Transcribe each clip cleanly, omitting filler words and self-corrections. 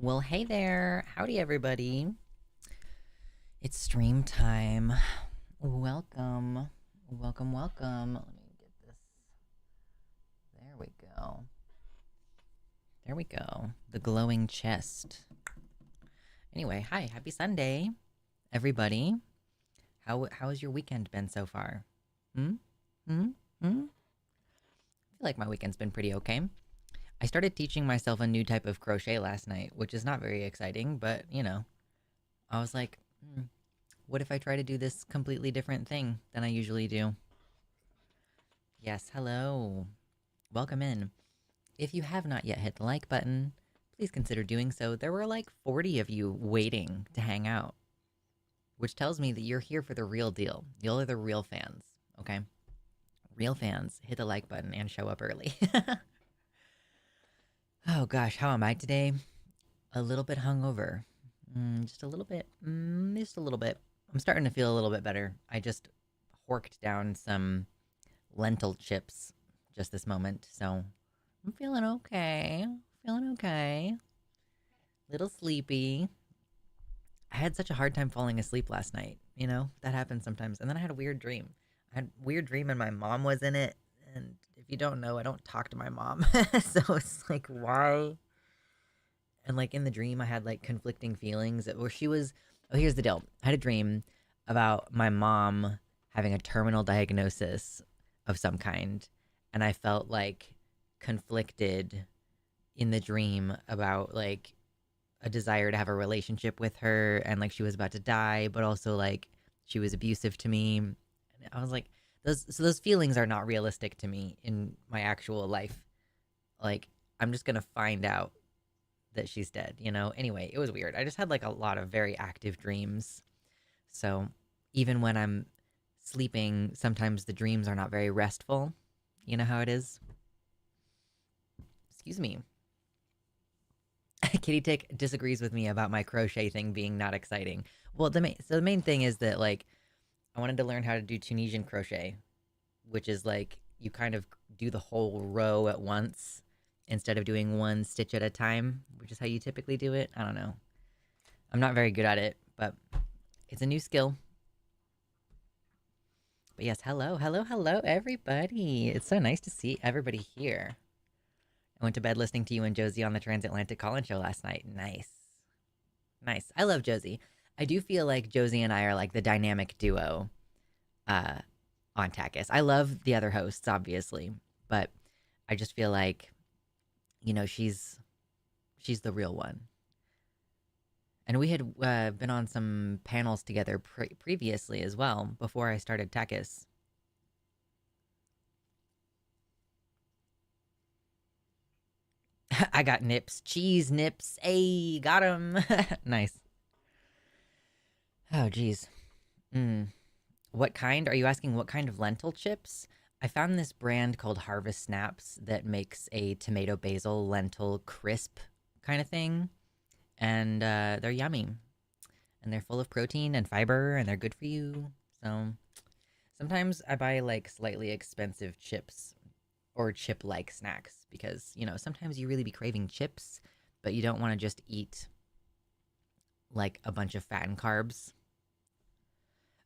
Well, hey there. Howdy, everybody. It's stream time. Welcome. Welcome, welcome. Let me get this. There we go. There we go. The glowing chest. Anyway, hi. Happy Sunday, everybody. How's your weekend been so far? Hmm? Hmm? Hmm? I feel like my weekend's been pretty okay. I started teaching myself a new type of crochet last night, which is not very exciting, but, I was like, what if I try to do this completely different thing than I usually do? Yes, hello. Welcome in. If you have not yet hit the like button, please consider doing so. There were like 40 of you waiting to hang out, which tells me that you're here for the real deal. Y'all are the real fans, okay? Real fans, hit the like button and show up early. Oh gosh, how am I today? A little bit hungover. Just a little bit. Just a little bit. I'm starting to feel a little bit better. I just horked down some lentil chips just this moment, so I'm feeling okay. Feeling okay. Little sleepy. I had such a hard time falling asleep last night. That happens sometimes. And then I had a weird dream. I had a weird dream and my mom was in it. And if you don't know, I don't talk to my mom. So it's like, why? And like in the dream, I had like conflicting feelings where she was. Oh, here's the deal. I had a dream about my mom having a terminal diagnosis of some kind. And I felt like conflicted in the dream about like a desire to have a relationship with her and like she was about to die, but also like she was abusive to me. And I was like, those feelings are not realistic to me in my actual life. Like, I'm just gonna find out that she's dead. Anyway, it was weird. I just had like a lot of very active dreams. So even when I'm sleeping, sometimes the dreams are not very restful. You know how it is? Excuse me. Kitty Tick disagrees with me about my crochet thing being not exciting. Well, the main thing is that like I wanted to learn how to do Tunisian crochet, which is like you kind of do the whole row at once instead of doing one stitch at a time, which is how you typically do it. I don't know. I'm not very good at it, but it's a new skill. But yes, hello, hello, hello, everybody. It's so nice to see everybody here. I went to bed listening to you and Josie on the Transatlantic Call-In Show last night. Nice. Nice. I love Josie. I do feel like Josie and I are like the dynamic duo uh, on Takis. I love the other hosts, obviously, but I just feel like, she's the real one. And we had been on some panels together previously as well before I started Takis. I got nips, cheese nips. Hey, got him. Nice. Oh, geez. Mm. What kind? Are you asking what kind of lentil chips? I found this brand called Harvest Snaps that makes a tomato basil lentil crisp kind of thing. And they're yummy. And they're full of protein and fiber and they're good for you. So sometimes I buy like slightly expensive chips or chip like snacks because, sometimes you really be craving chips, but you don't want to just eat like a bunch of fat and carbs.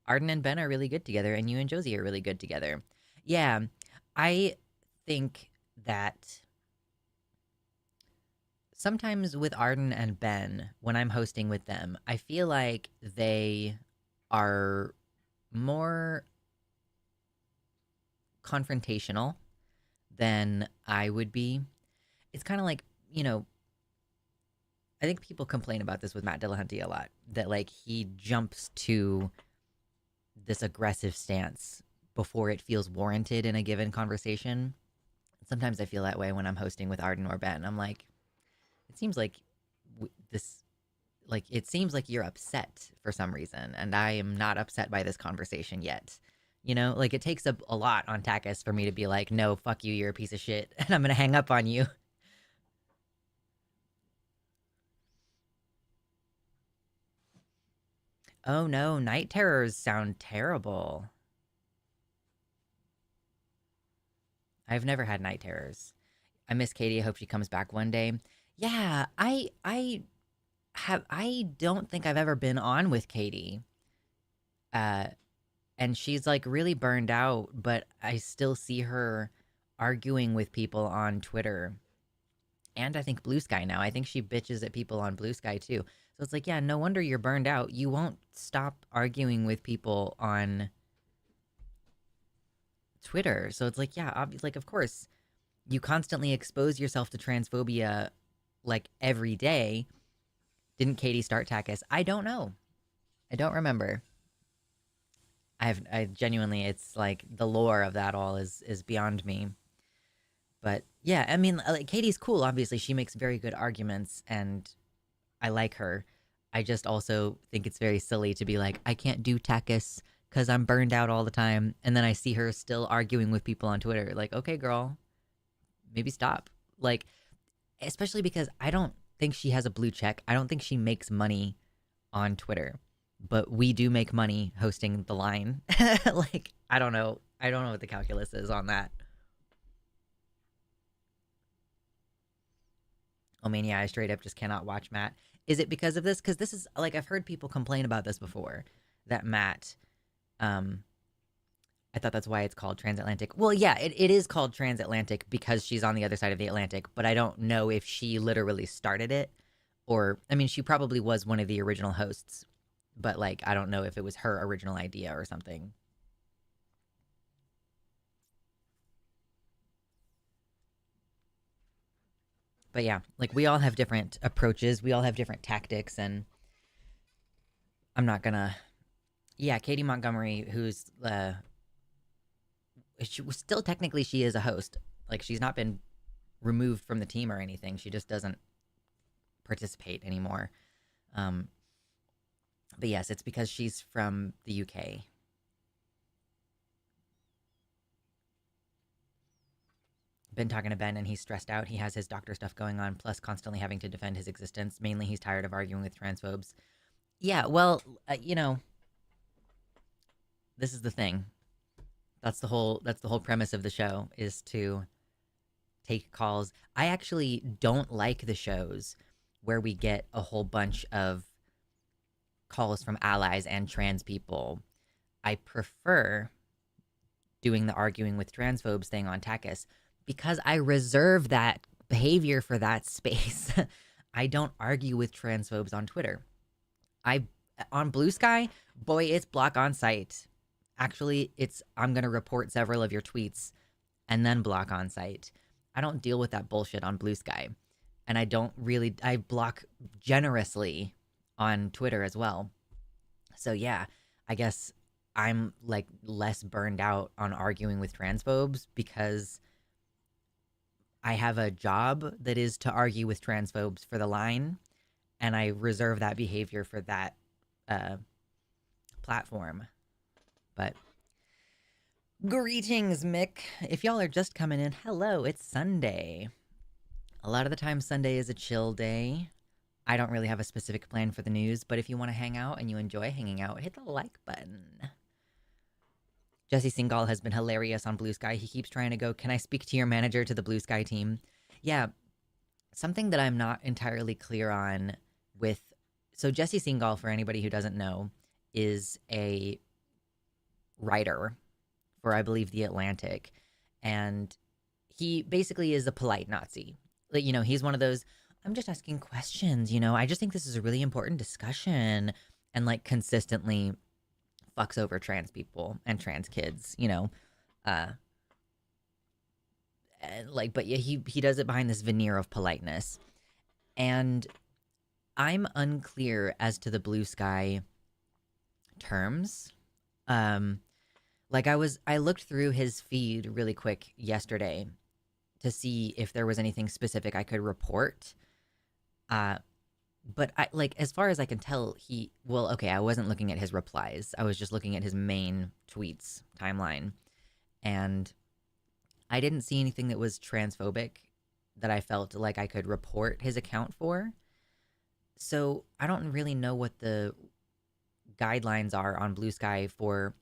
Arden and Ben are really good together, and you and Josie are really good together. Yeah, I think that sometimes with Arden and Ben, when I'm hosting with them, I feel like they are more confrontational than I would be. It's kind of like, I think people complain about this with Matt Dillahunty a lot that like he jumps to this aggressive stance before it feels warranted in a given conversation. Sometimes I feel that way when I'm hosting with Arden or Ben. I'm like, it seems like this, like, it seems like you're upset for some reason, and I am not upset by this conversation yet. Like it takes a lot on Takis for me to be like, no, fuck you, you're a piece of shit, and I'm gonna hang up on you. Oh no, night terrors sound terrible. I've never had night terrors. I miss Katie. I hope she comes back one day. Yeah, I I don't think I've ever been on with Katie. Uh and she's like really burned out, but I still see her arguing with people on Twitter and I think Blue Sky now. I think she bitches at people on Blue Sky too. So it's like, yeah, no wonder you're burned out. You won't stop arguing with people on Twitter. So it's like, yeah, like of course, you constantly expose yourself to transphobia like every day. Didn't Katie start Takis? I don't know. I don't remember. I genuinely, it's like the lore of that all is beyond me. But yeah, I mean, like Katie's cool. Obviously, she makes very good arguments, and I like her. I just also think it's very silly to be like, I can't do Takis because I'm burned out all the time, and then I see her still arguing with people on Twitter. Like, okay, girl, maybe stop. Like, especially because I don't think she has a blue check. I don't think she makes money on Twitter, but we do make money hosting the line. Like, I don't know. I don't know what the calculus is on that. Oh man, yeah, I straight up just cannot watch Matt. Is it because of this? Because this is like I've heard people complain about this before. That Matt, um, I thought that's why it's called transatlantic. Well, yeah, it is called transatlantic because she's on the other side of the Atlantic. But I don't know if she literally started it, or I mean, she probably was one of the original hosts. But like, I don't know if it was her original idea or something. But yeah, like we all have different approaches. We all have different tactics, and I'm not gonna. Yeah, Katie Montgomery, who's she was still technically she is a host. Like she's not been removed from the team or anything. She just doesn't participate anymore. Um, but yes, it's because she's from the UK. Been talking to Ben and he's stressed out. He has his doctor stuff going on, plus constantly having to defend his existence. Mainly, he's tired of arguing with transphobes. Yeah, well, this is the thing. That's the whole premise of the show is to take calls. I actually don't like the shows where we get a whole bunch of calls from allies and trans people. I prefer doing the arguing with transphobes thing on Takis because I reserve that behavior for that space. I don't argue with transphobes on Twitter. I on Blue Sky, boy, it's block on site. Actually, it's I'm going to report several of your tweets and then block on site. I don't deal with that bullshit on Blue Sky. And I block generously on Twitter as well. So yeah, I guess I'm like less burned out on arguing with transphobes because I have a job that is to argue with transphobes for the line, and I reserve that behavior for that uh, platform. But greetings, Mick. If y'all are just coming in, hello, it's Sunday. A lot of the time, Sunday is a chill day. I don't really have a specific plan for the news, but if you want to hang out and you enjoy hanging out, hit the like button. Jesse Singal has been hilarious on Blue Sky. He keeps trying to go, can I speak to your manager to the Blue Sky team? Yeah, something that I'm not entirely clear on with. So, Jesse Singal, for anybody who doesn't know, is a writer for, I believe, The Atlantic. And he basically is a polite Nazi. Like, he's one of those, I'm just asking questions, I just think this is a really important discussion. And like consistently fucks over trans people and trans kids, uh, and like, but yeah, he does it behind this veneer of politeness. And I'm unclear as to the Blue Sky terms. Um, like I looked through his feed really quick yesterday to see if there was anything specific I could report. Uh, but I like as far as I can tell, okay, I wasn't looking at his replies. I was just looking at his main tweets timeline. And I didn't see anything that was transphobic that I felt like I could report his account for. So I don't really know what the guidelines are on Blue Sky for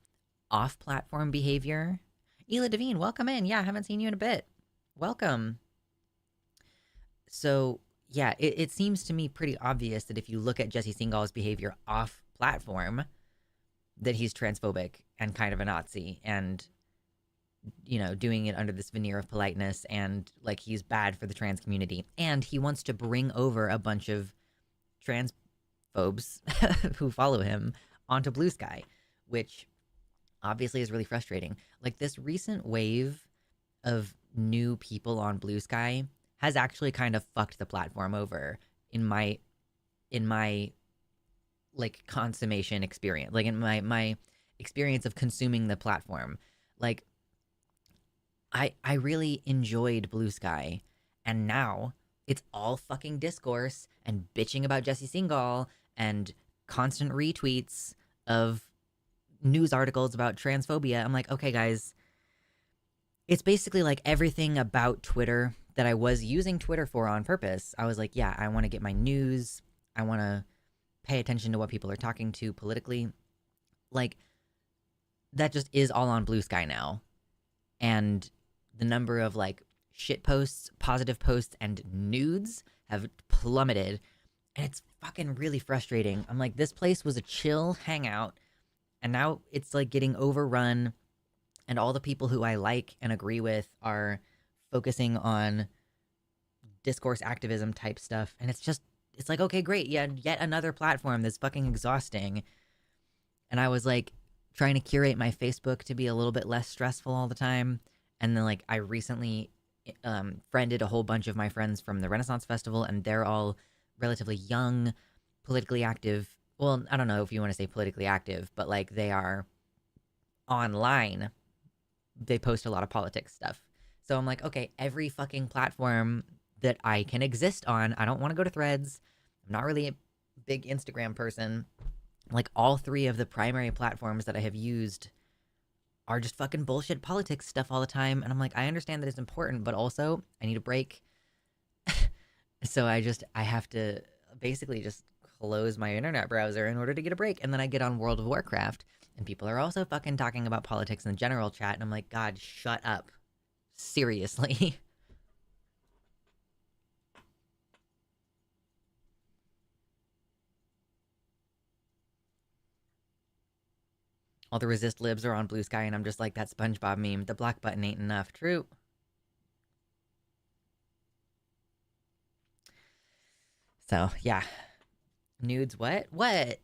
off-platform behavior. Ela Devine, welcome in. Yeah, I haven't seen you in a bit. Welcome. So yeah, it seems to me pretty obvious that if you look at Jesse Singal's behavior off platform, that he's transphobic and kind of a Nazi and, doing it under this veneer of politeness and like he's bad for the trans community. And he wants to bring over a bunch of transphobes who follow him onto Blue Sky, which obviously is really frustrating. Like this recent wave of new people on Blue Sky has actually kind of fucked the platform over in my like consummation experience, like in my experience of consuming the platform. Like I really enjoyed Blue Sky, and now it's all fucking discourse and bitching about Jesse Singal and constant retweets of news articles about transphobia. I'm like, okay, guys, it's basically like everything about Twitter that I was using Twitter for on purpose. I was like, yeah, I want to get my news. I want to pay attention to what people are talking to politically. Like, that just is all on Blue Sky now. And the number of like shit posts, positive posts, and nudes have plummeted. And it's fucking really frustrating. I'm like, this place was a chill hangout. And now it's like getting overrun. And all the people who I like and agree with are focusing on discourse activism type stuff. And it's like, okay, great. Yeah, yet another platform that's fucking exhausting. And I was like trying to curate my Facebook to be a little bit less stressful all the time. And then like I recently friended a whole bunch of my friends from the Renaissance Festival, and they're all relatively young, politically active. Well, I don't know if you want to say politically active, but like they are online. They post a lot of politics stuff. So I'm like, okay, every fucking platform that I can exist on, I don't want to go to Threads. I'm not really a big Instagram person. Like all three of the primary platforms that I have used are just fucking bullshit politics stuff all the time. And I'm like, I understand that it's important, but also I need a break. So I have to basically just close my internet browser in order to get a break. And then I get on World of Warcraft, and people are also fucking talking about politics in the general chat. And I'm like, God, shut up. Seriously. All the resist libs are on Blue Sky, and I'm just like that SpongeBob meme. The block button ain't enough. True. So, yeah. Nudes, what? What?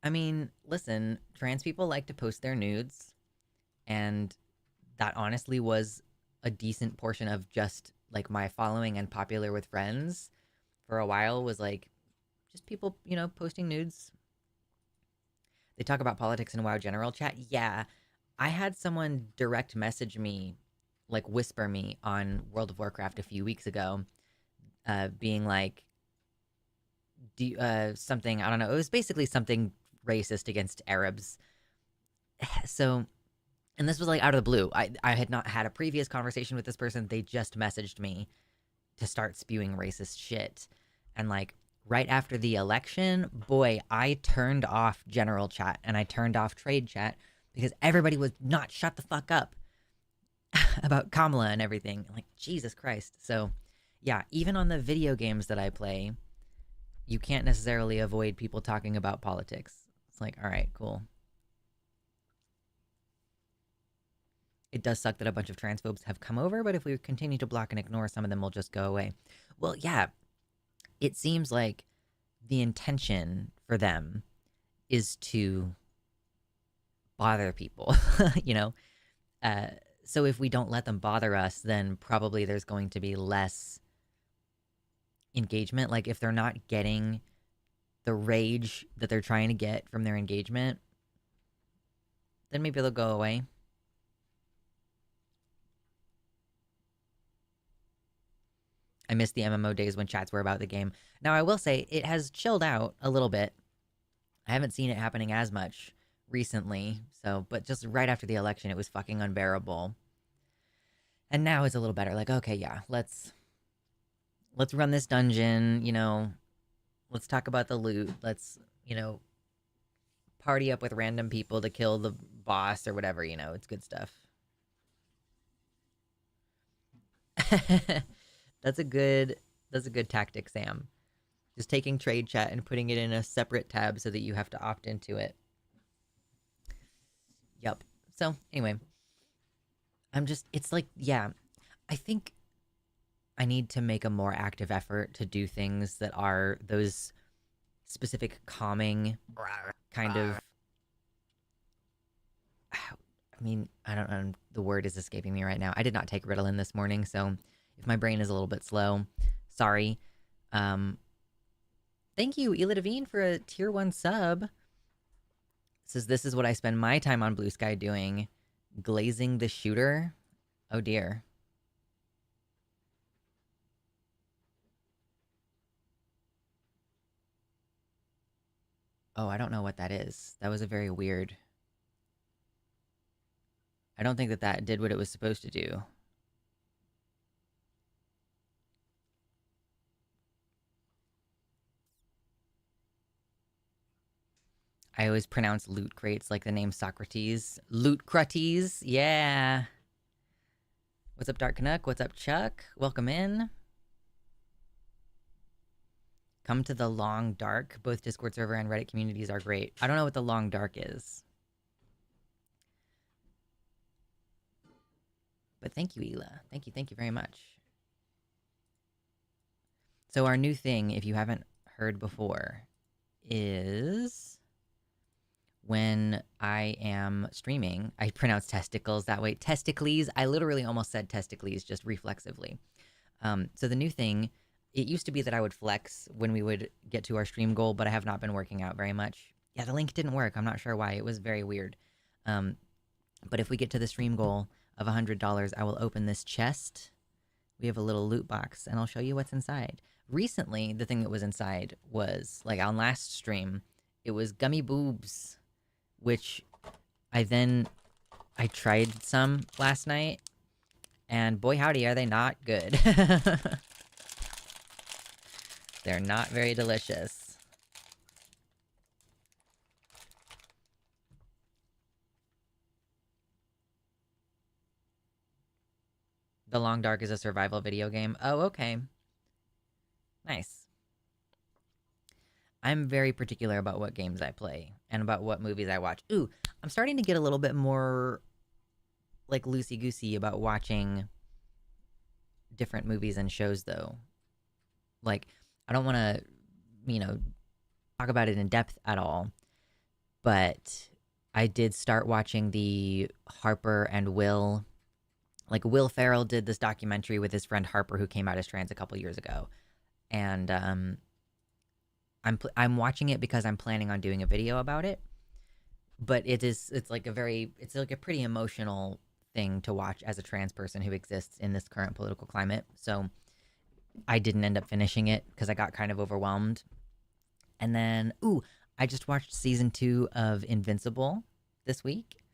I mean, listen, trans people like to post their nudes, and that honestly was a decent portion of just like my following and popular with friends for a while was like just people, posting nudes. They talk about politics in WoW general chat. Yeah, I had someone direct message me, like whisper me on World of Warcraft a few weeks ago, being like, something, I don't know. It was basically something racist against Arabs. So, and this was like out of the blue. I had not had a previous conversation with this person. They just messaged me to start spewing racist shit. And like right after the election, boy, I turned off general chat and I turned off trade chat because everybody was not shut the fuck up about Kamala and everything. Like, Jesus Christ. So, yeah, even on the video games that I play, you can't necessarily avoid people talking about politics. It's like, all right, cool. It does suck that a bunch of transphobes have come over, but if we continue to block and ignore, some of them will just go away. Well, yeah, it seems like the intention for them is to bother people, you know? So if we don't let them bother us, then probably there's going to be less engagement. Like if they're not getting the rage that they're trying to get from their engagement, then maybe they'll go away. I miss the MMO days when chats were about the game. Now, I will say it has chilled out a little bit. I haven't seen it happening as much recently, but just right after the election, it was fucking unbearable. And now it's a little better. Like, okay, yeah, let's run this dungeon, let's talk about the loot. Let's, party up with random people to kill the boss or whatever, it's good stuff. That's a good That's a good tactic, Sam. Just taking trade chat and putting it in a separate tab so that you have to opt into it. Yup. So, anyway, it's like, yeah, I think I need to make a more active effort to do things that are those specific calming kind of. I mean, I don't know. The word is escaping me right now. I did not take Ritalin this morning, so if my brain is a little bit slow, sorry. Thank you, Ela Devine, for a tier 1 sub. Says, this is what I spend my time on Blue Sky doing. Glazing the shooter. Oh, dear. Oh, I don't know what that is. That was a very weird... I don't think that did what it was supposed to do. I always pronounce loot crates like the name Socrates. Loot crates, yeah. What's up, Dark Canuck? What's up, Chuck? Welcome in. Come to the Long Dark. Both Discord server and Reddit communities are great. I don't know what the Long Dark is. But thank you, Ela. Thank you very much. So our new thing, if you haven't heard before, is when I am streaming, I pronounce testicles that way. Testicles. I literally almost said testicles just reflexively. So the new thing, it used to be that I would flex when we would get to our stream goal, but I have not been working out very much. Yeah, the link didn't work. I'm not sure why. It was very weird. But if we get to the stream goal of $100, I will open this chest. We have a little loot box, and I'll show you what's inside. Recently, the thing that was inside was, like on last stream, it was gummy boobs, which I tried some last night, and boy howdy, are they not good. They're not very delicious. The Long Dark is a survival video game. Oh, okay. Nice. I'm very particular about what games I play and about what movies I watch. Ooh, I'm starting to get a little bit more, like, loosey-goosey about watching different movies and shows, though. Like, I don't want to, talk about it in depth at all, but I did start watching the Harper and Will. Like, Will Ferrell did this documentary with his friend Harper, who came out as trans a couple years ago. And I'm watching it because I'm planning on doing a video about it. But it's like a pretty emotional thing to watch as a trans person who exists in this current political climate. So I didn't end up finishing it because I got kind of overwhelmed. And then, I just watched season 2 of Invincible this week.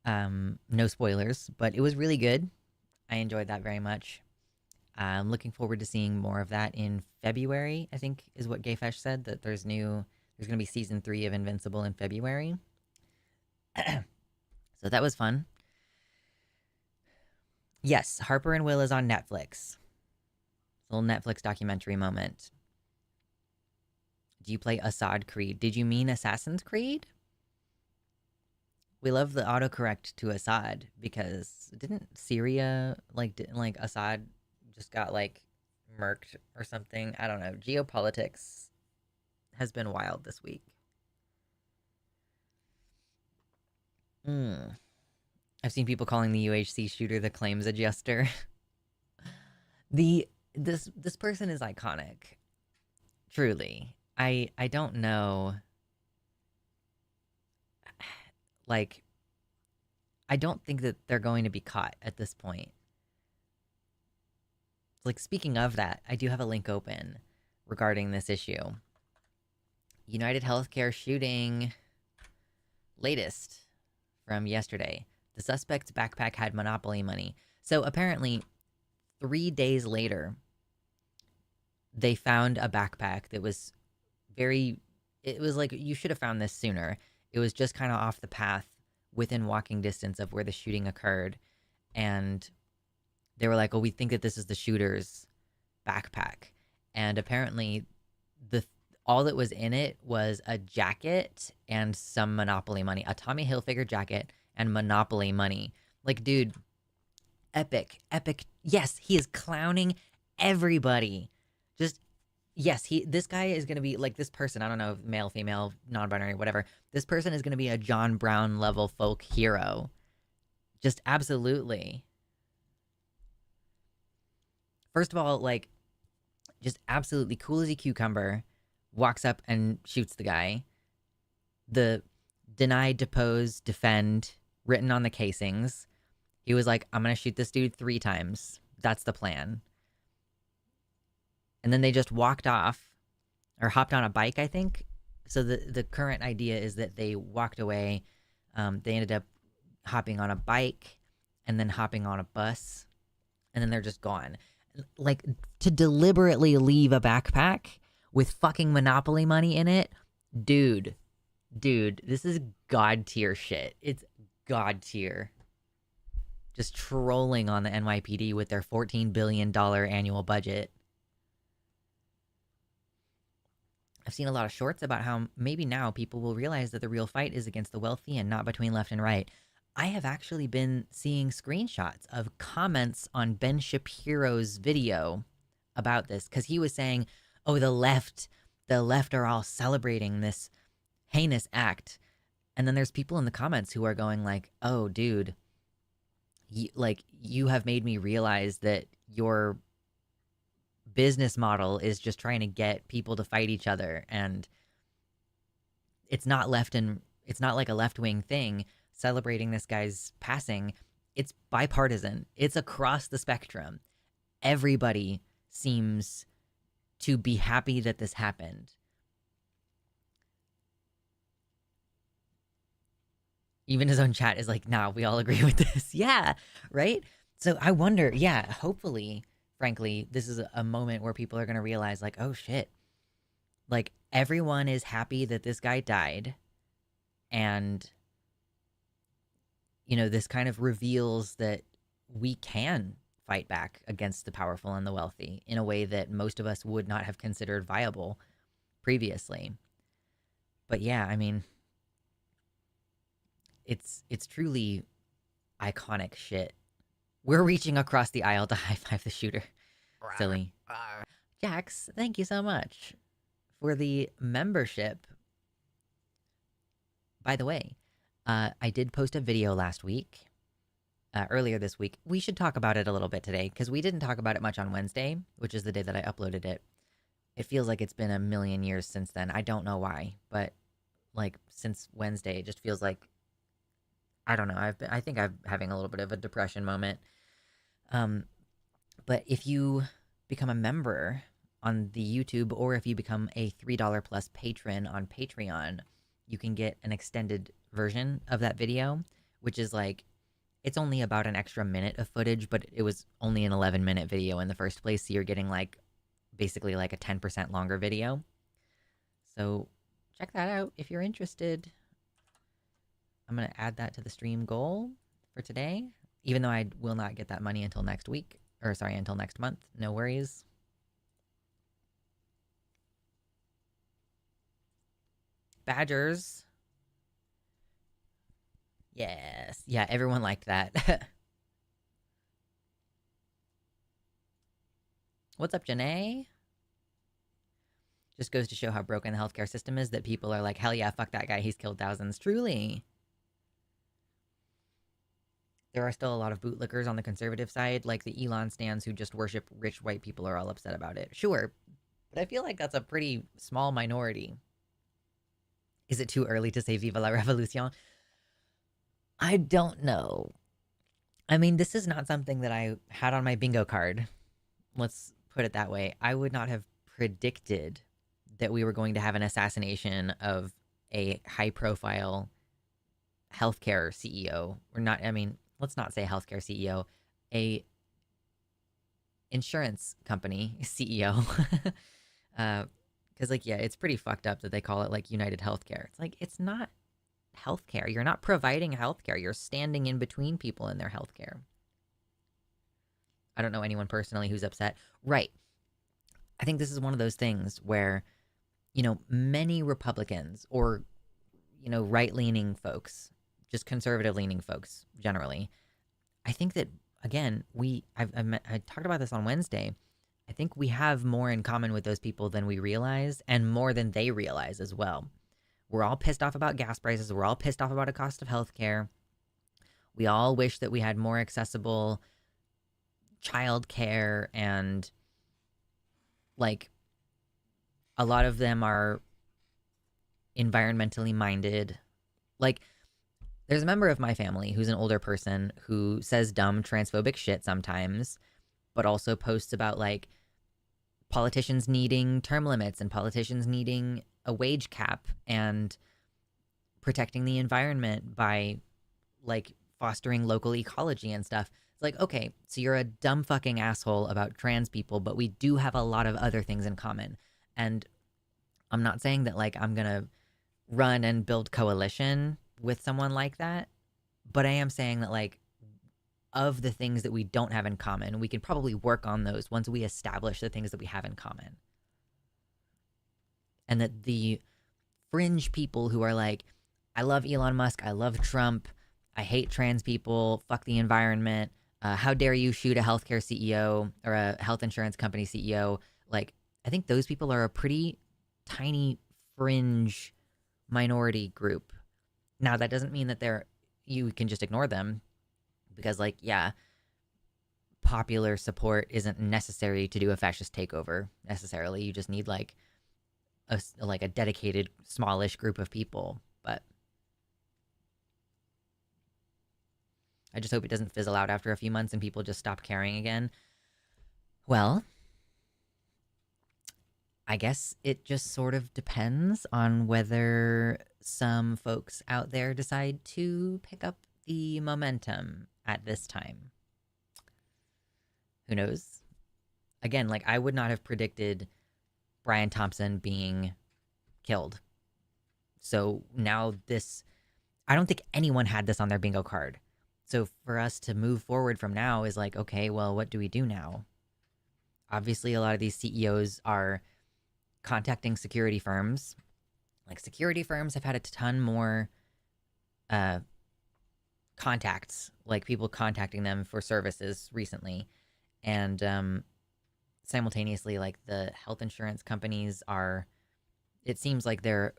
No spoilers, but it was really good. I enjoyed that very much. I'm looking forward to seeing more of that in February, I think is what Gayfesh said, that there's going to be season 3 of Invincible in February. So that was fun. Yes, Harper and Will is on Netflix. A little Netflix documentary moment. Do you play Assad Creed? Did you mean Assassin's Creed? We love the autocorrect to Assad because didn't Syria, like Assad just got, like, murked or something? I don't know. Geopolitics has been wild this week. I've seen people calling the UHC shooter the claims adjuster. This person is iconic. Truly. I don't know. Like, I don't think that they're going to be caught at this point. Like, speaking of that, I do have a link open regarding this issue. United Healthcare shooting. Latest from yesterday. The suspect's backpack had Monopoly money. So apparently, 3 days later, they found a backpack that was it was like, you should have found this sooner. It was just kind of off the path within walking distance of where the shooting occurred. And they were like, oh, we think that this is the shooter's backpack, and apparently the all that was in it was a jacket and some Monopoly money, a Tommy Hilfiger jacket and Monopoly money. Like, dude, epic, epic. Yes, he is clowning everybody. Just yes, this guy is gonna be like this person. I don't know, male, female, non-binary, whatever. This person is gonna be a John Brown level folk hero. Just absolutely. First of all, like, just absolutely cool as a cucumber. Walks up and shoots the guy. The deny, depose, defend written on the casings. He was like, I'm gonna shoot this dude 3 times. That's the plan. And then they just walked off or hopped on a bike, I think. So the current idea is that they walked away. They ended up hopping on a bike and then hopping on a bus, and then they're just gone. Like, to deliberately leave a backpack with fucking Monopoly money in it, dude, this is god tier shit. It's god tier. Just trolling on the NYPD with their $14 billion annual budget. I've seen a lot of shorts about how maybe now people will realize that the real fight is against the wealthy and not between left and right. I have actually been seeing screenshots of comments on Ben Shapiro's video about this, because he was saying, oh, the left are all celebrating this heinous act. And then there's people in the comments who are going like, oh, dude, you have made me realize that your business model is just trying to get people to fight each other, and it's not like a left-wing thing celebrating this guy's passing. It's bipartisan. It's across the spectrum. Everybody seems to be happy that this happened. Even his own chat is like, nah, we all agree with this. Yeah, right? So I wonder, yeah, hopefully, frankly, this is a moment where people are going to realize, like, oh shit. Like, everyone is happy that this guy died. And, you know, this kind of reveals that we can fight back against the powerful and the wealthy in a way that most of us would not have considered viable previously. But yeah, I mean, it's truly iconic shit. We're reaching across the aisle to high five the shooter. Silly. Jax, thank you so much for the membership. By the way, I did post a video last week, earlier this week. We should talk about it a little bit today, because we didn't talk about it much on Wednesday, which is the day that I uploaded it. It feels like it's been a million years since then. I don't know why, but like since Wednesday, it just feels like, I don't know. I think I'm having a little bit of a depression moment. But if you become a member on the YouTube, or if you become a $3 plus patron on Patreon, you can get an extended version of that video, which is like, it's only about an extra minute of footage, but it was only an 11-minute video in the first place. So you're getting like basically like a 10% longer video. So check that out if you're interested. I'm going to add that to the stream goal for today, even though I will not get that money until next week, or sorry, until next month. No worries. Badgers. Yes. Yeah, everyone liked that. What's up, Janae? Just goes to show how broken the healthcare system is that people are like, hell yeah, fuck that guy. He's killed thousands. Truly. There are still a lot of bootlickers on the conservative side, like the Elon stans who just worship rich white people are all upset about it. Sure, but I feel like that's a pretty small minority. Is it too early to say Viva la Revolution? I don't know. I mean, this is not something that I had on my bingo card. Let's put it that way. I would not have predicted that we were going to have an assassination of a high-profile healthcare CEO. Or not, I mean, let's not say healthcare CEO, a insurance company CEO. Because, like, yeah, it's pretty fucked up that they call it, like, United Healthcare. It's like, it's not healthcare. You're not providing healthcare. You're standing in between people in their healthcare. I don't know anyone personally who's upset. Right. I think this is one of those things where, many Republicans or, right leaning folks, just conservative leaning folks generally, I think that, again, I talked about this on Wednesday. I think we have more in common with those people than we realize, and more than they realize as well. We're all pissed off about gas prices. We're all pissed off about the cost of healthcare. We all wish that we had more accessible childcare, and like a lot of them are environmentally minded. Like, there's a member of my family who's an older person who says dumb transphobic shit sometimes, but also posts about like politicians needing term limits and politicians needing a wage cap and protecting the environment by like fostering local ecology and stuff. It's like, okay, so you're a dumb fucking asshole about trans people, but we do have a lot of other things in common. And I'm not saying that like I'm gonna run and build coalition with someone like that, but I am saying that like of the things that we don't have in common, we can probably work on those once we establish the things that we have in common. And that the fringe people who are like, I love Elon Musk, I love Trump, I hate trans people, fuck the environment, how dare you shoot a healthcare CEO or a health insurance company CEO? Like, I think those people are a pretty tiny fringe minority group. Now, that doesn't mean that you can just ignore them, because, like, yeah, popular support isn't necessary to do a fascist takeover necessarily. You just need like a dedicated smallish group of people. But I just hope it doesn't fizzle out after a few months and people just stop caring again. Well, I guess it just sort of depends on whether some folks out there decide to pick up the momentum at this time. Who knows? Again, like, I would not have predicted Brian Thompson being killed. So now I don't think anyone had this on their bingo card. So for us to move forward from now is like, okay, well, what do we do now? Obviously, a lot of these CEOs are contacting security firms. Like, security firms have had a ton more contacts, like people contacting them for services recently. And simultaneously, like, the health insurance companies it seems like they're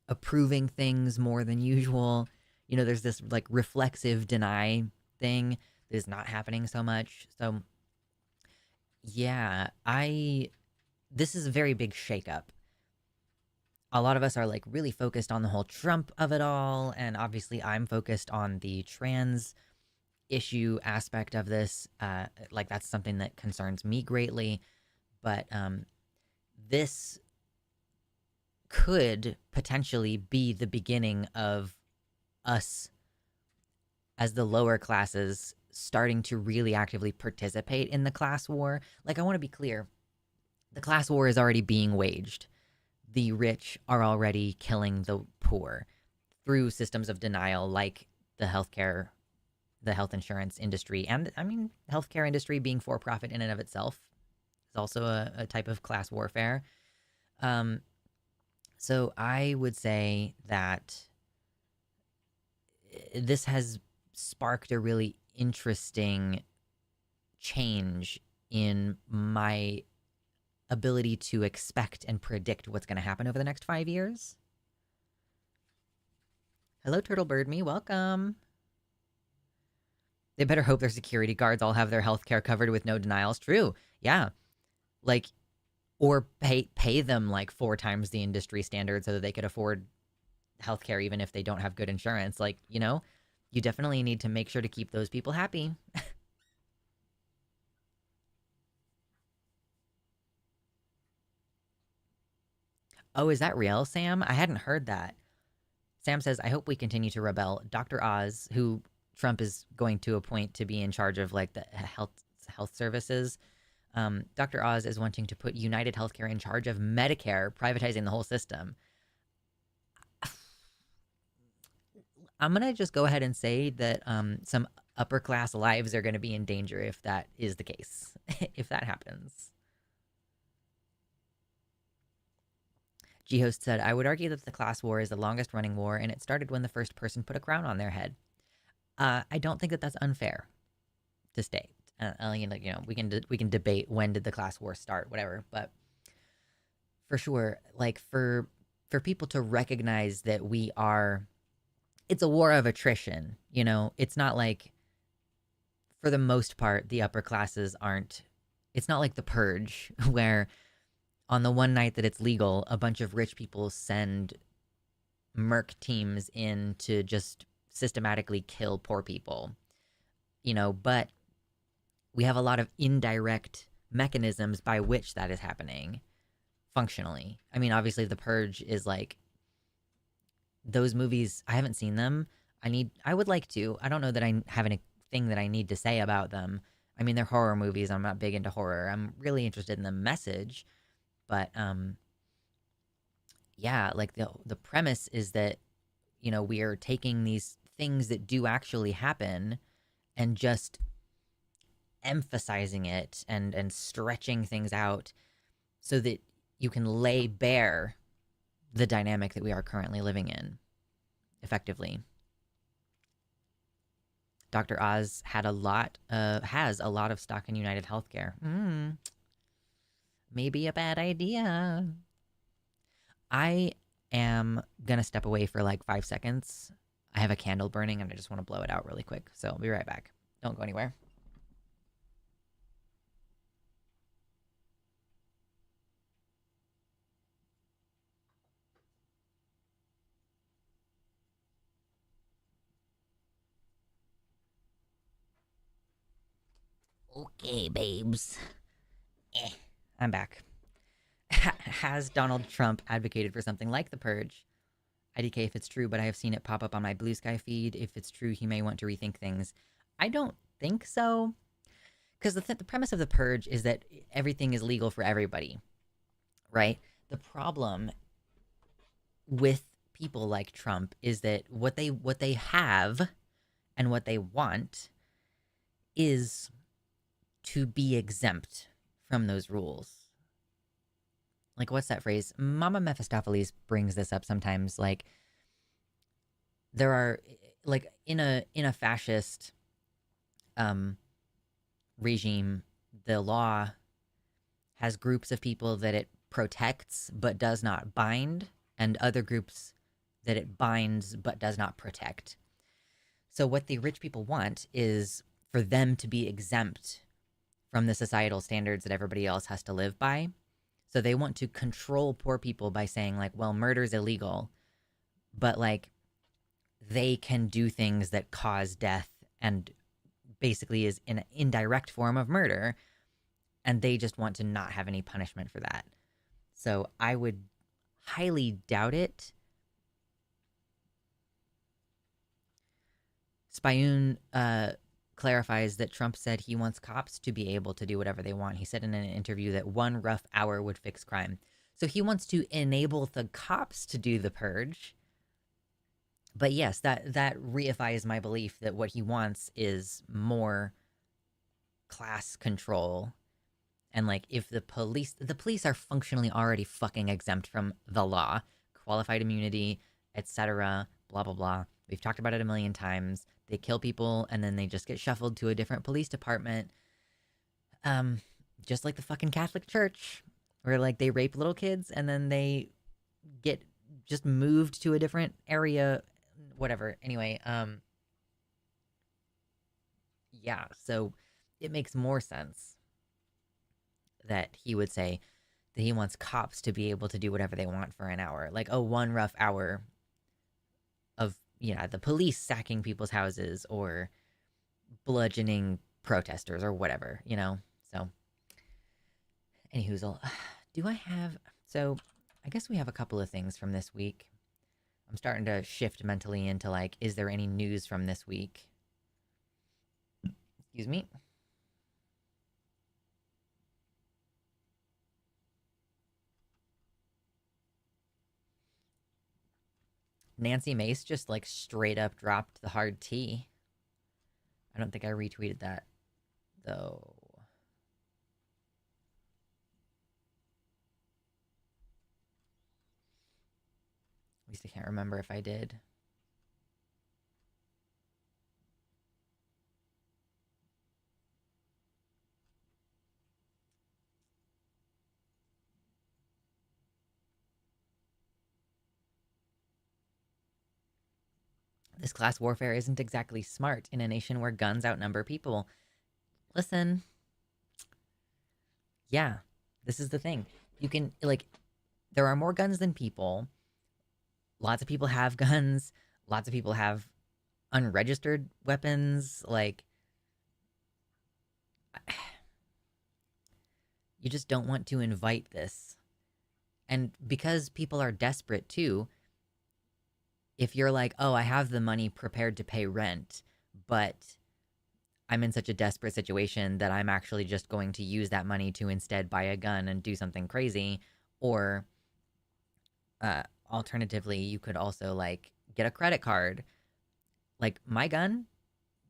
approving things more than usual. There's this like reflexive deny thing that is not happening so much. So yeah, this is a very big shakeup. A lot of us are like really focused on the whole Trump of it all, and obviously I'm focused on the trans issue aspect of this. Like, that's something that concerns me greatly. But this could potentially be the beginning of us as the lower classes starting to really actively participate in the class war. Like, I want to be clear. The class war is already being waged. The rich are already killing the poor through systems of denial, like the health insurance industry, and I mean, healthcare industry being for profit in and of itself is also a type of class warfare. So I would say that this has sparked a really interesting change in my ability to expect and predict what's going to happen over the next 5 years. Hello, Turtle Bird Me. Welcome. They better hope their security guards all have their healthcare covered with no denials. True. Yeah. Like, or pay them like 4 times the industry standard so that they could afford healthcare even if they don't have good insurance. Like, you definitely need to make sure to keep those people happy. Oh, is that real, Sam? I hadn't heard that. Sam says, I hope we continue to rebel. Dr. Oz, who Trump is going to appoint to be in charge of like the health services, Dr. Oz is wanting to put United Healthcare in charge of Medicare, privatizing the whole system. I'm going to just go ahead and say that some upper class lives are going to be in danger if that is the case, if that happens. G-Host said, I would argue that the class war is the longest running war, and it started when the first person put a crown on their head. I don't think that that's unfair to state. We can debate when did the class war start, whatever. But for sure, like for people to recognize that it's a war of attrition. It's not like, for the most part, the upper classes aren't. It's not like the Purge, where on the one night that it's legal, a bunch of rich people send merc teams in to just systematically kill poor people. But we have a lot of indirect mechanisms by which that is happening functionally. I mean, obviously, The Purge is like, those movies, I haven't seen them. I would like to. I don't know that I have anything that I need to say about them. I mean, they're horror movies. I'm not big into horror. I'm really interested in the message. But, yeah, like the premise is that, we are taking these things that do actually happen and just emphasizing it and stretching things out so that you can lay bare the dynamic that we are currently living in effectively. Dr. Oz has a lot of stock in United Healthcare. Maybe a bad idea. I am gonna step away for like 5 seconds. I have a candle burning and I just want to blow it out really quick. So I'll be right back. Don't go anywhere. Okay, babes. I'm back. Has Donald Trump advocated for something like the Purge? IDK if it's true, but I have seen it pop up on my Blue Sky feed. If it's true, he may want to rethink things. I don't think so. Because the premise of the Purge is that everything is legal for everybody, right? The problem with people like Trump is that what they have and what they want is to be exempt from those rules. Like, what's that phrase? Mama Mephistopheles brings this up sometimes. Like, there are, like, in a fascist regime, the law has groups of people that it protects but does not bind, and other groups that it binds but does not protect. So what the rich people want is for them to be exempt from the societal standards that everybody else has to live by. So they want to control poor people by saying, like, well, murder's illegal, but, like, they can do things that cause death and basically is an indirect form of murder, and they just want to not have any punishment for that. So I would highly doubt it. Spioon clarifies that Trump said he wants cops to be able to do whatever they want. He said in an interview that 1 rough hour would fix crime. So he wants to enable the cops to do the Purge. But yes, that reifies my belief that what he wants is more class control. And, like, if the police are functionally already fucking exempt from the law, qualified immunity, etc., blah, blah, blah. We've talked about it a million times. They kill people and then they just get shuffled to a different police department. Just like the fucking Catholic Church, where, like, they rape little kids and then they get just moved to a different area, whatever. Anyway, yeah, so it makes more sense that he would say that he wants cops to be able to do whatever they want for an hour. Like, oh, 1 rough hour of, the police sacking people's houses or bludgeoning protesters or whatever, So, anyhoozle, so I guess we have a couple of things from this week. I'm starting to shift mentally into, like, is there any news from this week? Excuse me. Nancy Mace just, like, straight up dropped the hard T. I don't think I retweeted that, though. least I can't remember if I did. This class warfare isn't exactly smart in a nation where guns outnumber people. Listen, yeah, this is the thing. You can, like, there are more guns than people. Lots of people have guns. Lots of people have unregistered weapons. Like, you just don't want to invite this. And because people are desperate too, if you're like, oh, I have the money prepared to pay rent, but I'm in such a desperate situation that I'm actually just going to use that money to instead buy a gun and do something crazy. Or alternatively, you could also like get a credit card. Like my gun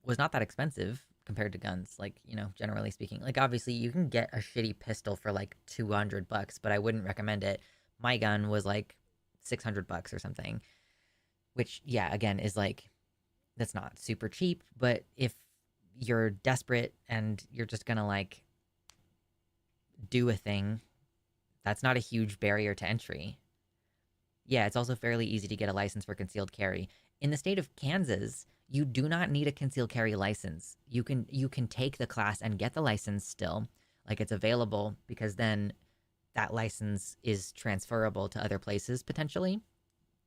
was not that expensive compared to guns, like, generally speaking. Like obviously you can get a shitty pistol for like $200, but I wouldn't recommend it. My gun was like $600 or something, which yeah, again is like that's not super cheap, but if you're desperate and you're just gonna like do a thing, that's not a huge barrier to entry. Yeah, it's also fairly easy to get a license for concealed carry. In the state of Kansas, you do not need a concealed carry license. You can take the class and get the license still. Like it's available because then that license is transferable to other places potentially.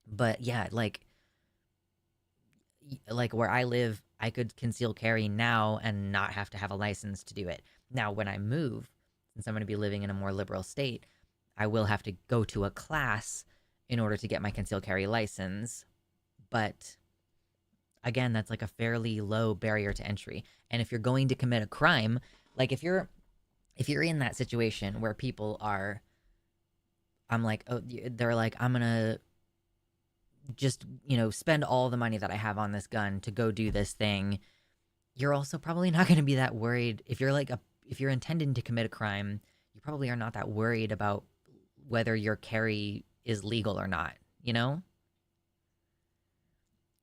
But yeah, like where I live, I could conceal carry now and not have to have a license to do it. Now, when I move, since I'm going to be living in a more liberal state, I will have to go to a class in order to get my concealed carry license. But again, that's like a fairly low barrier to entry. And if you're going to commit a crime, like if you're in that situation where people are, I'm like, oh, they're like, I'm gonna just, spend all the money that I have on this gun to go do this thing. You're also probably not going to be that worried if you're like if you're intending to commit a crime, you probably are not that worried about whether your carry is legal or not, you know?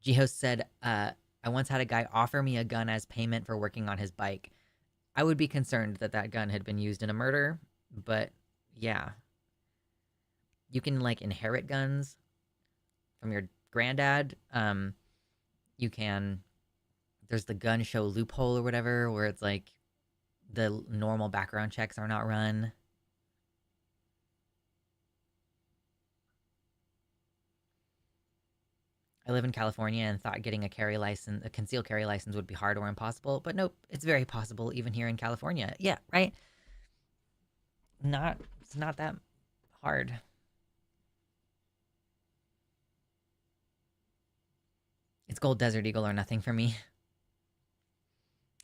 G-Host said, I once had a guy offer me a gun as payment for working on his bike. I would be concerned that that gun had been used in a murder, but yeah. You can like inherit guns from your granddad. You can, there's the gun show loophole or whatever, where it's like the normal background checks are not run. I live in California and thought getting a concealed carry license would be hard or impossible, but nope, it's very possible even here in California. Yeah, right? It's not that hard. It's Gold Desert Eagle or nothing for me.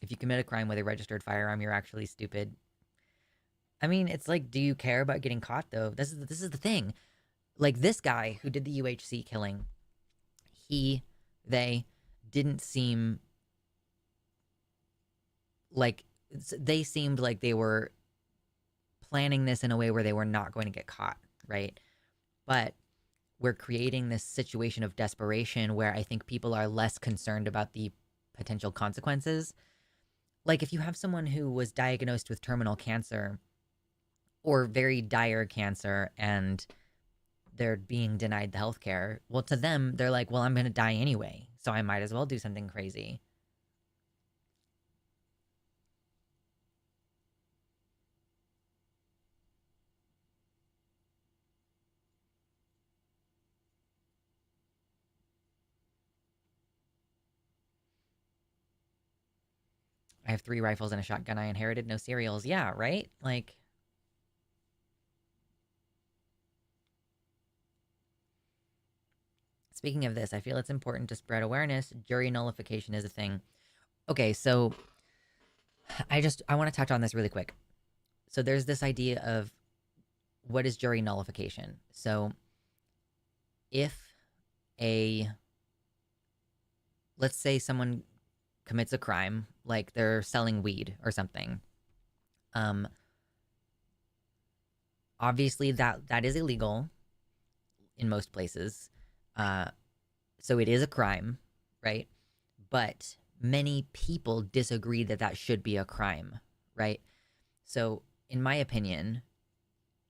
If you commit a crime with a registered firearm, you're actually stupid. I mean, it's like, do you care about getting caught though? This is the thing. Like this guy who did the UHC killing, he, they didn't seem like they seemed like they were planning this in a way where they were not going to get caught, right? But we're creating this situation of desperation where I think people are less concerned about the potential consequences. Like if you have someone who was diagnosed with terminal cancer or very dire cancer and they're being denied the health care, well, to them, they're like, well, I'm going to die anyway, so I might as well do something crazy. I have 3 rifles and a shotgun I inherited, no cereals. Yeah, right? Like, speaking of this, I feel it's important to spread awareness. Jury nullification is a thing. Okay, so I want to touch on this really quick. So there's this idea of what is jury nullification. So if a let's say someone commits a crime, like they're selling weed or something. Um Obviously that is illegal in most places. Uh, so it is a crime, right? But many people disagree that that should be a crime, right? So, in my opinion,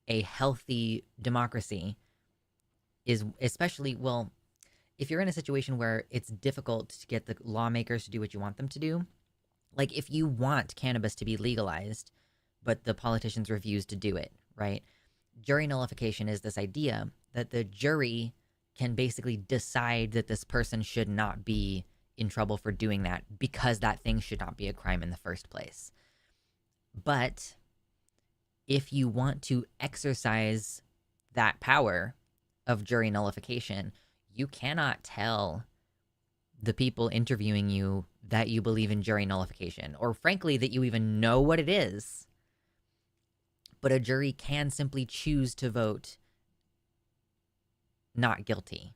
a healthy democracy is especially, well, if you're in a situation where it's difficult to get the lawmakers to do what you want them to do, like if you want cannabis to be legalized, but the politicians refuse to do it, right? Jury nullification is this idea that the jury can basically decide that this person should not be in trouble for doing that because that thing should not be a crime in the first place. But if you want to exercise that power of jury nullification, you cannot tell the people interviewing you that you believe in jury nullification, or frankly, that you even know what it is. But a jury can simply choose to vote not guilty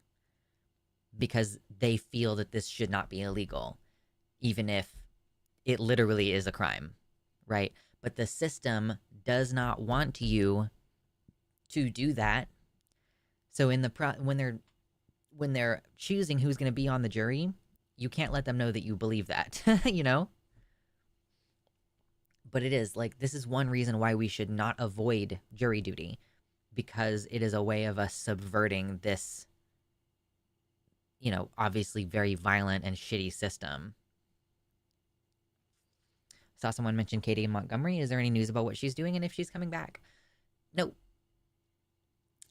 because they feel that this should not be illegal, even if it literally is a crime, right? But the system does not want you to do that. So in the when they're choosing who's going to be on the jury, you can't let them know that you believe that, you know? But it is like, this is one reason why we should not avoid jury duty, because it is a way of us subverting this, you know, obviously very violent and shitty system. Saw someone mention Katie in Montgomery. Is there any news about what she's doing and if she's coming back? No.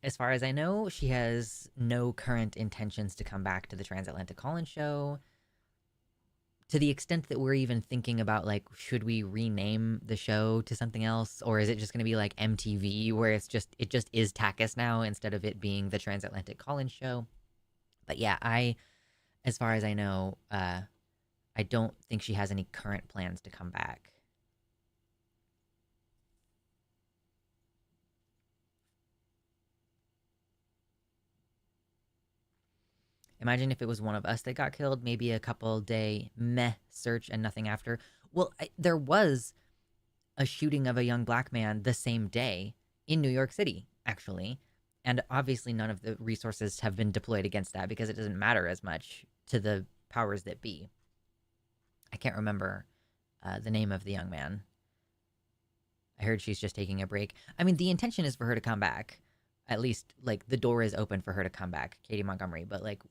As far as I know, she has no current intentions to come back to the Transatlantic Call-In show. To the extent that we're even thinking about, like, should we rename the show to something else, or is it just going to be like MTV, where it just is Takis now instead of it being the Transatlantic Call-In show? But yeah, as far as I know, I don't think she has any current plans to come back. Imagine if it was one of us that got killed, maybe a couple day meh search and nothing after. Well, there was a shooting of a young black man the same day in New York City, actually. And obviously, none of the resources have been deployed against that because it doesn't matter as much to the powers that be. I can't remember the name of the young man. I heard she's just taking a break. I mean, the intention is for her to come back. At least, like, the door is open for her to come back, Katie Montgomery. But, like,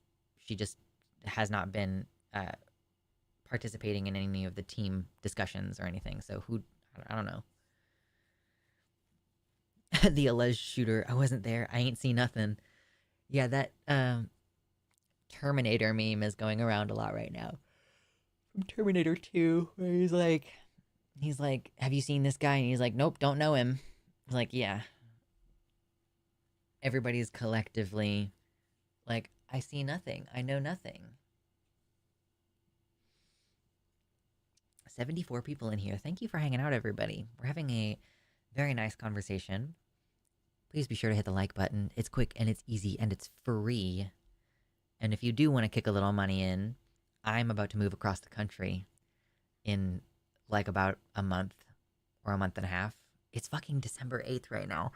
she just has not been participating in any of the team discussions or anything. So I don't know. The alleged shooter, I wasn't there. I ain't seen nothing. Yeah, that Terminator meme is going around a lot right now. From Terminator 2, where he's like, have you seen this guy? And he's like, nope, don't know him. It's like, yeah. Everybody's collectively like, I see nothing. I know nothing. 74 people in here. Thank you for hanging out, everybody. We're having a very nice conversation. Please be sure to hit the like button. It's quick and it's easy and it's free. And if you do want to kick a little money in, I'm about to move across the country in like about a month or a month and a half. It's fucking December 8th right now.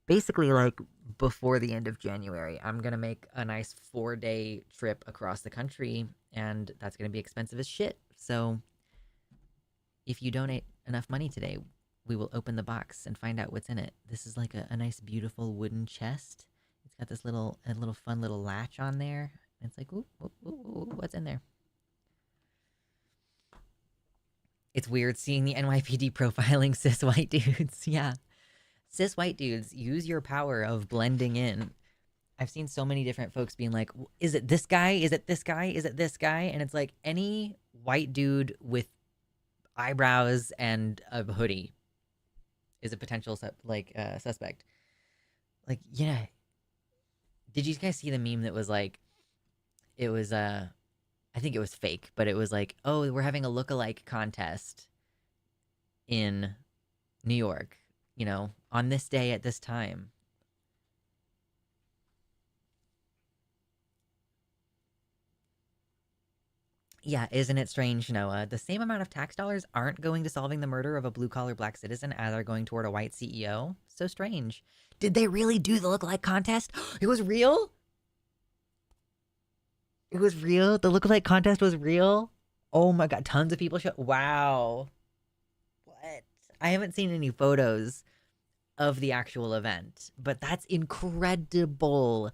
Basically, like, before the end of January, I'm going to make a nice 4-day trip across the country, and that's going to be expensive as shit. So if you donate enough money today, we will open the box and find out what's in it. This is like a nice, beautiful wooden chest. It's got this little fun little latch on there. It's like, ooh, ooh, ooh, ooh, what's in there? It's weird seeing the NYPD profiling cis white dudes. Yeah. Cis white dudes, use your power of blending in. I've seen so many different folks being like, is it this guy? Is it this guy? Is it this guy? And it's like, any white dude with eyebrows and a hoodie is a potential suspect. Like, yeah. Did you guys see the meme that was like, it was I think it was fake, but it was like, oh, we're having a look-alike contest in New York, you know, on this day at this time. Yeah, isn't it strange, Noah? The same amount of tax dollars aren't going to solving the murder of a blue-collar black citizen as are going toward a white CEO. So strange. Did they really do the look-alike contest? It was real? It was real. The lookalike contest was real. Oh my god, tons of people show. Wow. What? I haven't seen any photos of the actual event, but that's incredible.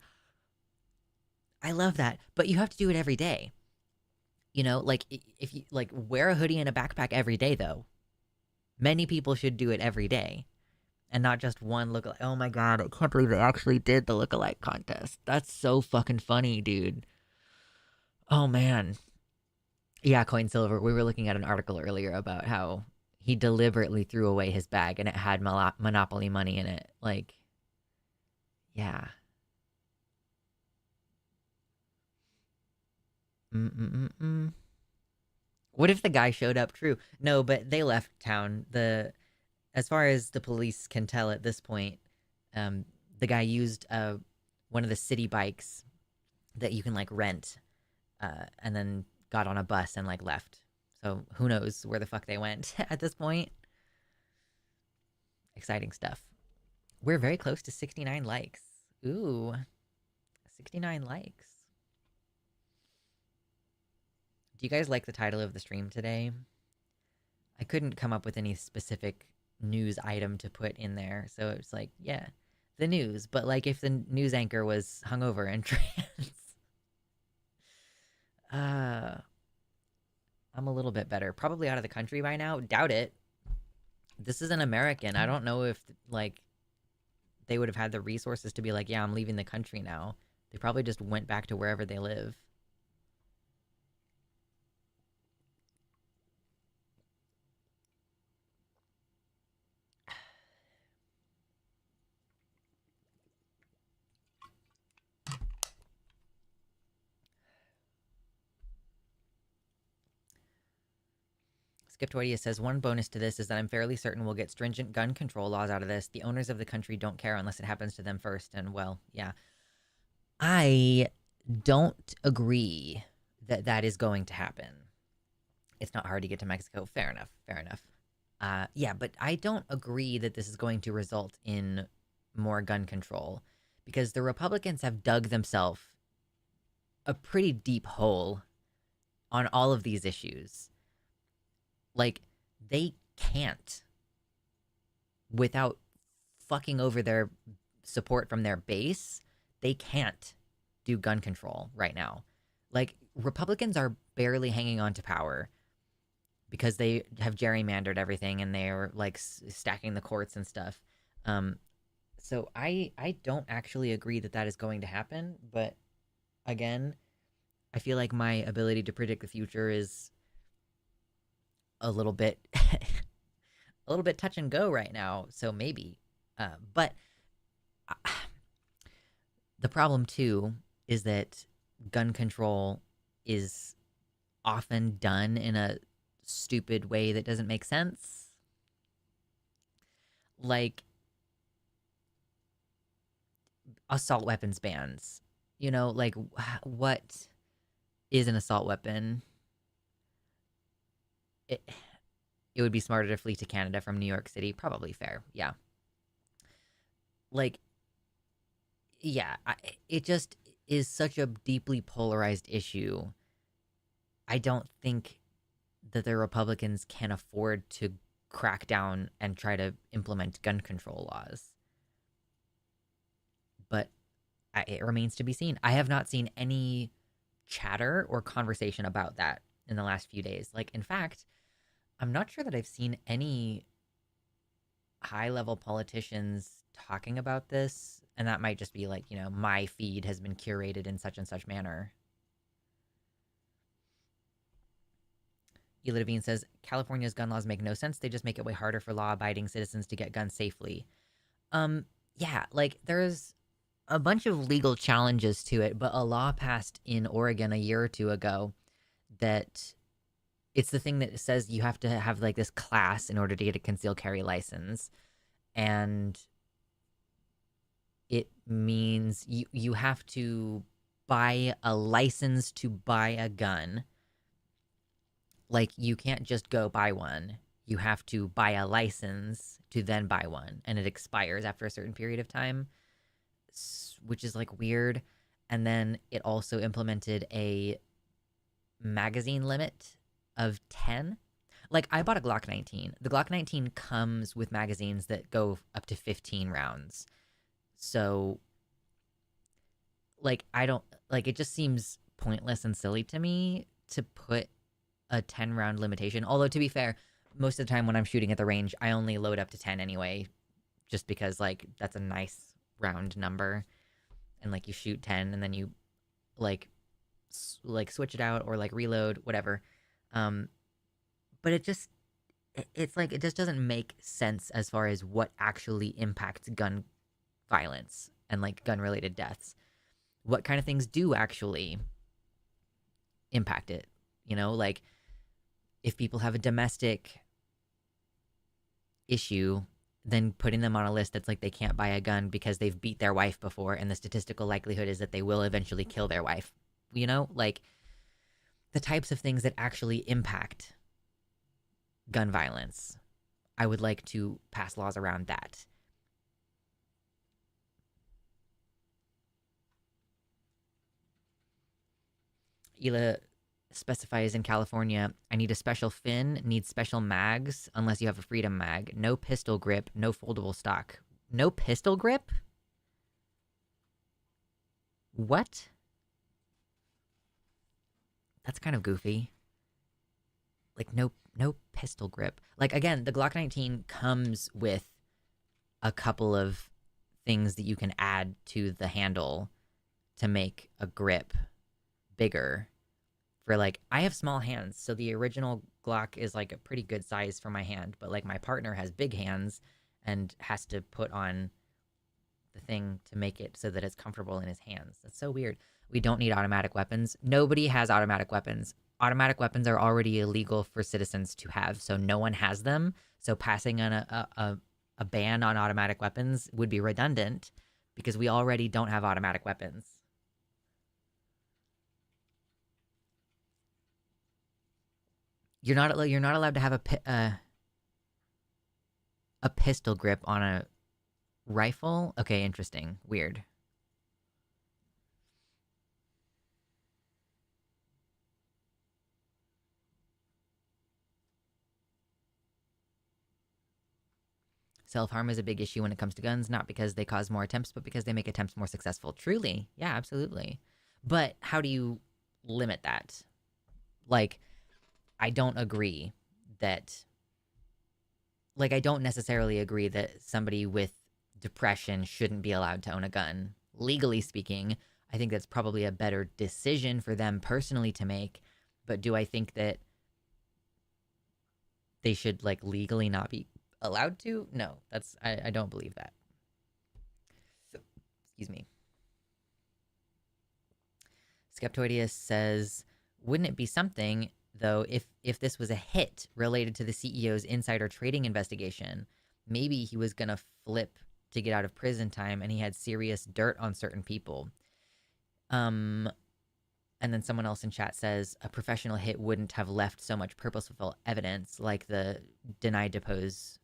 I love that. But you have to do it every day. You know, like if you like wear a hoodie and a backpack every day though. Many people should do it every day and not just one lookalike. Oh my god, I can't believe they actually did the lookalike contest. That's so fucking funny, dude. Oh man. Yeah, Coin Silver. We were looking at an article earlier about how he deliberately threw away his bag and it had Monopoly money in it. Like, yeah. Mm-mm-mm-mm. What if the guy showed up? True. No, but they left town. As far as the police can tell at this point, um, the guy used one of the city bikes that you can like rent, and then got on a bus and like left. So who knows where the fuck they went at this point? Exciting stuff. We're very close to 69 likes. Ooh, 69 likes. Do you guys like the title of the stream today? I couldn't come up with any specific news item to put in there, so it's like, yeah, the news. But like, if the news anchor was hungover and trans, I'm a little bit better. Probably out of the country by now. Doubt it. This is an American. I don't know if like they would have had the resources to be like, yeah, I'm leaving the country now. They probably just went back to wherever they live. Skiptoidia says, one bonus to this is that I'm fairly certain we'll get stringent gun control laws out of this. The owners of the country don't care unless it happens to them first. And well, yeah. I don't agree that that is going to happen. It's not hard to get to Mexico. Fair enough. Fair enough. Yeah, but I don't agree that this is going to result in more gun control because the Republicans have dug themselves a pretty deep hole on all of these issues. Like, they can't, without fucking over their support from their base, they can't do gun control right now. Like, Republicans are barely hanging on to power because they have gerrymandered everything and they're like stacking the courts and stuff. So I don't actually agree that that is going to happen, but again, I feel like my ability to predict the future is a little bit a little bit touch and go right now, so maybe. But the problem too is that gun control is often done in a stupid way that doesn't make sense. Like assault weapons bans. You know, like what is an assault weapon? It would be smarter to flee to Canada from New York City. Probably fair. Yeah. Like, yeah, it just is such a deeply polarized issue. I don't think that the Republicans can afford to crack down and try to implement gun control laws. But it remains to be seen. I have not seen any chatter or conversation about that in the last few days. Like, in fact, I'm not sure that I've seen any high-level politicians talking about this, and that might just be like, you know, my feed has been curated in such and such manner. Elidavine says, California's gun laws make no sense. They just make it way harder for law-abiding citizens to get guns safely. Yeah, like, there's a bunch of legal challenges to it, but a law passed in Oregon a year or two ago that it's the thing that says you have to have like this class in order to get a concealed carry license. And it means you have to buy a license to buy a gun. Like, you can't just go buy one. You have to buy a license to then buy one. And it expires after a certain period of time, which is like weird. And then it also implemented a magazine limit of 10. Like, I bought a Glock 19. The Glock 19 comes with magazines that go up to 15 rounds. So, like, I don't, like, it just seems pointless and silly to me to put a 10 round limitation. Although, to be fair, most of the time when I'm shooting at the range, I only load up to 10 anyway, just because, like, that's a nice round number. And, like, you shoot 10 and then you, like, switch it out or, like, reload, whatever. Um, but it's like, it just doesn't make sense as far as what actually impacts gun violence and, like, gun related deaths. What kind of things do actually impact it? You know, like, if people have a domestic issue, then putting them on a list that's like they can't buy a gun because they've beat their wife before and the statistical likelihood is that they will eventually kill their wife. You know, like, the types of things that actually impact gun violence. I would like to pass laws around that. Ela specifies in California, I need a special fin, need special mags, unless you have a freedom mag. No pistol grip, no foldable stock. No pistol grip? What? That's kind of goofy. Like, no pistol grip. Like, again, the Glock 19 comes with a couple of things that you can add to the handle to make a grip bigger. For, like, I have small hands, so the original Glock is like a pretty good size for my hand, but, like, my partner has big hands and has to put on the thing to make it so that it's comfortable in his hands. That's so weird. We don't need automatic weapons. Nobody has automatic weapons. Automatic weapons are already illegal for citizens to have, so no one has them. So passing on a ban on automatic weapons would be redundant because we already don't have automatic weapons. You're not allowed to have a pistol grip on a rifle. Okay, interesting. Weird. Self-harm is a big issue when it comes to guns, not because they cause more attempts, but because they make attempts more successful. Truly. Yeah, absolutely. But how do you limit that? Like, I don't agree that, like, I don't necessarily agree that somebody with depression shouldn't be allowed to own a gun. Legally speaking, I think that's probably a better decision for them personally to make. But do I think that they should, like, legally not be allowed to? No, I don't believe that. So, excuse me. Skeptoideus says, wouldn't it be something, though, if this was a hit related to the CEO's insider trading investigation? Maybe he was going to flip to get out of prison time and he had serious dirt on certain people. And then someone else in chat says, a professional hit wouldn't have left so much purposeful evidence like the deny, depose,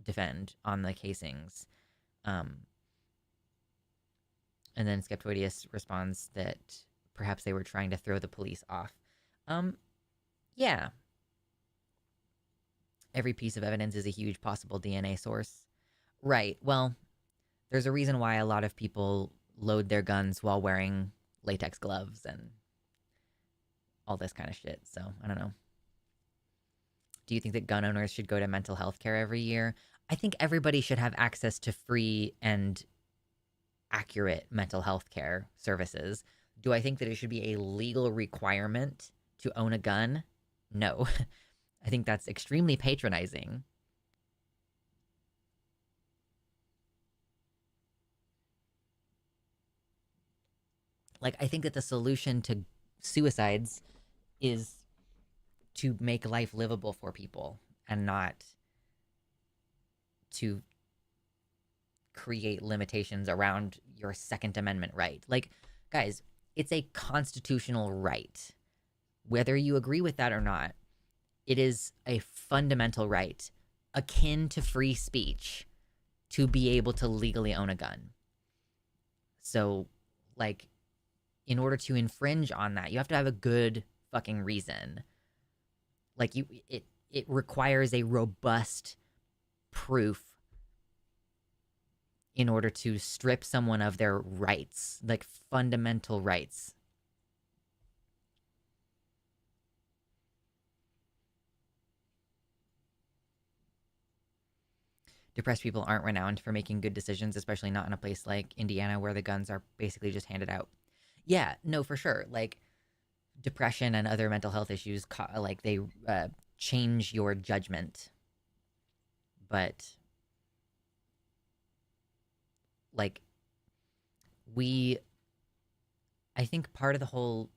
defend on the casings. And then Skeptoideus responds that perhaps they were trying to throw the police off. Yeah. Every piece of evidence is a huge possible DNA source. Right. Well, there's a reason why a lot of people load their guns while wearing latex gloves and all this kind of shit. So, I don't know. Do you think that gun owners should go to mental health care every year? I think everybody should have access to free and accurate mental health care services. Do I think that it should be a legal requirement to own a gun? No. I think that's extremely patronizing. Like, I think that the solution to suicides is to make life livable for people and not to create limitations around your Second Amendment right. Like, guys, it's a constitutional right. Whether you agree with that or not, it is a fundamental right, akin to free speech, to be able to legally own a gun. So like, in order to infringe on that, you have to have a good fucking reason. Like, it requires a robust proof in order to strip someone of their rights, like fundamental rights. Depressed people aren't renowned for making good decisions, especially not in a place like Indiana where the guns are basically just handed out. Yeah, no, for sure. Like, depression and other mental health issues, like, they change your judgment. But, like, I think part of the whole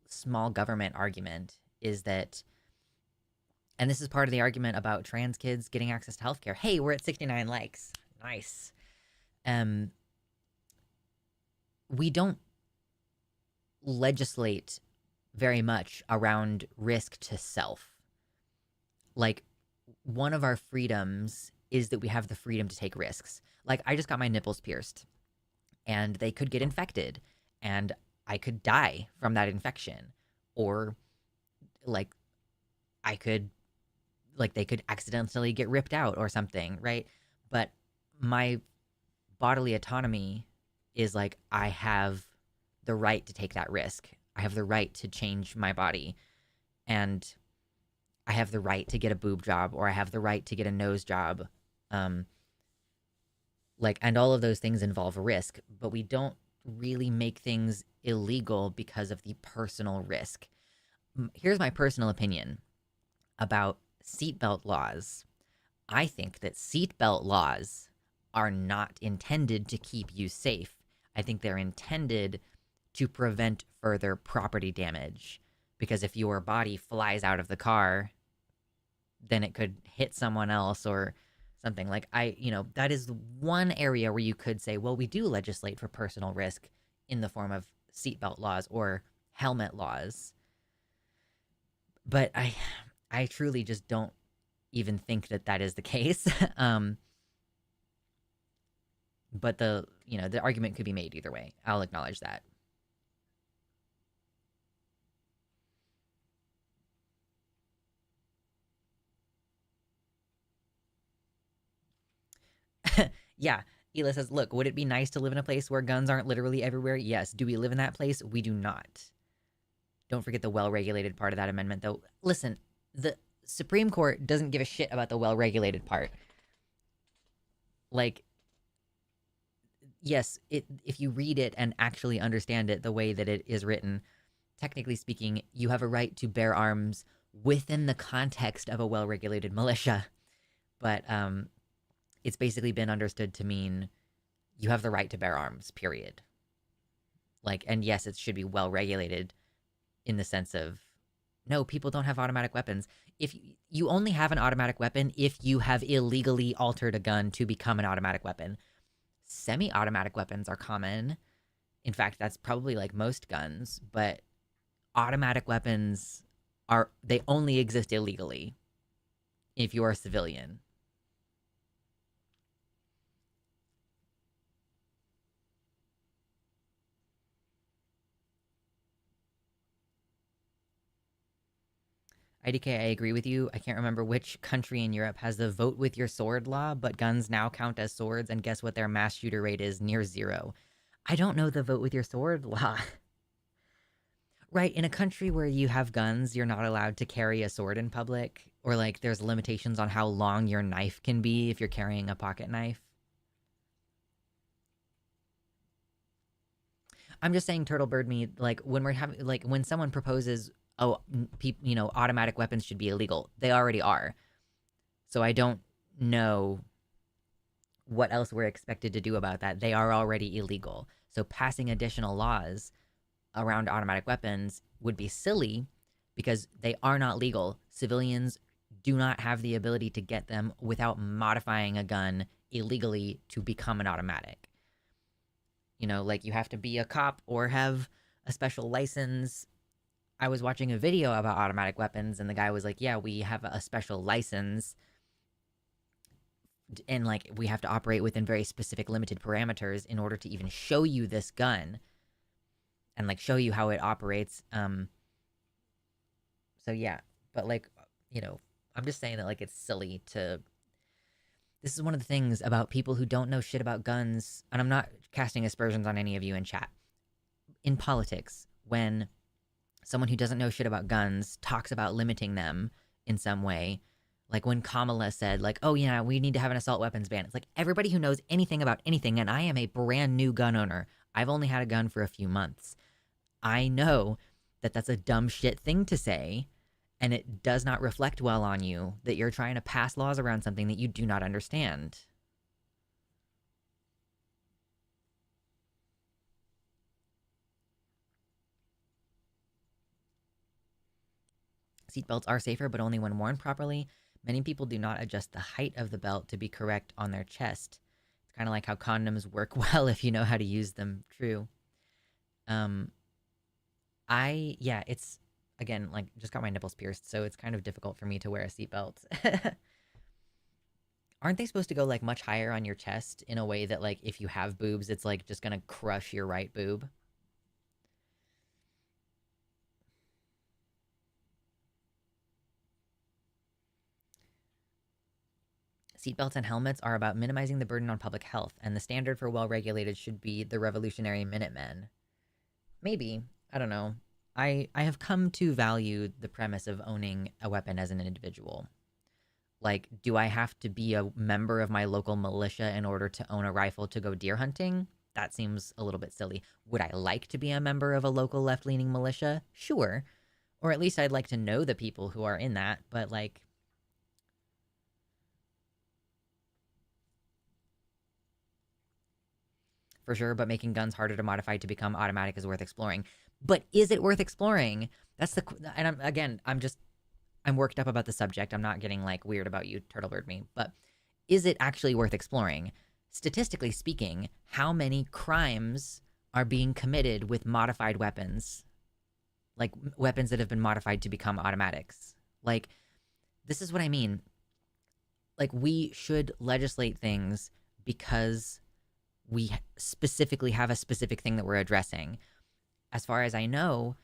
small government argument is that, and this is part of the argument about trans kids getting access to healthcare. Hey, we're at 69 likes. Nice. Um, we don't legislate very much around risk to self. Like, one of our freedoms is that we have the freedom to take risks. Like, I just got my nipples pierced, and they could get infected, and I could die from that infection. Or, like, I could, like, they could accidentally get ripped out or something, right? But my bodily autonomy is like, I have the right to take that risk. I have the right to change my body. And I have the right to get a boob job, or I have the right to get a nose job. Like, and all of those things involve risk, but we don't really make things illegal because of the personal risk. Here's my personal opinion about seatbelt laws. I think that seatbelt laws are not intended to keep you safe. I think they're intended to prevent further property damage. Because if your body flies out of the car, then it could hit someone else or something. Like, that is one area where you could say, well, we do legislate for personal risk in the form of seatbelt laws or helmet laws. But I truly just don't even think that that is the case. But the argument could be made either way. I'll acknowledge that. Yeah. Ela says, look, would it be nice to live in a place where guns aren't literally everywhere? Yes. Do we live in that place? We do not. Don't forget the well-regulated part of that amendment, though. Listen, the Supreme Court doesn't give a shit about the well-regulated part. Like, yes, if you read it and actually understand it the way that it is written, technically speaking, you have a right to bear arms within the context of a well-regulated militia. But it's basically been understood to mean you have the right to bear arms, period. Like, and yes, it should be well-regulated in the sense of, no, people don't have automatic weapons. If you only have an automatic weapon if you have illegally altered a gun to become an automatic weapon. Semi-automatic weapons are common. In fact, that's probably like most guns, but automatic weapons they only exist illegally if you're a civilian. IDK, I agree with you. I can't remember which country in Europe has the vote with your sword law, but guns now count as swords, and guess what their mass shooter rate is? Near zero. I don't know the vote with your sword law. Right, in a country where you have guns, you're not allowed to carry a sword in public, or like there's limitations on how long your knife can be if you're carrying a pocket knife. I'm just saying, turtle bird me, like when we're having, like when someone proposes, oh, automatic weapons should be illegal, they already are. So I don't know what else we're expected to do about that. They are already illegal. So passing additional laws around automatic weapons would be silly because they are not legal. Civilians do not have the ability to get them without modifying a gun illegally to become an automatic. Like you have to be a cop or have a special license. I was watching a video about automatic weapons and the guy was like, yeah, we have a special license and like we have to operate within very specific limited parameters in order to even show you this gun. and like show you how it operates. So yeah, but like, you know, I'm just saying that like it's silly to. This is one of the things about people who don't know shit about guns, and I'm not casting aspersions on any of you in chat. In politics, when someone who doesn't know shit about guns talks about limiting them in some way, like when Kamala said, like, oh yeah, we need to have an assault weapons ban. It's like everybody who knows anything about anything, and I am a brand new gun owner. I've only had a gun for a few months. I know that that's a dumb shit thing to say, and it does not reflect well on you that you're trying to pass laws around something that you do not understand. Seatbelts are safer, but only when worn properly. Many people do not adjust the height of the belt to be correct on their chest. It's kind of like how condoms work well if you know how to use them. True. Um, yeah, it's again like just got my nipples pierced, so it's kind of difficult for me to wear a seatbelt. Aren't they supposed to go like much higher on your chest in a way that like if you have boobs, it's like just gonna crush your right boob? Seatbelts and helmets are about minimizing the burden on public health, and the standard for well regulated should be the Revolutionary Minutemen. Maybe. I don't know. I have come to value the premise of owning a weapon as an individual. Like, do I have to be a member of my local militia in order to own a rifle to go deer hunting? That seems a little bit silly. Would I like to be a member of a local left leaning militia? Sure. Or at least I'd like to know the people who are in that, but like, for sure, but making guns harder to modify to become automatic is worth exploring. But is it worth exploring? That's the and I'm worked up about the subject. I'm not getting like weird about you, Turtlebird me, but is it actually worth exploring? Statistically speaking, how many crimes are being committed with modified weapons? Like weapons that have been modified to become automatics. Like this is what I mean. Like we should legislate things because we specifically have a specific thing that we're addressing. As far as I know,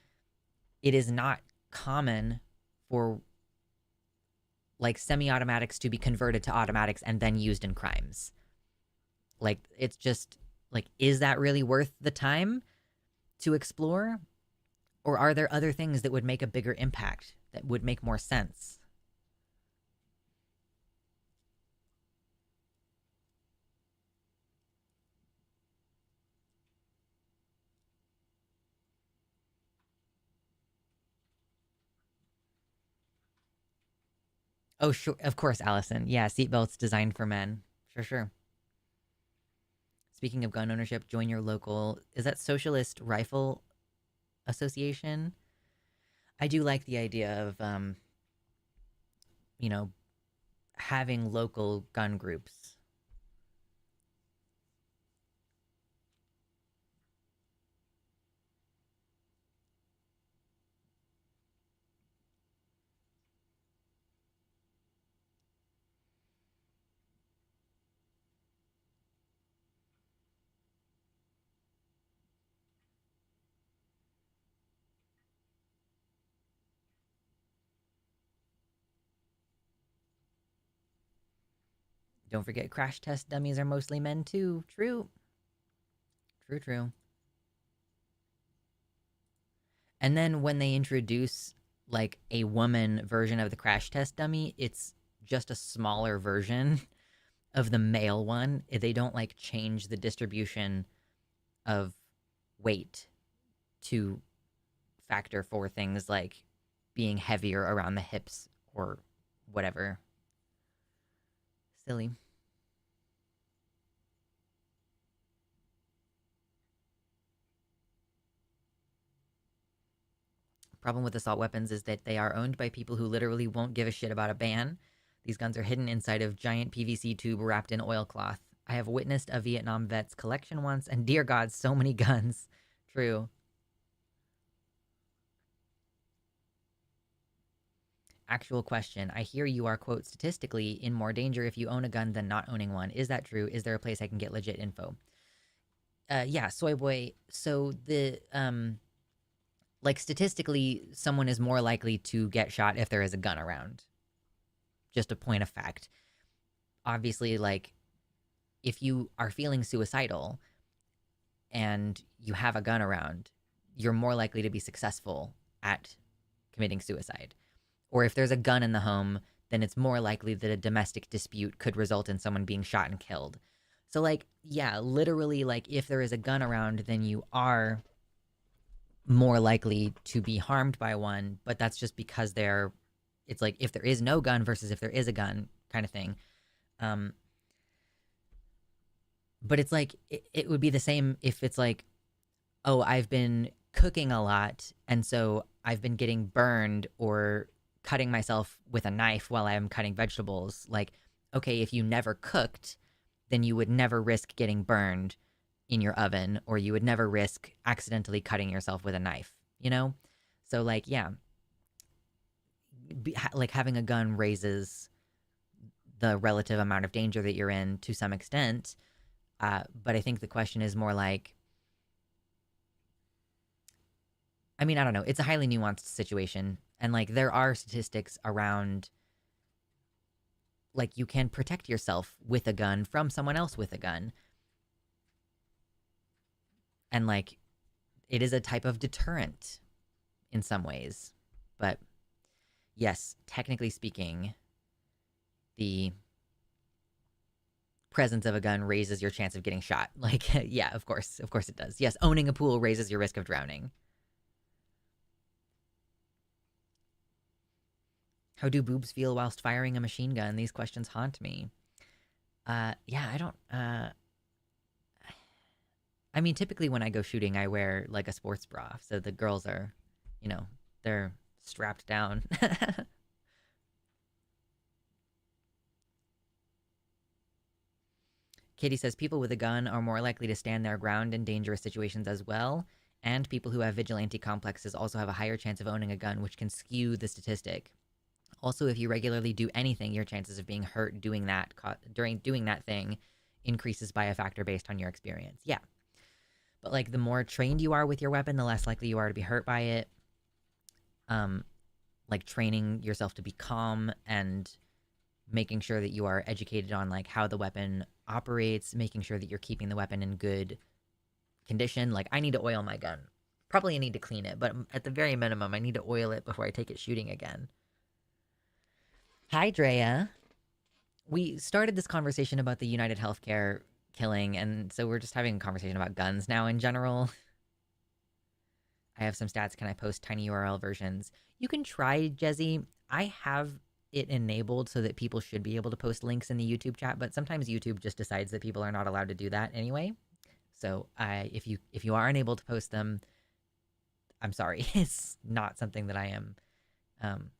it is not common for like semi-automatics to be converted to automatics and then used in crimes. Like it's just like is that really worth the time to explore, or are there other things that would make a bigger impact that would make more sense? Oh, sure. Of course, Allison. Yeah, seatbelts designed for men. Sure, sure. Speaking of gun ownership, join your local. Is that Socialist Rifle Association? I do like the idea of, you know, having local gun groups. Don't forget, crash test dummies are mostly men too. True. True, true. And then when they introduce like a woman version of the crash test dummy, it's just a smaller version of the male one. They don't like change the distribution of weight to factor for things like being heavier around the hips or whatever. Silly. Problem with assault weapons is that they are owned by people who literally won't give a shit about a ban. These guns are hidden inside of giant PVC tube wrapped in oilcloth. I have witnessed a Vietnam vet's collection once, and dear God, so many guns. True. Actual question. I hear you are, quote, statistically in more danger if you own a gun than not owning one. Is that true? Is there a place I can get legit info? Yeah, soy boy. So like statistically, someone is more likely to get shot if there is a gun around. Just a point of fact. Obviously, like if you are feeling suicidal and you have a gun around, you're more likely to be successful at committing suicide. Or if there's a gun in the home, then it's more likely that a domestic dispute could result in someone being shot and killed. So, like, yeah, literally, like, if there is a gun around, then you are more likely to be harmed by one, but that's just because it's like if there is no gun versus if there is a gun kind of thing. Um, but it's like, it would be the same if it's like, oh, I've been cooking a lot, and so I've been getting burned or cutting myself with a knife while I'm cutting vegetables. Like, okay, if you never cooked, then you would never risk getting burned in your oven, or you would never risk accidentally cutting yourself with a knife, you know? So, like, yeah, like having a gun raises the relative amount of danger that you're in to some extent. But I think the question is more like, I mean, I don't know. It's a highly nuanced situation. And like, there are statistics around, like, you can protect yourself with a gun from someone else with a gun. And like, it is a type of deterrent in some ways. But yes, technically speaking, the presence of a gun raises your chance of getting shot. Like, yeah, of course. Of course it does. Yes, owning a pool raises your risk of drowning. How do boobs feel whilst firing a machine gun? These questions haunt me. Yeah, I don't. I mean, typically when I go shooting, I wear like a sports bra, so the girls are, you know, they're strapped down. Katie says people with a gun are more likely to stand their ground in dangerous situations as well, and people who have vigilante complexes also have a higher chance of owning a gun, which can skew the statistic. Also, if you regularly do anything, your chances of being hurt doing that during doing that thing increases by a factor based on your experience. Yeah. But like the more trained you are with your weapon, the less likely you are to be hurt by it. Um like training yourself to be calm and making sure that you are educated on like how the weapon operates, making sure that you're keeping the weapon in good condition. Like I need to oil my gun. Probably need to clean it, but at the very minimum, I need to oil it before I take it shooting again. Hi, Drea. We started this conversation about the United Healthcare killing, and so we're just having a conversation about guns now in general. I have some stats. Can I post tiny URL versions? You can try, Jezzy. I have it enabled so that people should be able to post links in the YouTube chat, but sometimes YouTube just decides that people are not allowed to do that anyway. So if you are unable to post them, I'm sorry. It's not something that I am, um,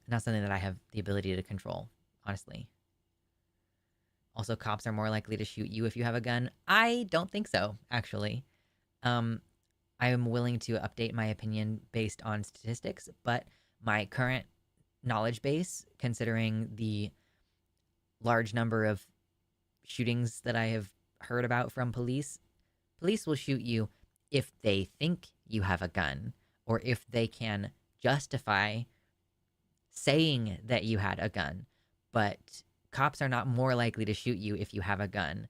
not something that I have the ability to control, honestly. Also, cops are more likely to shoot you if you have a gun. I don't think so, actually. Um, I am willing to update my opinion based on statistics, but my current knowledge base, considering the large number of shootings that I have heard about from police will shoot you if they think you have a gun or if they can justify saying that you had a gun. But cops are not more likely to shoot you if you have a gun.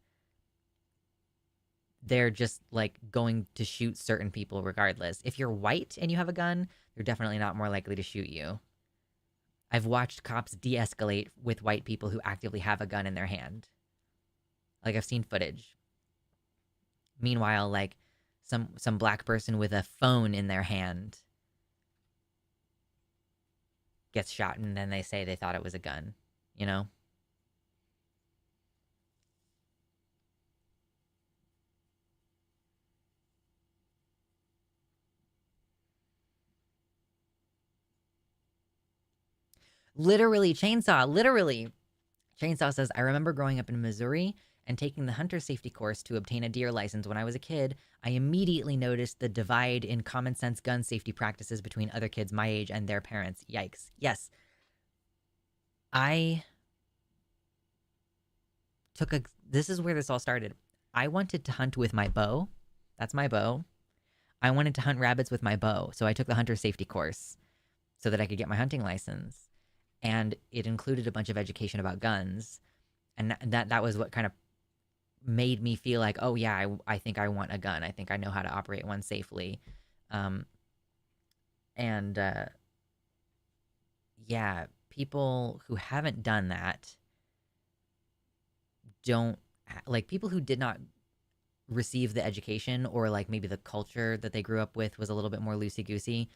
They're just like going to shoot certain people regardless. If you're white and you have a gun, they're definitely not more likely to shoot you. I've watched cops de-escalate with white people who actively have a gun in their hand. Like I've seen footage. Meanwhile, like some black person with a phone in their hand gets shot and then they say they thought it was a gun, you know? Literally, chainsaw, literally. Chainsaw says, I remember growing up in Missouri and taking the hunter safety course to obtain a deer license when I was a kid. I immediately noticed the divide in common sense gun safety practices between other kids my age and their parents. Yikes. Yes. I took a. This is where this all started. I wanted to hunt with my bow. That's my bow. I wanted to hunt rabbits with my bow. So I took the hunter safety course so that I could get my hunting license. And it included a bunch of education about guns. And that was what kind of made me feel like, oh yeah, I think I want a gun. I think I know how to operate one safely. Um, and yeah, people who haven't done that don't like people who did not receive the education, or like maybe the culture that they grew up with was a little bit more loosey goosey.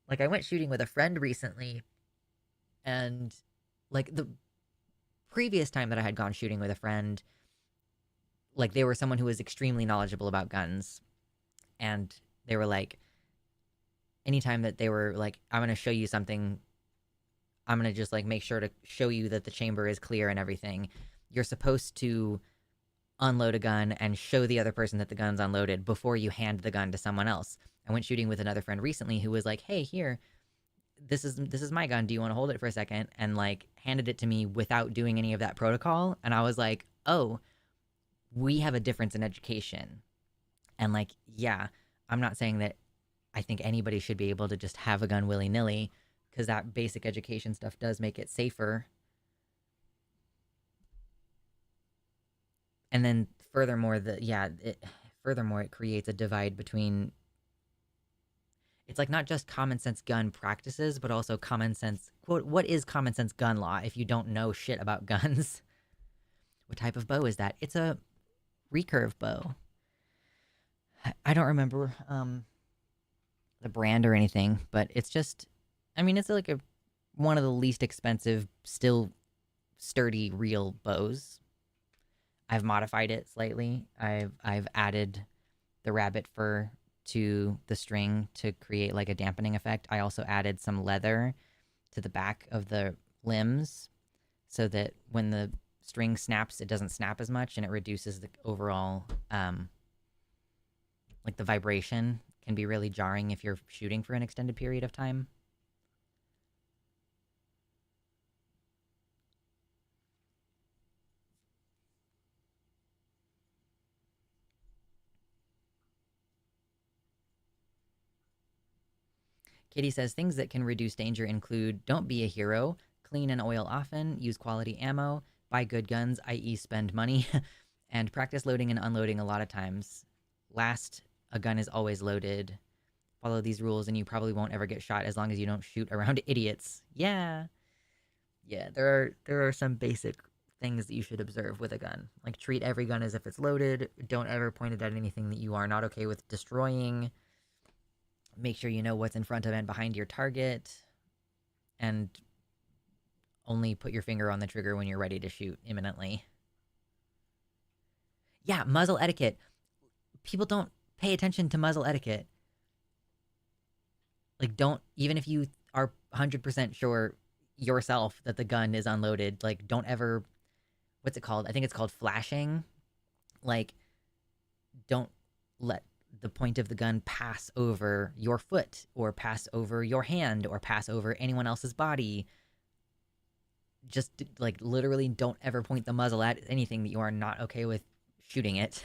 Like I went shooting with a friend recently, and like the previous time that I had gone shooting with a friend, like they were someone who was extremely knowledgeable about guns, and they were like, anytime that they were like, I'm gonna show you something, I'm gonna just like make sure to show you that the chamber is clear and everything. You're supposed to unload a gun and show the other person that the gun's unloaded before you hand the gun to someone else. I went shooting with another friend recently who was like, "Hey, here, this is my gun. Do you want to hold it for a second?" And like handed it to me without doing any of that protocol. And I was like, "Oh, we have a difference in education." And like, yeah, I'm not saying that I think anybody should be able to just have a gun willy-nilly, because that basic education stuff does make it safer. And then furthermore, furthermore it creates a divide between, it's like not just common sense gun practices, but also common sense, quote, what is common sense gun law if you don't know shit about guns? What type of bow is that? It's a recurve bow. I don't remember the brand or anything, but it's just, I mean, it's like a one of the least expensive, still sturdy, real bows. I've modified it slightly. I've added the rabbit fur to the string to create like a dampening effect. I also added some leather to the back of the limbs so that when the string snaps, it doesn't snap as much, and it reduces the overall like the vibration can be really jarring if you're shooting for an extended period of time. Katie says things that can reduce danger include don't be a hero, clean and oil often, use quality ammo, buy good guns, i.e., spend money, and practice loading and unloading a lot of times. Last, a gun is always loaded. Follow these rules and you probably won't ever get shot as long as you don't shoot around idiots. Yeah. Yeah, there are some basic things that you should observe with a gun. Like treat every gun as if it's loaded. Don't ever point it at anything that you are not okay with destroying. Make sure you know what's in front of and behind your target, and only put your finger on the trigger when you're ready to shoot imminently. Yeah, muzzle etiquette. People don't pay attention to muzzle etiquette. Like, don't, even if you are 100% sure yourself that the gun is unloaded, like, don't ever, what's it called? I think it's called flashing. Like, don't let the point of the gun pass over your foot or pass over your hand or pass over anyone else's body. Just like literally don't ever point the muzzle at anything that you are not okay with shooting it.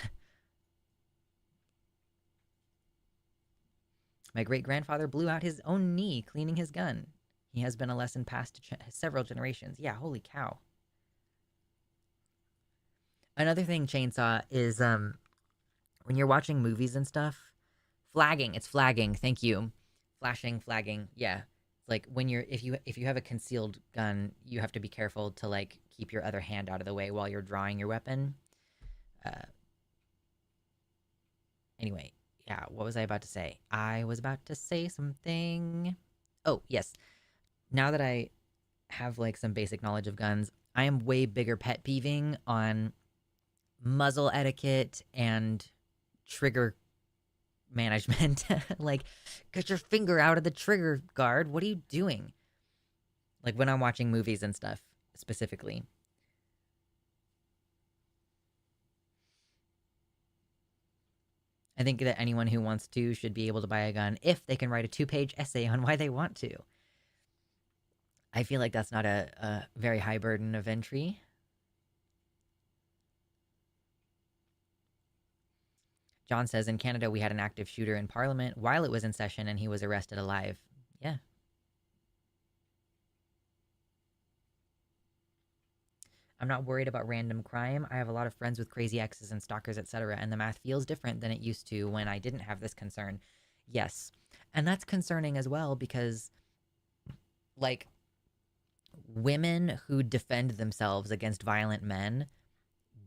My great grandfather blew out his own knee cleaning his gun. He has been a lesson passed to several generations. Yeah, holy cow. Another thing, Chainsaw, is when you're watching movies and stuff, flagging. It's flagging. Thank you. Flashing, flagging. Yeah. Like when you're, if you have a concealed gun, you have to be careful to like keep your other hand out of the way while you're drawing your weapon. Uh, anyway, yeah. What was I about to say? I was about to say something. Oh yes. Now that I have like some basic knowledge of guns, I am way bigger pet peeving on muzzle etiquette and trigger management. Like, get your finger out of the trigger guard. What are you doing? Like when I'm watching movies and stuff, specifically. I think that anyone who wants to should be able to buy a gun if they can write a 2-page essay on why they want to. I feel like that's not a very high burden of entry. John says, in Canada, we had an active shooter in Parliament while it was in session, and he was arrested alive. Yeah. I'm not worried about random crime. I have a lot of friends with crazy exes and stalkers, etc., and the math feels different than it used to when I didn't have this concern. Yes. And that's concerning as well because, like, women who defend themselves against violent men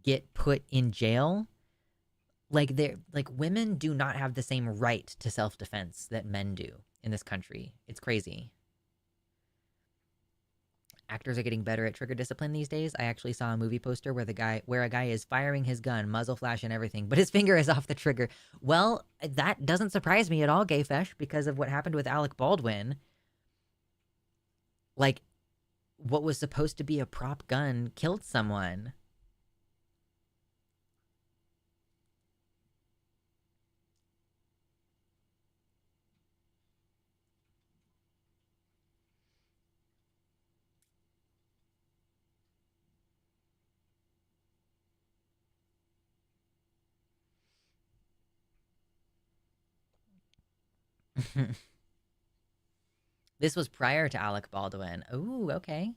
get put in jail. Like, they're like, women do not have the same right to self-defense that men do in this country. It's crazy. Actors are getting better at trigger discipline these days. I actually saw a movie poster where a guy is firing his gun, muzzle flash and everything, but his finger is off the trigger. Well, that doesn't surprise me at all, Gayfesh, because of what happened with Alec Baldwin. Like, what was supposed to be a prop gun killed someone. This was prior to Alec Baldwin. Ooh, okay.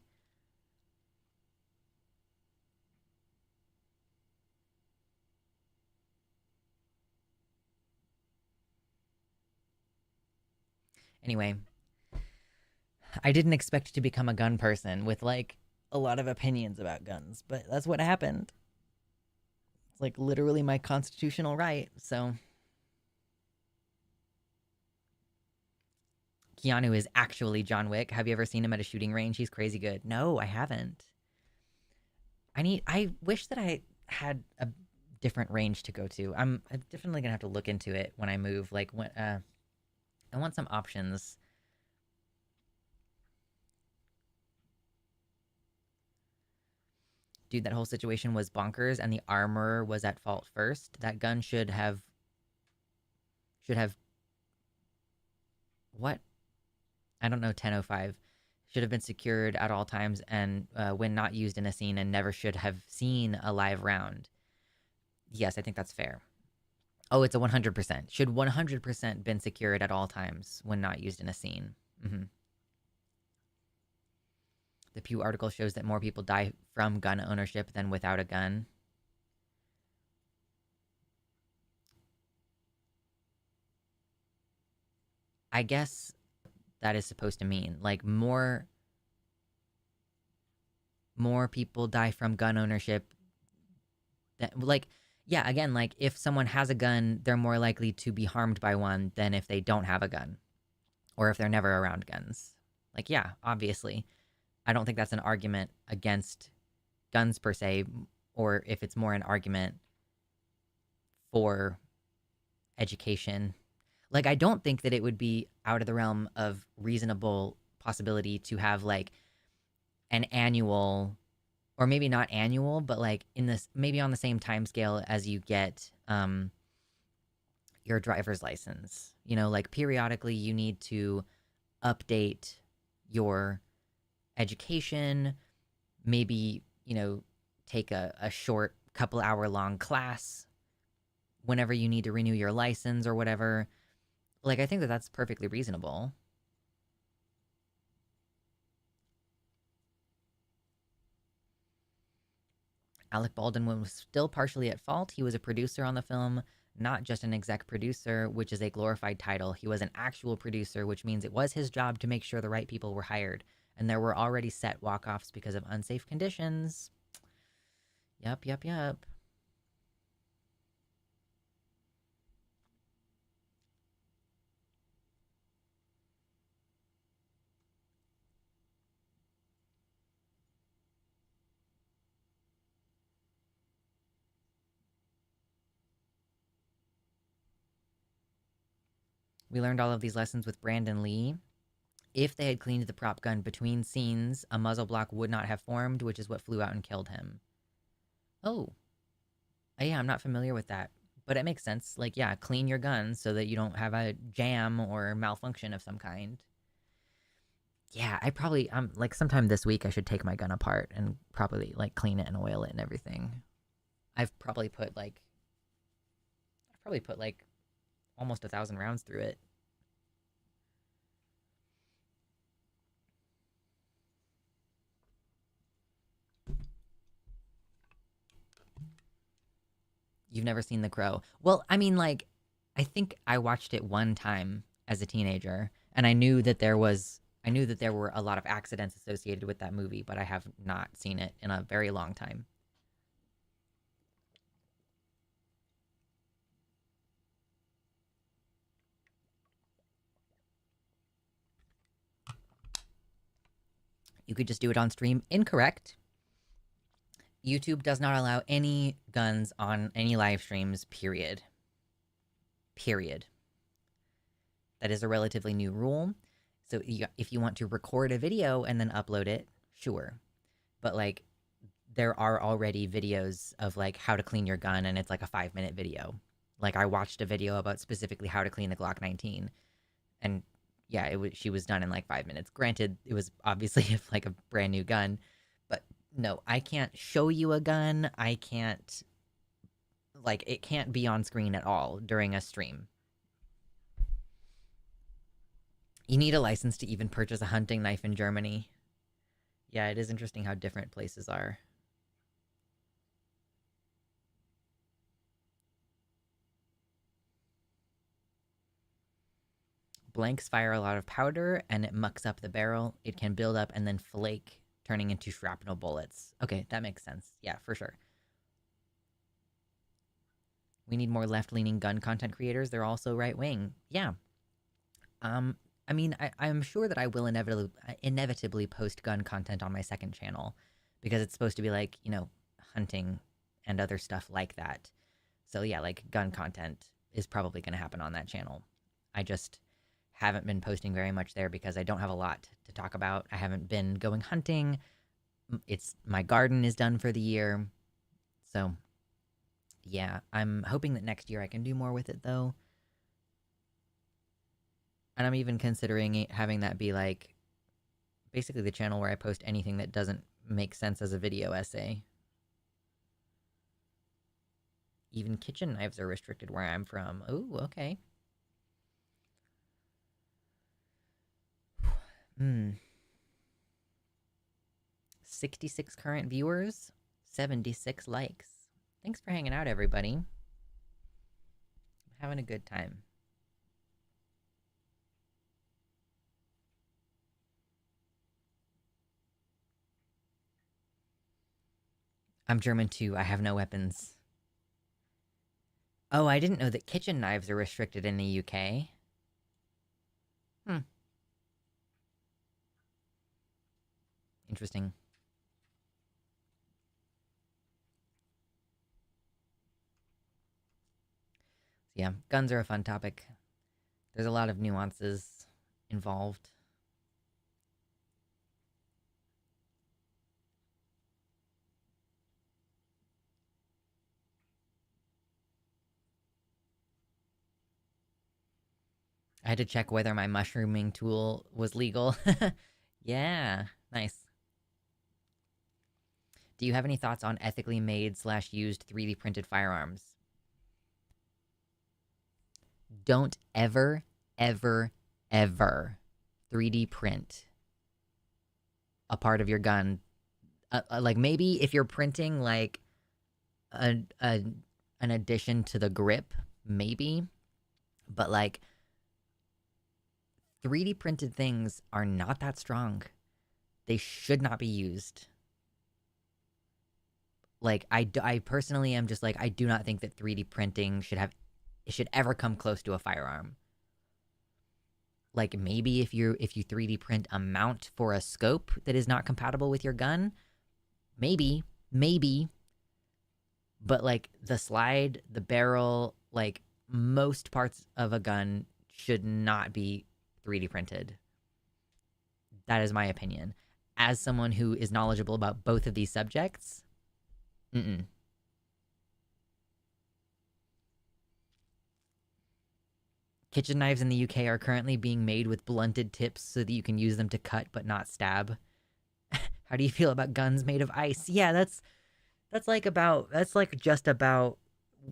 Anyway, I didn't expect to become a gun person with like a lot of opinions about guns, but that's what happened. It's like literally my constitutional right. So Keanu is actually John Wick. Have you ever seen him at a shooting range? He's crazy good. No, I haven't. I wish that I had a different range to go to. I'm definitely gonna have to look into it when I move. Like when I want some options. Dude, that whole situation was bonkers and the armorer was at fault first. That gun should have what? I don't know, 10:05 should have been secured at all times and when not used in a scene and never should have seen a live round. Yes, I think that's fair. Oh, it's a 100%. Should 100% been secured at all times when not used in a scene. The Pew article shows that more people die from gun ownership than without a gun. I guess that is supposed to mean like more people die from gun ownership that, like, yeah, again, like if someone has a gun, they're more likely to be harmed by one than if they don't have a gun or if they're never around guns. Like, yeah, obviously. I don't think that's an argument against guns per se, or if it's more an argument for education. Like, I don't think that it would be out of the realm of reasonable possibility to have like an annual, or maybe not annual, but like in this, maybe on the same time scale as you get your driver's license. You know, like periodically you need to update your education, maybe, you know, take a short couple hour long class whenever you need to renew your license or whatever. Like, I think that that's perfectly reasonable. Alec Baldwin was still partially at fault. He was a producer on the film, not just an exec producer, which is a glorified title. He was an actual producer, which means it was his job to make sure the right people were hired. And there were already set walk-offs because of unsafe conditions. Yup, yup, yup. We learned all of these lessons with Brandon Lee. If they had cleaned the prop gun between scenes, a muzzle block would not have formed, which is what flew out and killed him. Oh. Yeah, I'm not familiar with that. But it makes sense. Like, yeah, clean your gun so that you don't have a jam or malfunction of some kind. Yeah, I probably, like, sometime this week I should take my gun apart and probably, like, clean it and oil it and everything. I've probably put, like, Probably put like almost 1,000 rounds through it. You've never seen The Crow. Well, I mean, like, I think I watched it one time as a teenager, and I knew that there were a lot of accidents associated with that movie, but I have not seen it in a very long time. You could just do it on stream. Incorrect. YouTube does not allow any guns on any live streams, period. Period. That is a relatively new rule. So if you want to record a video and then upload it, sure. But like, there are already videos of like how to clean your gun, and it's like a 5-minute video. Like, I watched a video about specifically how to clean the Glock 19, and yeah, she was done in like 5 minutes. Granted, it was obviously like a brand new gun, but no, I can't show you a gun. I can't, like, it can't be on screen at all during a stream. You need a license to even purchase a hunting knife in Germany. Yeah, it is interesting how different places are. Blanks fire a lot of powder, and it mucks up the barrel. It can build up and then flake, turning into shrapnel bullets. Okay, that makes sense. Yeah, for sure. We need more left-leaning gun content creators. They're also right-wing. Yeah. I mean, I'm sure that I will inevitably post gun content on my second channel, because it's supposed to be like, you know, hunting and other stuff like that. So yeah, like, gun content is probably going to happen on that channel. I just haven't been posting very much there because I don't have a lot to talk about. I haven't been going hunting. My garden is done for the year. So yeah, I'm hoping that next year I can do more with it though. And I'm even considering having that be like basically the channel where I post anything that doesn't make sense as a video essay. Even kitchen knives are restricted where I'm from. Ooh, okay. 66 current viewers, 76 likes. Thanks for hanging out, everybody. I'm having a good time. I'm German too. I have no weapons. Oh, I didn't know that kitchen knives are restricted in the UK. Interesting. Yeah, guns are a fun topic. There's a lot of nuances involved. I had to check whether my mushrooming tool was legal. Yeah, nice. Do you have any thoughts on ethically made/used 3D printed firearms? Don't ever, ever, ever 3D print a part of your gun. Like, maybe if you're printing like an addition to the grip, maybe, but like, 3D printed things are not that strong. They should not be used. Like, I personally am just like, I do not think that 3D printing should ever come close to a firearm. Like, maybe if you 3D print a mount for a scope that is not compatible with your gun, maybe. But like, the slide, the barrel, like, most parts of a gun should not be 3D printed. That is my opinion. As someone who is knowledgeable about both of these subjects, Kitchen knives in the UK are currently being made with blunted tips so that you can use them to cut but not stab. How do you feel about guns made of ice? Yeah, that's like just about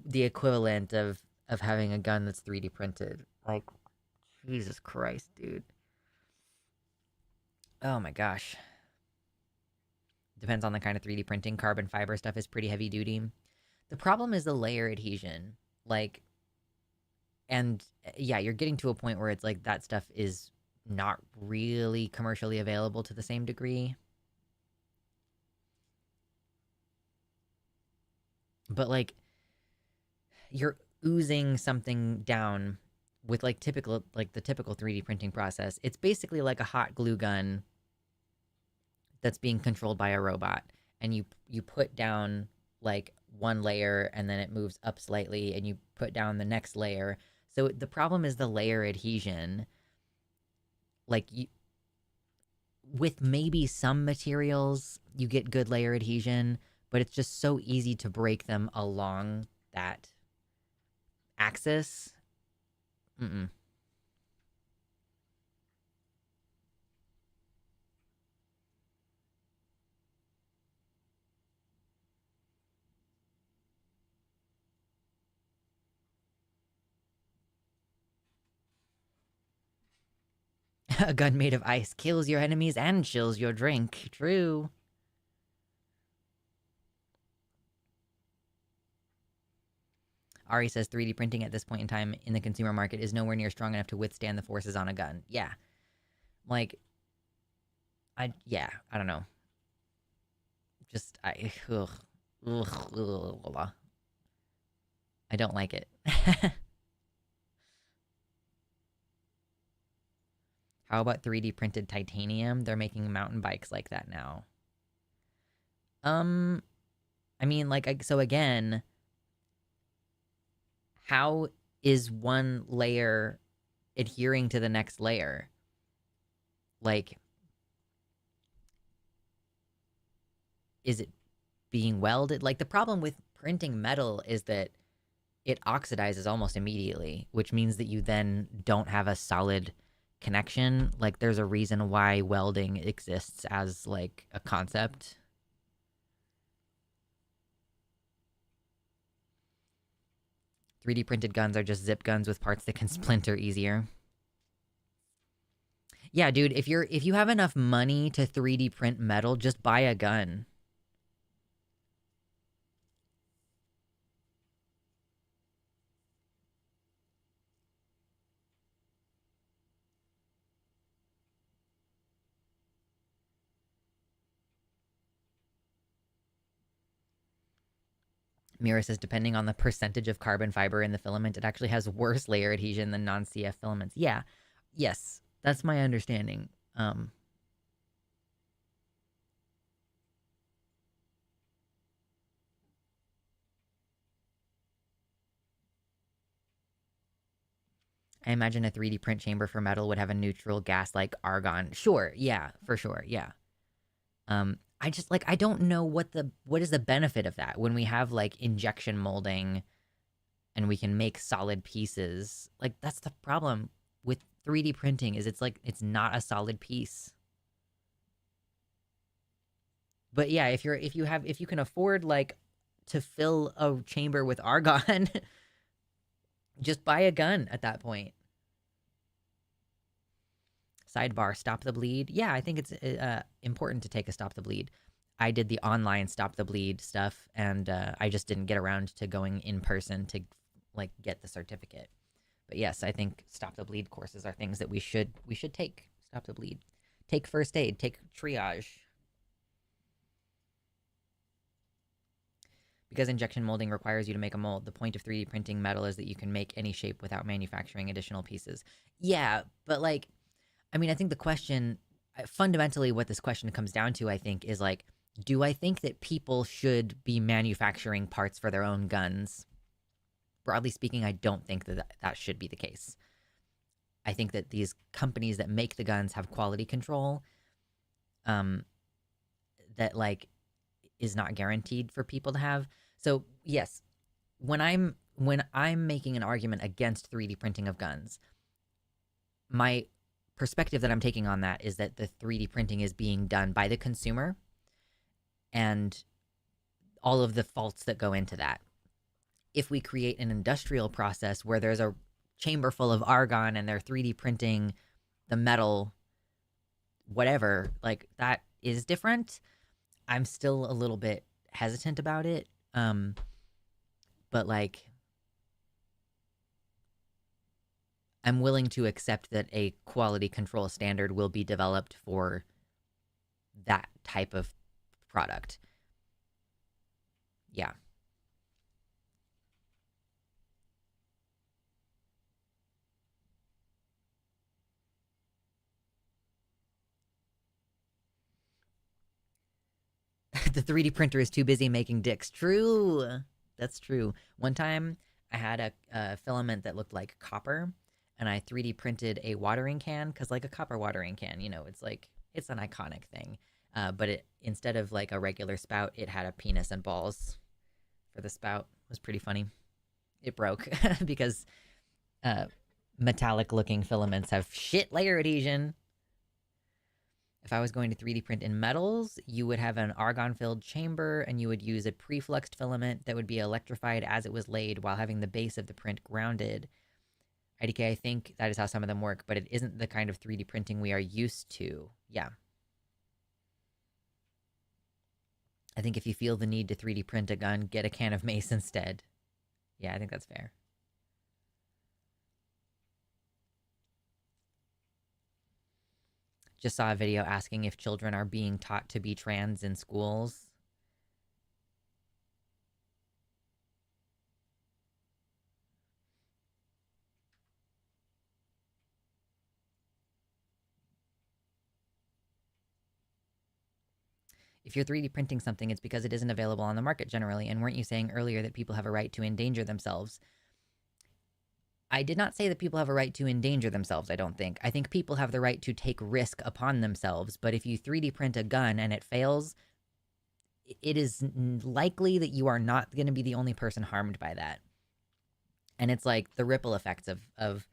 the equivalent of of having a gun that's 3D printed. Like, Jesus Christ, dude. Oh my gosh. Depends on the kind of 3D printing. Carbon fiber stuff is pretty heavy duty. The problem is the layer adhesion. Like, and yeah, you're getting to a point where it's like that stuff is not really commercially available to the same degree. But like, you're oozing something down with like typical, like the typical 3D printing process. It's basically like a hot glue gun that's being controlled by a robot, and you put down like one layer and then it moves up slightly and you put down the next layer. So the problem is the layer adhesion. Like, with maybe some materials you get good layer adhesion, but it's just so easy to break them along that axis. Mm-mm. A gun made of ice kills your enemies and chills your drink. True. Ari says 3D printing at this point in time in the consumer market is nowhere near strong enough to withstand the forces on a gun. Yeah. Like, I don't know. Just, ugh, ugh. I don't like it. How about 3D printed titanium? They're making mountain bikes like that now. I mean, like, so again, how is one layer adhering to the next layer? Like, is it being welded? Like, the problem with printing metal is that it oxidizes almost immediately, which means that you then don't have a solid connection. Like, there's a reason why welding exists as, like, a concept. .3D printed guns are just zip guns with parts that can splinter easier. Yeah, dude, if you have enough money to 3D print metal, just buy a gun. Mira says, depending on the percentage of carbon fiber in the filament, it actually has worse layer adhesion than non-CF filaments. Yeah, yes, that's my understanding. I imagine a 3D print chamber for metal would have a neutral gas like argon. Sure, yeah, for sure, yeah. I just, like, I don't know what is the benefit of that when we have like injection molding and we can make solid pieces. Like, that's the problem with 3D printing, is it's like it's not a solid piece. But yeah, if you can afford like to fill a chamber with argon, just buy a gun at that point. Sidebar, stop the bleed. Yeah, I think it's important to take a stop the bleed. I did the online stop the bleed stuff, and I just didn't get around to going in person to like get the certificate. But yes, I think stop the bleed courses are things that we should take. Stop the bleed, take first aid, take triage. Because injection molding requires you to make a mold, the point of 3D printing metal is that you can make any shape without manufacturing additional pieces. Yeah, but like, I mean, I think the question, fundamentally what this question comes down to, I think, is like, do I think that people should be manufacturing parts for their own guns? Broadly speaking, I don't think that that should be the case. I think that these companies that make the guns have quality control that like is not guaranteed for people to have. So yes, when I'm making an argument against 3D printing of guns, my perspective that I'm taking on that is that the 3D printing is being done by the consumer and all of the faults that go into that. if we create an industrial process where there's a chamber full of argon and they're 3D printing the metal, whatever, like that is different. I'm still a little bit hesitant about it. But like, I'm willing to accept that a quality control standard will be developed for that type of product. Yeah. The 3D printer is too busy making dicks. True. That's true. One time I had a filament that looked like copper and I 3D printed a watering can because, like, a copper watering can, it's like, it's an iconic thing. But it, instead of like a regular spout, it had a penis and balls for the spout. It was pretty funny. It broke because uh, metallic looking filaments have shit layer adhesion. If I was going to 3D print in metals, you would have an argon filled chamber and you would use a prefluxed filament that would be electrified as it was laid while having the base of the print grounded. IDK, I think that is how some of them work, but it isn't the kind of 3D printing we are used to. Yeah. I think if you feel the need to 3D print a gun, get a can of mace instead. Yeah, I think that's fair. Just saw a video asking if children are being taught to be trans in schools. If you're 3D printing something, it's because it isn't available on the market generally. And weren't you saying earlier that people have a right to endanger themselves? I did not say that people have a right to endanger themselves, I don't think. I think people have the right to take risk upon themselves. But if you 3D print a gun and it fails, it is likely that you are not going to be the only person harmed by that. And it's like the ripple effects of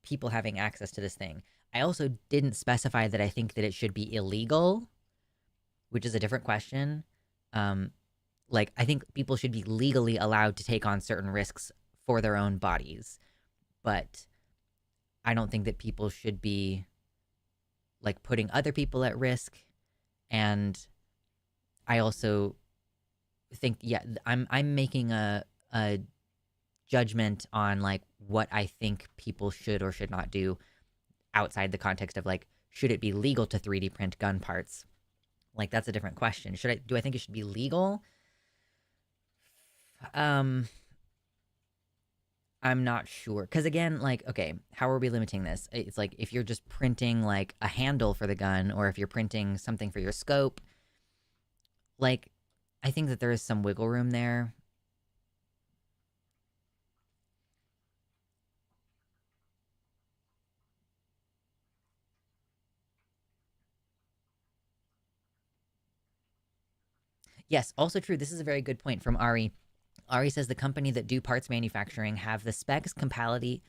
people having access to this thing. I also didn't specify that I think that it should be illegal, which is a different question. Um, like, I think people should be legally allowed to take on certain risks for their own bodies, but I don't think that people should be like putting other people at risk. And I also think, yeah, I'm making a judgment on like what I think people should or should not do outside the context of like, should it be legal to 3D print gun parts? Like, that's a different question. Do I think it should be legal? Um, I'm not sure. Because again, like, okay, how are we limiting this? It's like if you're just printing like a handle for the gun or if you're printing something for your scope, like, I think that there is some wiggle room there. Yes, also true. This is a very good point from Ari. Ari says the company that do parts manufacturing have the specs, compatibility,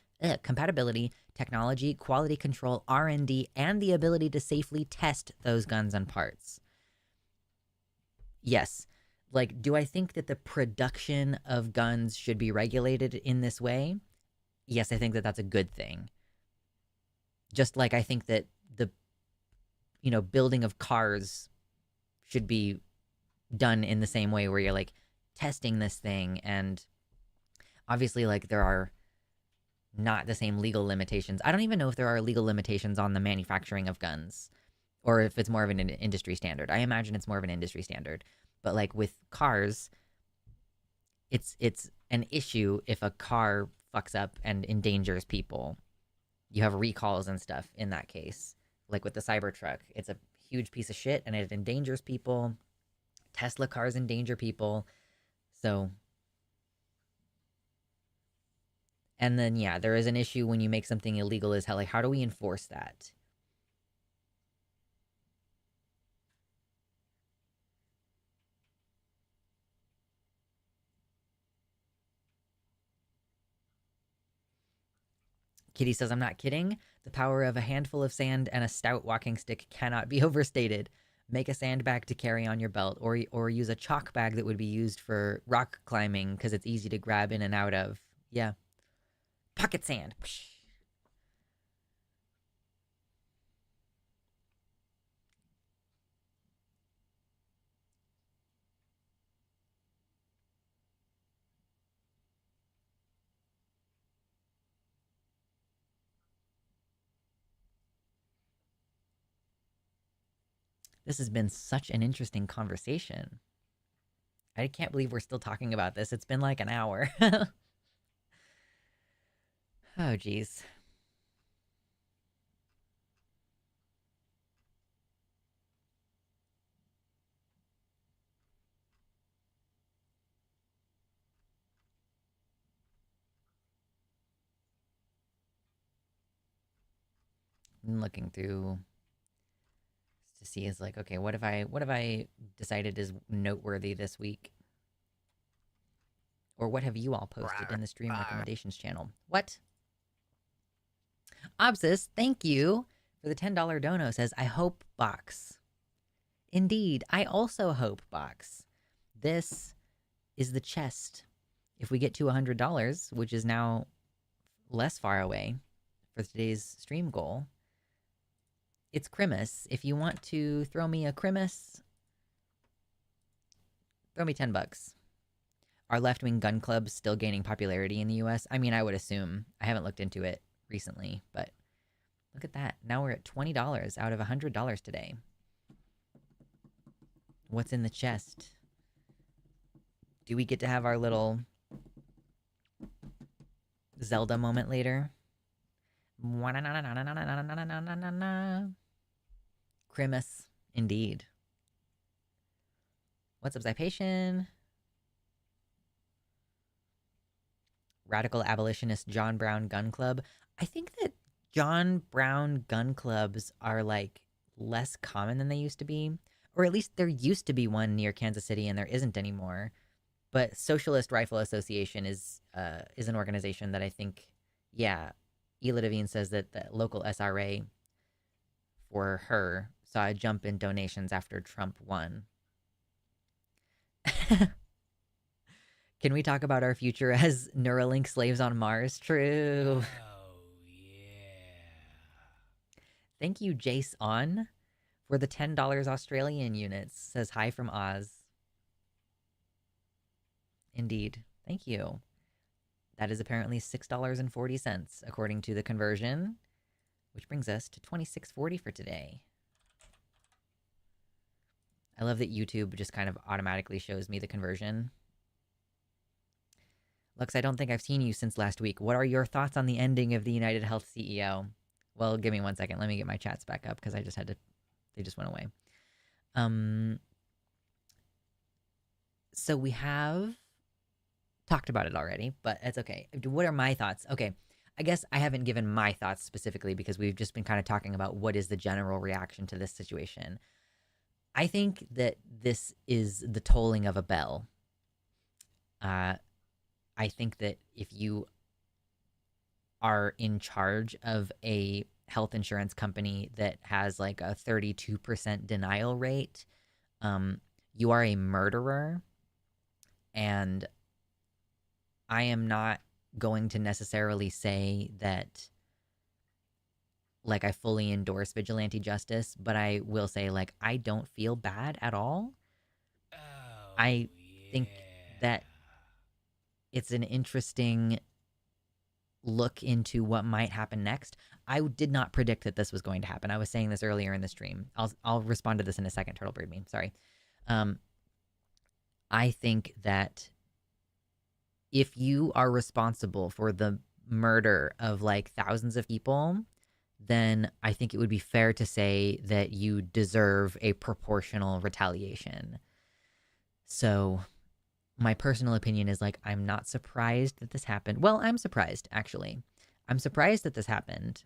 technology, quality control, R&D, and the ability to safely test those guns and parts. Yes. Like, do I think that the production of guns should be regulated in this way? Yes, I think that that's a good thing. Just like I think that the, building of cars should be done in the same way where you're like testing this thing, and obviously like there are not the same legal limitations. I don't even know if there are legal limitations on the manufacturing of guns or if it's more of an industry standard. I imagine it's more of an industry standard. But like with cars, it's an issue if a car fucks up and endangers people. You have recalls and stuff in that case. Like with the Cybertruck, it's a huge piece of shit and it endangers people. Tesla cars endanger people. So, and then yeah, there is an issue when you make something illegal as hell. Like, how do we enforce that? Kitty says, I'm not kidding. The power of a handful of sand and a stout walking stick cannot be overstated. Make a sandbag to carry on your belt, or use a chalk bag that would be used for rock climbing because it's easy to grab in and out of. Yeah. Pocket sand. This has been such an interesting conversation. I can't believe we're still talking about this. It's been like an hour. Oh, geez. I'm looking through to see is like, okay, what have I decided is noteworthy this week? Or what have you all posted in the stream recommendations channel? What? Obsis, thank you for the $10 dono. Says, I hope box. Indeed, I also hope box. This is the chest. If we get to $100, which is now less far away for today's stream goal, it's Christmas. If you want to throw me a Christmas, throw me $10. Are left-wing gun clubs still gaining popularity in the US? I mean, I would assume. I haven't looked into it recently, but look at that. Now we're at $20 out of $100 today. What's in the chest? Do we get to have our little Zelda moment later? Christmas, indeed. What's up, Zypation? Radical abolitionist John Brown Gun Club. I think that John Brown gun clubs are like less common than they used to be, or at least there used to be one near Kansas City and there isn't anymore. But Socialist Rifle Association is an organization that I think, yeah, Ela Devine says that the local SRA for her saw a jump in donations after Trump won. Can we talk about our future as Neuralink slaves on Mars? True. Oh, yeah. Thank you, Jace On, for the $10 Australian units. Says hi from Oz. Indeed. Thank you. That is apparently $6.40 according to the conversion, which brings us to $26.40 for today. I love that YouTube just kind of automatically shows me the conversion. Lux, I don't think I've seen you since last week. What are your thoughts on the ending of the United Health CEO? Well, give me 1 second. Let me get my chats back up because I just had to... They just went away. So we have talked about it already, but it's okay. What are my thoughts? Okay, I guess I haven't given my thoughts specifically because we've just been kind of talking about what is the general reaction to this situation. I think that this is the tolling of a bell. I think that if you are in charge of a health insurance company that has like a 32% denial rate, you are a murderer. And I am not going to necessarily say that like I fully endorse vigilante justice, but I will say like I don't feel bad at all. Oh, I think that it's an interesting look into what might happen next. I did not predict that this was going to happen. I was saying this earlier in the stream. I'll respond to this in a second, Turtle Bird Meme. Sorry. I think that if you are responsible for the murder of like thousands of people, then I think it would be fair to say that you deserve a proportional retaliation. So my personal opinion is like, I'm not surprised that this happened. Well, I'm surprised, actually. I'm surprised that this happened.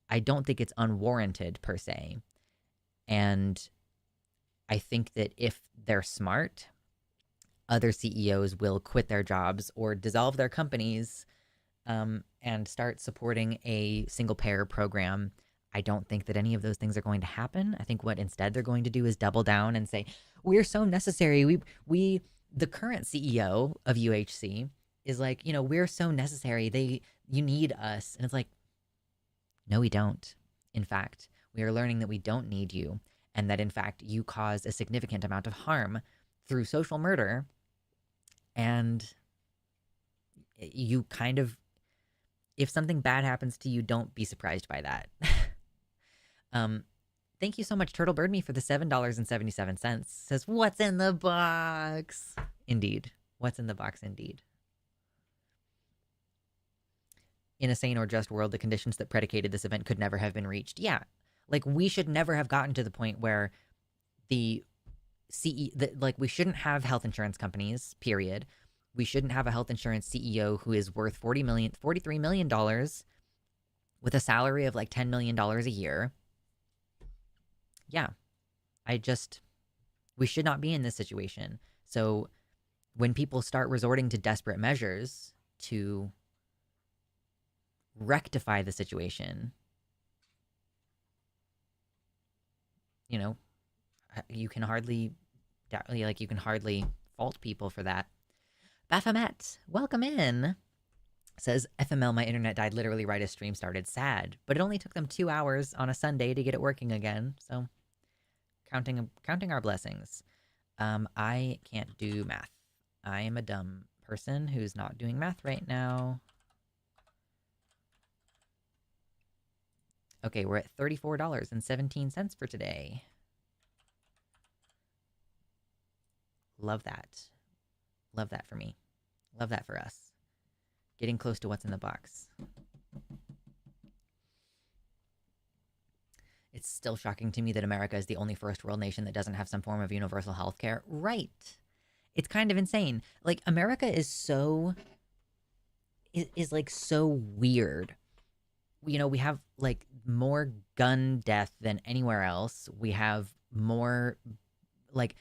I don't think it's unwarranted per se. And I think that if they're smart, other CEOs will quit their jobs or dissolve their companies and start supporting a single payer program. I don't think that any of those things are going to happen. I think what instead they're going to do is double down and say, we're so necessary. We the current CEO of UHC is like, we're so necessary. You need us. And it's like, no, we don't. In fact, we are learning that we don't need you, and that in fact you cause a significant amount of harm through social murder, and you kind of, if something bad happens to you, don't be surprised by that. um, Thank you so much, Turtle Bird Me, for the $7.77. Says, what's in the box? Indeed. What's in the box, indeed. In a sane or just world, the conditions that predicated this event could never have been reached. Yeah. Like, we should never have gotten to the point where the we shouldn't have health insurance companies, period. We shouldn't have a health insurance CEO who is worth $43 million with a salary of like $10 million a year. Yeah. We should not be in this situation. So when people start resorting to desperate measures to rectify the situation, you can hardly fault people for that. Baphomet, welcome in. Says, FML, my internet died literally right as stream started. Sad. But it only took them 2 hours on a Sunday to get it working again. So, counting our blessings. I can't do math. I am a dumb person who's not doing math right now. Okay, we're at $34.17 for today. Love that. Love that for me. Love that for us. Getting close to what's in the box. It's still shocking to me that America is the only first world nation that doesn't have some form of universal health care. Right. It's kind of insane. Like, America is so weird. We have like more gun death than anywhere else. We have more, like,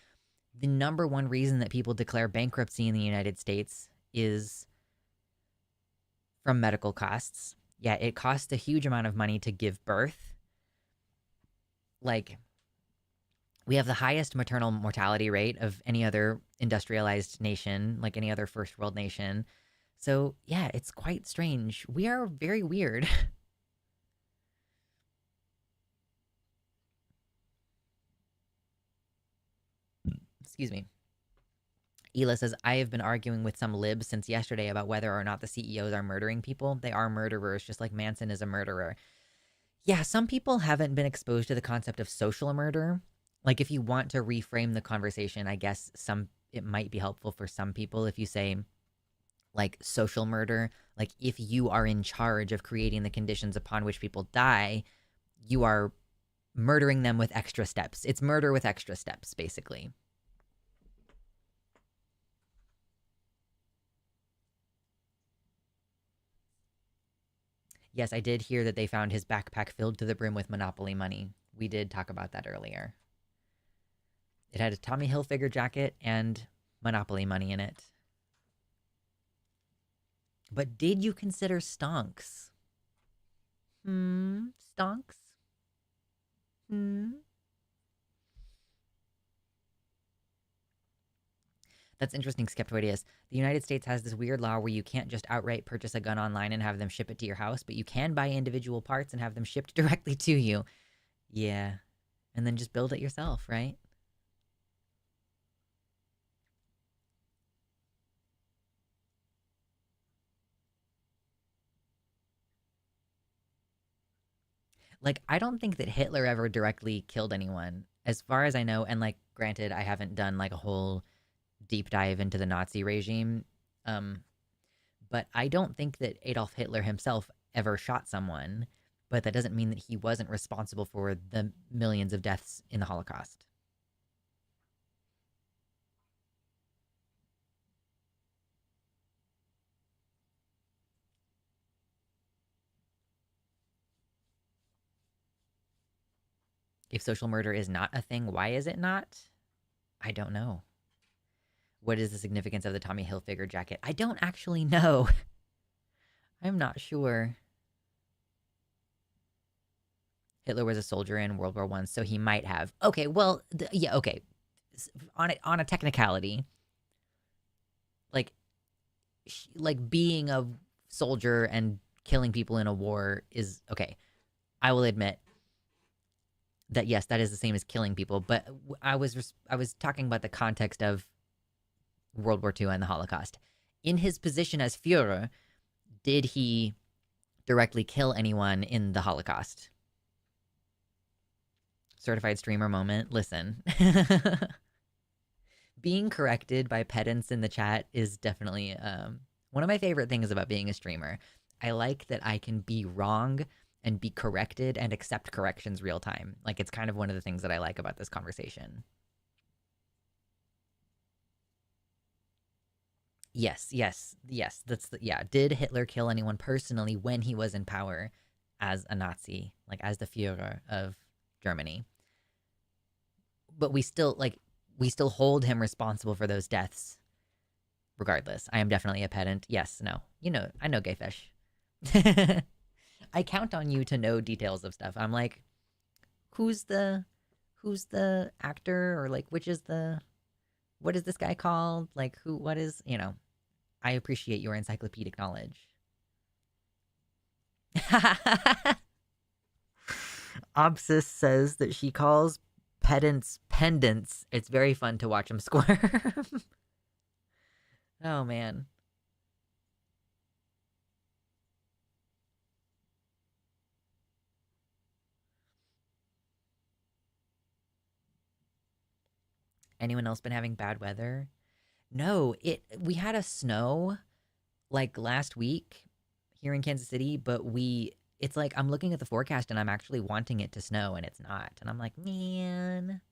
the number one reason that people declare bankruptcy in the United States is from medical costs. Yeah, it costs a huge amount of money to give birth. Like, we have the highest maternal mortality rate of any other industrialized nation, like any other first world nation. So, yeah, it's quite strange. We are very weird. Excuse me. Ela says, I have been arguing with some libs since yesterday about whether or not the CEOs are murdering people. They are murderers, just like Manson is a murderer. Yeah, some people haven't been exposed to the concept of social murder. Like, if you want to reframe the conversation, I guess it might be helpful for some people if you say, like, social murder. Like, if you are in charge of creating the conditions upon which people die, you are murdering them with extra steps. It's murder with extra steps, basically. Yes, I did hear that they found his backpack filled to the brim with Monopoly money. We did talk about that earlier. It had a Tommy Hilfiger jacket and Monopoly money in it. But did you consider stonks? Stonks? That's interesting, Skeptoideus. The United States has this weird law where you can't just outright purchase a gun online and have them ship it to your house, but you can buy individual parts and have them shipped directly to you. Yeah. And then just build it yourself, right? Like, I don't think that Hitler ever directly killed anyone, as far as I know. And, like, granted, I haven't done, like, a whole deep dive into the Nazi regime. But I don't think that Adolf Hitler himself ever shot someone. But that doesn't mean that he wasn't responsible for the millions of deaths in the Holocaust. If social murder is not a thing, why is it not? I don't know. What is the significance of the Tommy Hilfiger jacket? I don't actually know. I'm not sure. Hitler was a soldier in World War One, so he might have. Okay, well, yeah, okay. On a technicality, like like being a soldier and killing people in a war is okay. I will admit that yes, that is the same as killing people, but I was talking about the context of World War II and the Holocaust. In his position as Führer, did he directly kill anyone in the Holocaust? Certified streamer moment. Listen. Being corrected by pedants in the chat is definitely one of my favorite things about being a streamer. I like that I can be wrong and be corrected and accept corrections real time. Like, it's kind of one of the things that I like about this conversation. Yes, yes, yes. Yeah. Did Hitler kill anyone personally when he was in power as a Nazi, like as the Führer of Germany? But we still hold him responsible for those deaths regardless. I am definitely a pedant. Yes, no. You know, I know gay fish. I count on you to know details of stuff. I'm like, who's the actor, or like which is the what is this guy called? Like who what is, you know, I appreciate your encyclopedic knowledge. Obsis says that she calls pedants pendants. It's very fun to watch them squirm. Oh man. Anyone else been having bad weather? No, it we had a snow like last week here in Kansas City, but we it's like I'm looking at the forecast and I'm actually wanting it to snow and it's not. And I'm like, man.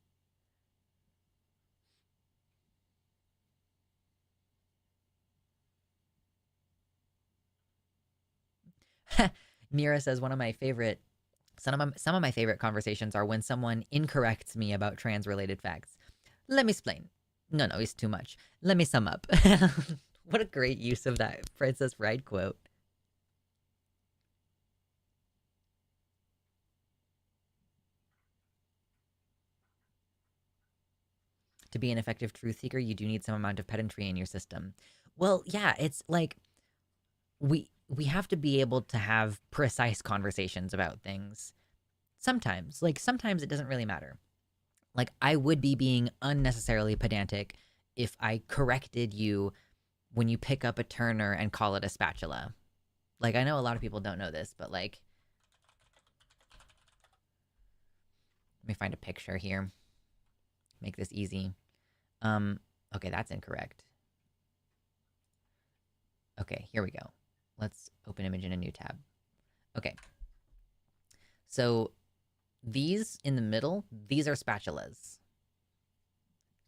Mira says one of my favorite some of my favorite conversations are when someone incorrects me about trans related facts. Let me explain. No, no, it's too much. Let me sum up. What a great use of that Princess Bride quote. To be an effective truth seeker, you do need some amount of pedantry in your system. Well, yeah, it's like we have to be able to have precise conversations about things. Sometimes it doesn't really matter. Like I would be being unnecessarily pedantic if I corrected you when you pick up a turner and call it a spatula. Like I know a lot of people don't know this, but like let me find a picture here. Make this easy. Um okay, that's incorrect. Okay, here we go. Let's open image in a new tab. Okay. So these in the middle, these are spatulas.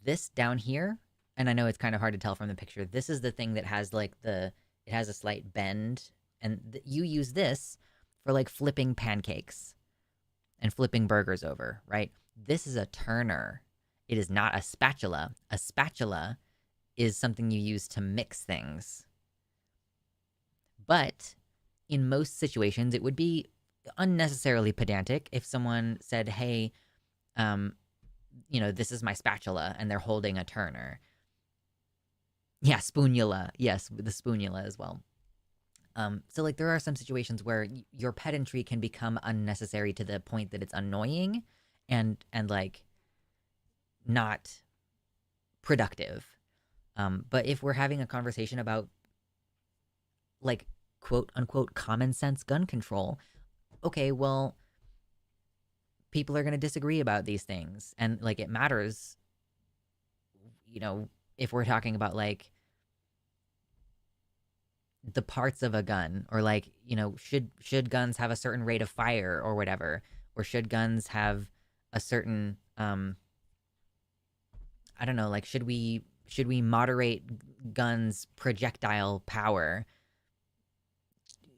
This down here, and I know it's kind of hard to tell from the picture, this is the thing that has like it has a slight bend, and you use this for like flipping pancakes and flipping burgers over, right? This is a turner. It is not a spatula. A spatula is something you use to mix things. But in most situations, it would be unnecessarily pedantic if someone said, hey, um, you know, this is my spatula, and they're holding a turner. Yeah, spoonula. Yes, the spoonula as well. So like there are some situations where your pedantry can become unnecessary to the point that it's annoying and like not productive. But if we're having a conversation about like quote unquote common sense gun control, okay, well, people are going to disagree about these things. And like it matters, you know, if we're talking about like the parts of a gun, or like, you know, should guns have a certain rate of fire or whatever, or should guns have a certain I don't know, like should we moderate guns projectile power,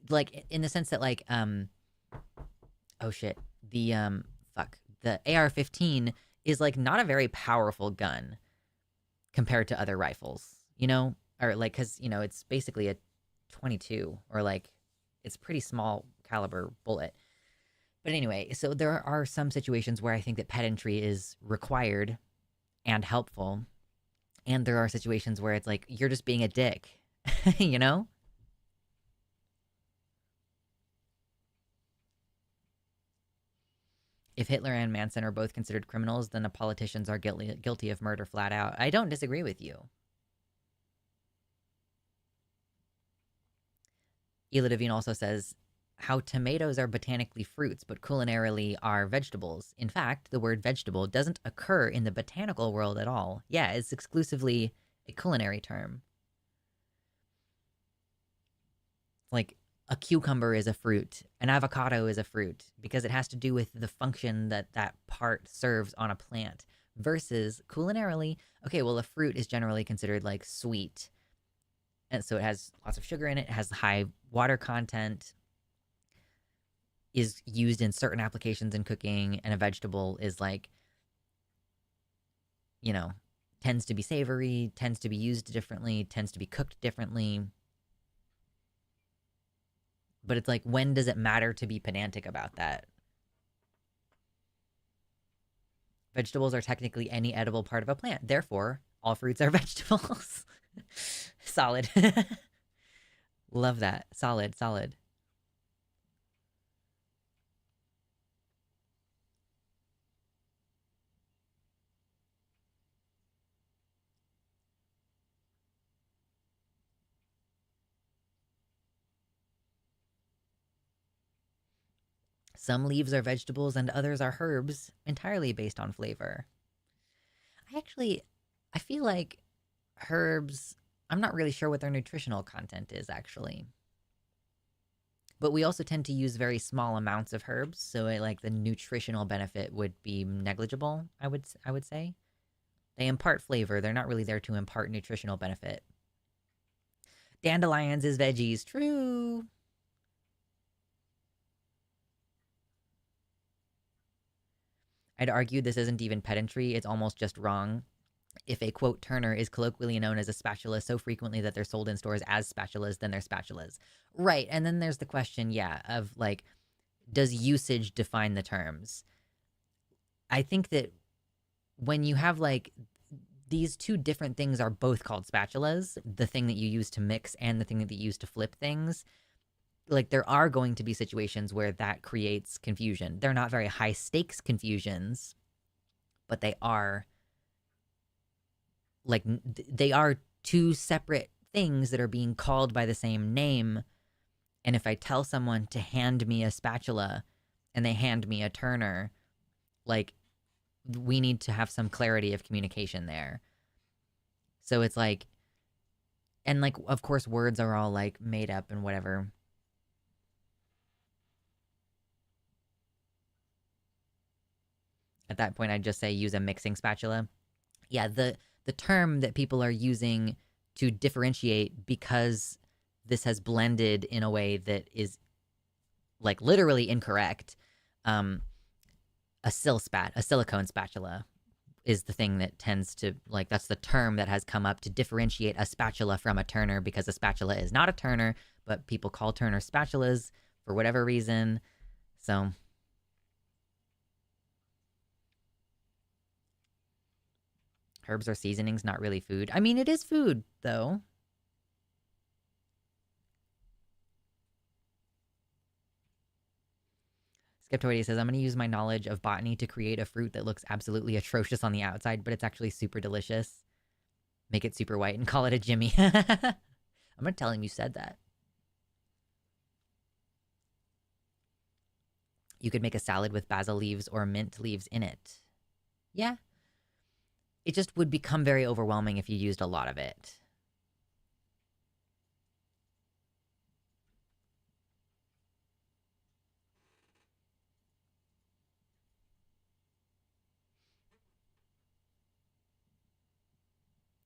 like in the sense that like oh shit, the the AR-15 is like not a very powerful gun compared to other rifles, you know, or like because you know it's basically a 22, or like it's pretty small caliber bullet. But anyway, so there are some situations where I think that pedantry is required and helpful. And there are situations where it's like, you're just being a dick, you know? If Hitler and Manson are both considered criminals, then the politicians are guilty of murder flat out. I don't disagree with you. Ela Devine also says how tomatoes are botanically fruits, but culinarily are vegetables. In fact, the word vegetable doesn't occur in the botanical world at all. Yeah, it's exclusively a culinary term. Like a cucumber is a fruit, an avocado is a fruit, because it has to do with the function that that part serves on a plant. Versus culinarily, okay, well, a fruit is generally considered like sweet. And so it has lots of sugar in it, it has high water content, is used in certain applications in cooking, and a vegetable is like, you know, tends to be savory, tends to be used differently, tends to be cooked differently. But it's like, when does it matter to be pedantic about that? Vegetables are technically any edible part of a plant. Therefore, all fruits are vegetables. Solid. Love that. Solid, solid. Some leaves are vegetables and others are herbs, entirely based on flavor. I feel like herbs, I'm not really sure what their nutritional content is actually. But we also tend to use very small amounts of herbs, so like the nutritional benefit would be negligible, I would say. They impart flavor, they're not really there to impart nutritional benefit. Dandelions is veggies, true. I'd argue this isn't even pedantry, it's almost just wrong. If a quote turner is colloquially known as a spatula so frequently that they're sold in stores as spatulas, then they're spatulas. Right. And then there's the question, yeah, of like, does usage define the terms? I think that when you have like these two different things are both called spatulas, the thing that you use to mix and the thing that you use to flip things, like there are going to be situations where that creates confusion. They're not very high stakes confusions, but they are like they are two separate things that are being called by the same name. And if I tell someone to hand me a spatula and they hand me a turner, like we need to have some clarity of communication there. So it's like, and like of course words are all like made up and whatever. At that point I'd just say use a mixing spatula. Yeah, the term that people are using to differentiate because this has blended in a way that is like literally incorrect. A silicone spatula is the thing that tends to like that's the term that has come up to differentiate a spatula from a turner, because a spatula is not a turner, but people call turner spatulas for whatever reason. So herbs are seasonings, not really food. I mean, it is food, though. Skeptoides says, I'm going to use my knowledge of botany to create a fruit that looks absolutely atrocious on the outside, but it's actually super delicious. Make it super white and call it a Jimmy. I'm going to tell him you said that. You could make a salad with basil leaves or mint leaves in it. Yeah. It just would become very overwhelming if you used a lot of it.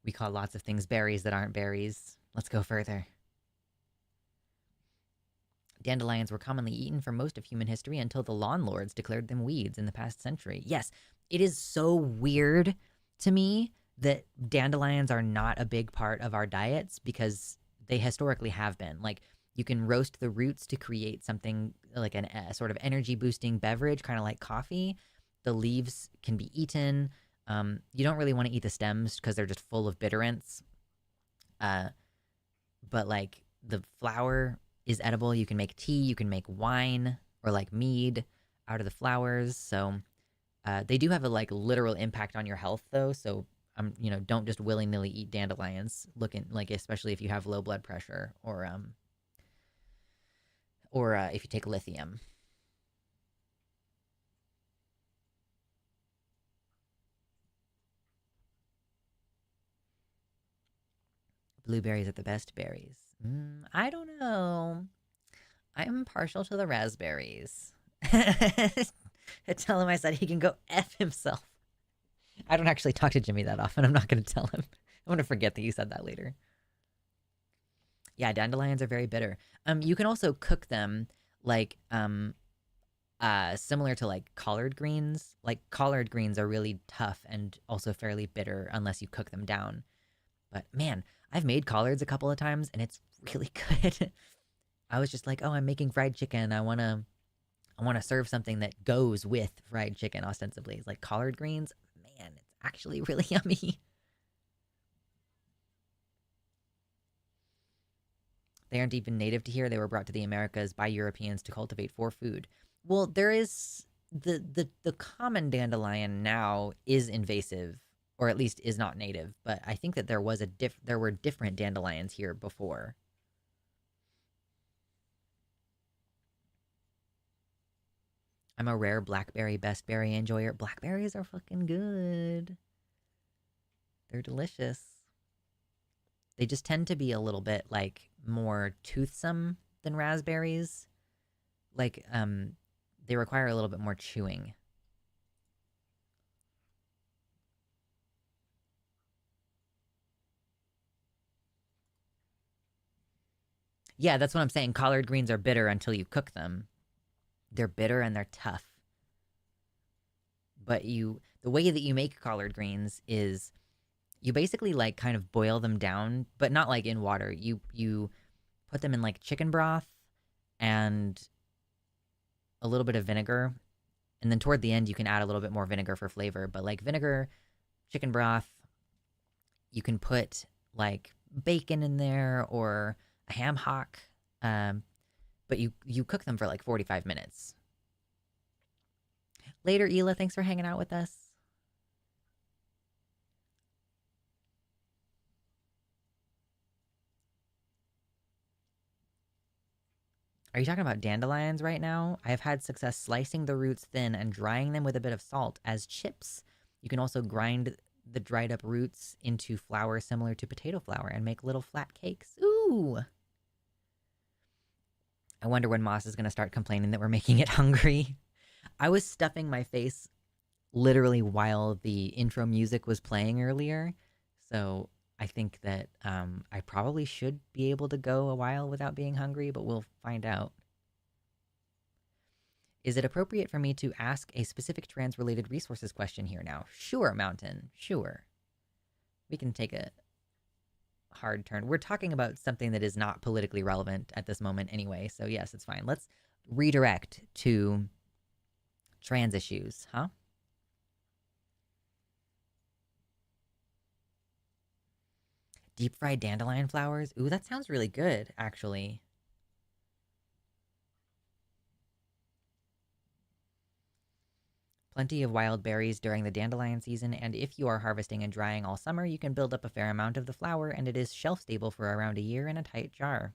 We call lots of things berries that aren't berries. Let's go further. Dandelions were commonly eaten for most of human history until the lawn lords declared them weeds in the past century. Yes, it is so weird to me that dandelions are not a big part of our diets because they historically have been. Like, You can roast the roots to create something like a sort of energy boosting beverage, kind of like coffee. The leaves can be eaten. You don't really want to eat the stems because they're just full of bitterants. Uh, but like the flower is edible. You can make tea, you can make wine or like mead out of the flowers. So they do have a like literal impact on your health though. So don't just willy nilly eat dandelions. Looking like especially if you have low blood pressure or if you take lithium. Blueberries are the best berries. I don't know. I'm partial to the raspberries. Tell him I said he can go F himself. I don't actually talk to Jimmy that often. I'm not going to tell him. I'm going to forget that you said that later. Yeah, dandelions are very bitter. You can also cook them like similar to like collard greens. Like collard greens are really tough and also fairly bitter unless you cook them down. But man, I've made collards a couple of times and it's really good. I was just like, "Oh, I'm making fried chicken. I want to serve something that goes with fried chicken ostensibly." It's like collard greens. Man, it's actually really yummy. They aren't even native to here. They were brought to the Americas by Europeans to cultivate for food. Well, there is the common dandelion now is invasive, or at least is not native. But I think that there were different dandelions here before. I'm a rare blackberry best berry enjoyer. Blackberries are fucking good. They're delicious. They just tend to be a little bit like more toothsome than raspberries. Like they require a little bit more chewing. Yeah, that's what I'm saying. Collard greens are bitter until you cook them. They're bitter and they're tough. But the way that you make collard greens is you basically like kind of boil them down, but not like in water. You put them in like chicken broth and a little bit of vinegar. And then toward the end you can add a little bit more vinegar for flavor, but like vinegar, chicken broth, you can put like bacon in there or a ham hock. Um, but you cook them for like 45 minutes. Later, Ela, thanks for hanging out with us. Are you talking about dandelions right now? I have had success slicing the roots thin and drying them with a bit of salt as chips. You can also grind the dried up roots into flour similar to potato flour and make little flat cakes. Ooh! I wonder when Moss is going to start complaining that we're making it hungry. I was stuffing my face literally while the intro music was playing earlier. So I think that I probably should be able to go a while without being hungry, but we'll find out. Is it appropriate for me to ask a specific trans related resources question here now? Sure, Mountain. Sure. We can take a hard turn. We're talking about something that is not politically relevant at this moment anyway, so yes, it's fine. Let's redirect to trans issues, huh? Deep fried dandelion flowers? Ooh, that sounds really good, actually. Plenty of wild berries during the dandelion season, and if you are harvesting and drying all summer, you can build up a fair amount of the flower, and it is shelf stable for around a year in a tight jar.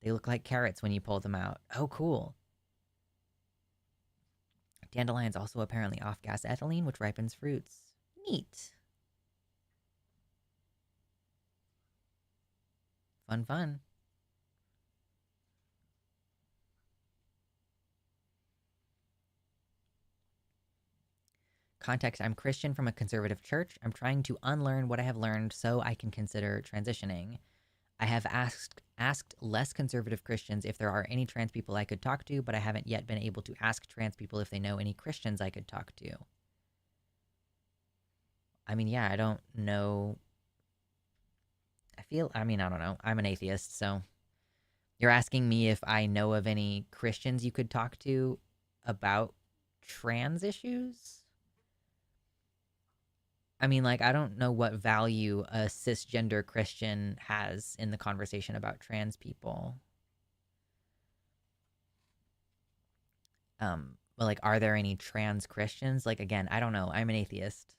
They look like carrots when you pull them out. Oh, cool. Dandelions also apparently off-gas ethylene, which ripens fruits. Neat. Fun, fun. Context: I'm Christian from a conservative church. I'm trying to unlearn what I have learned so I can consider transitioning. I have asked less conservative Christians if there are any trans people I could talk to, but I haven't yet been able to ask trans people if they know any Christians I could talk to. I mean, yeah, I don't know. I don't know. I'm an atheist, so You're asking me if I know of any Christians you could talk to about trans issues? I mean, like, I don't know what value a cisgender Christian has in the conversation about trans people. But like, are there any trans Christians? Like, again, I don't know. I'm an atheist.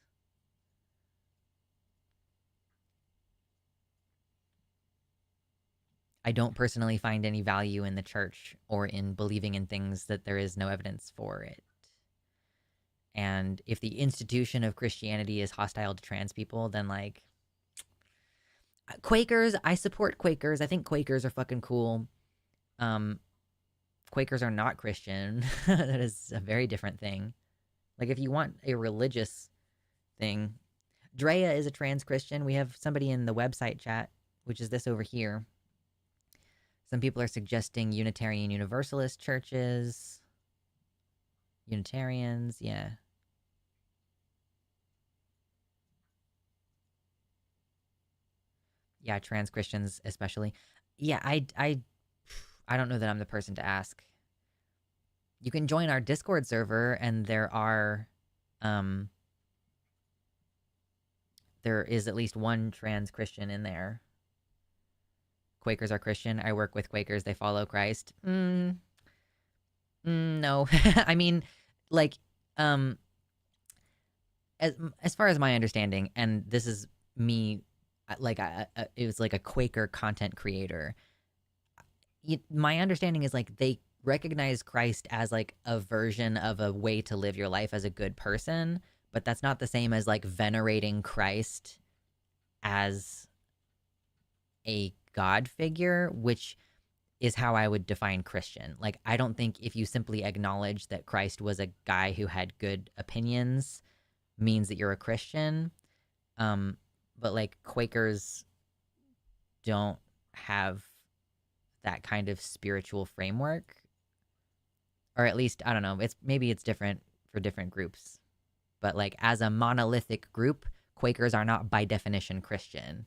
I don't personally find any value in the church or in believing in things that there is no evidence for it. And if the institution of Christianity is hostile to trans people, then like Quakers, I support Quakers. I think Quakers are fucking cool. Um, Quakers are not Christian. That is a very different thing. Like if you want a religious thing, Drea is a trans Christian. We have somebody in the website chat, which is this over here. Some people are suggesting Unitarian Universalist churches. Unitarians, yeah. Yeah, trans Christians especially. Yeah, I don't know that I'm the person to ask. You can join our Discord server, and there is at least one trans Christian in there. Quakers are Christian. I work with Quakers. They follow Christ. No. I mean, like, um, as far as my understanding, and this is me, like, it was like a Quaker content creator. My understanding is like they recognize Christ as like a version of a way to live your life as a good person, but that's not the same as like venerating Christ as a God figure, which is how I would define Christian. Like, I don't think if you simply acknowledge that Christ was a guy who had good opinions means that you're a Christian. Um, but like Quakers don't have that kind of spiritual framework, or at least I don't know. Maybe it's different for different groups, but like as a monolithic group, Quakers are not by definition Christian.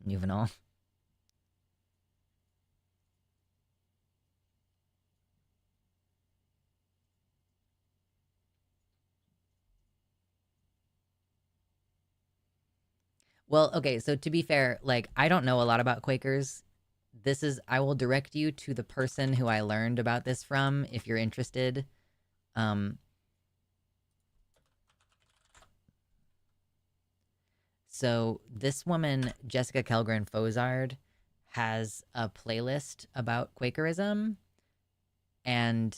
Juvenile. Well, okay, so to be fair, like I don't know a lot about Quakers. I will direct you to the person who I learned about this from if you're interested. Um so this woman, Jessica Kelgren Fozard, has a playlist about Quakerism, and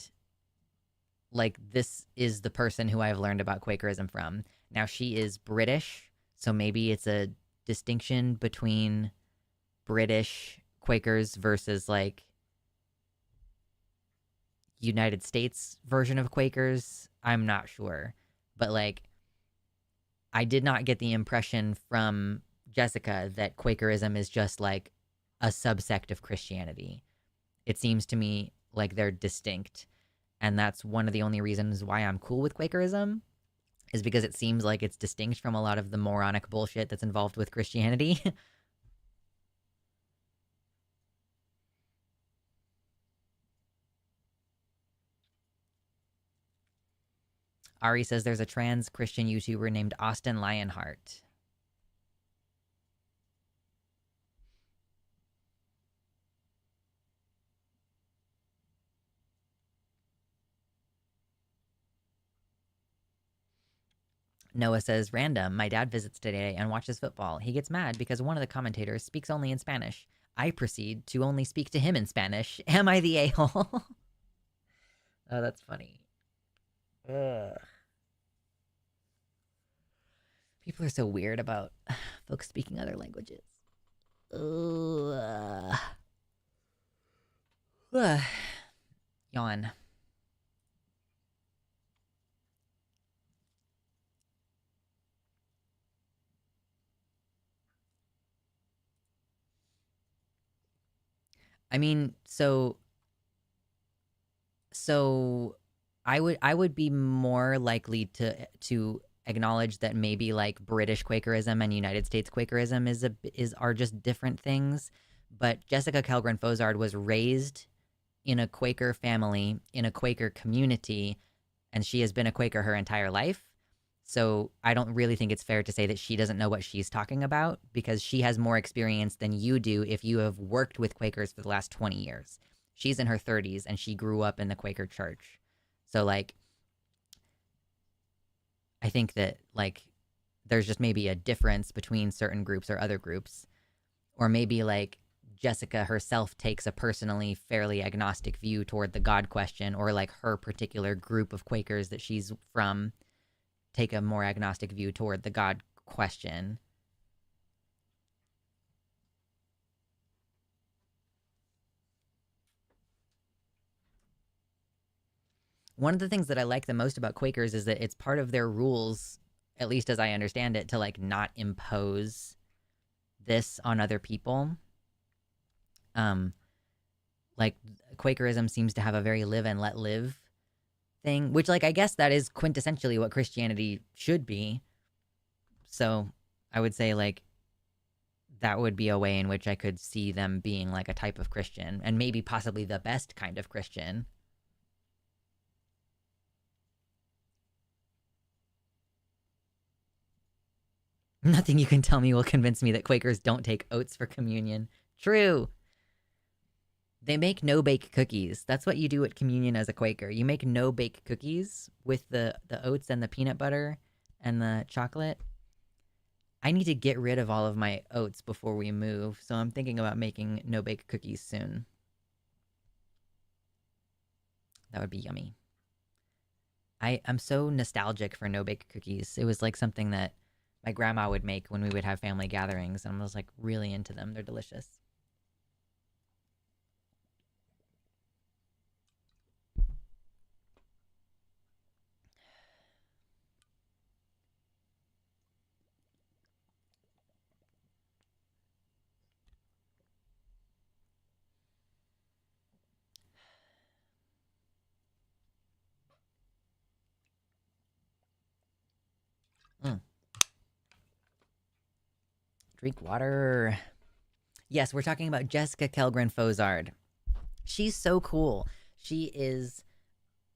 like this is the person who I've learned about Quakerism from. Now she is British, so maybe it's a distinction between British Quakers versus like United States version of Quakers. I'm not sure. But like I did not get the impression from Jessica that Quakerism is just like a subsect of Christianity. It seems to me like they're distinct. And that's one of the only reasons why I'm cool with Quakerism, is because it seems like it's distinct from a lot of the moronic bullshit that's involved with Christianity. Ari says there's a trans Christian YouTuber named Austin Lionheart. Noah says, random. My dad visits today and watches football. He gets mad because one of the commentators speaks only in Spanish. I proceed to only speak to him in Spanish. Am I the a-hole? Oh, that's funny. Ugh. People are so weird about folks speaking other languages. Ugh. Ugh. Yawn. I mean, so I would be more likely to acknowledge that maybe like British Quakerism and United States Quakerism is are just different things. But Jessica Kelgren Fozard was raised in a Quaker family, in a Quaker community, and she has been a Quaker her entire life. So I don't really think it's fair to say that she doesn't know what she's talking about because she has more experience than you do if you have worked with Quakers for the last 20 years. She's in her 30s and she grew up in the Quaker church. So like I think that like there's just maybe a difference between certain groups or other groups, or maybe like Jessica herself takes a personally fairly agnostic view toward the God question, or like her particular group of Quakers that she's from take a more agnostic view toward the God question. One of the things that I like the most about Quakers is that it's part of their rules, at least as I understand it, to like not impose this on other people. Um, like Quakerism seems to have a very live and let live thing, which like I guess that is quintessentially what Christianity should be. So I would say like that would be a way in which I could see them being like a type of Christian and maybe possibly the best kind of Christian. Nothing you can tell me will convince me that Quakers don't take oats for communion. True. They make no bake cookies. That's what you do at communion as a Quaker. You make no bake cookies with the oats and the peanut butter and the chocolate. I need to get rid of all of my oats before we move, so I'm thinking about making no bake cookies soon. That would be yummy. I'm so nostalgic for no bake cookies. It was like something that my grandma would make when we would have family gatherings, and I was like really into them. They're delicious. Mm. Drink water. Yes, we're talking about Jessica Kelgren Fozard. She's so cool. She is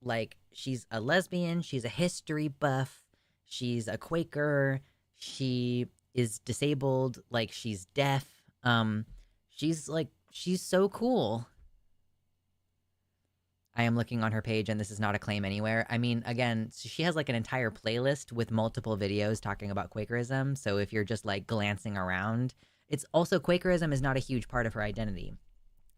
like she's a lesbian, she's a history buff, she's a Quaker, she is disabled, like she's deaf. She's so cool. I am looking on her page and this is not a claim anywhere. I mean, again, so she has like an entire playlist with multiple videos talking about Quakerism. So if you're just like glancing around, it's also Quakerism is not a huge part of her identity.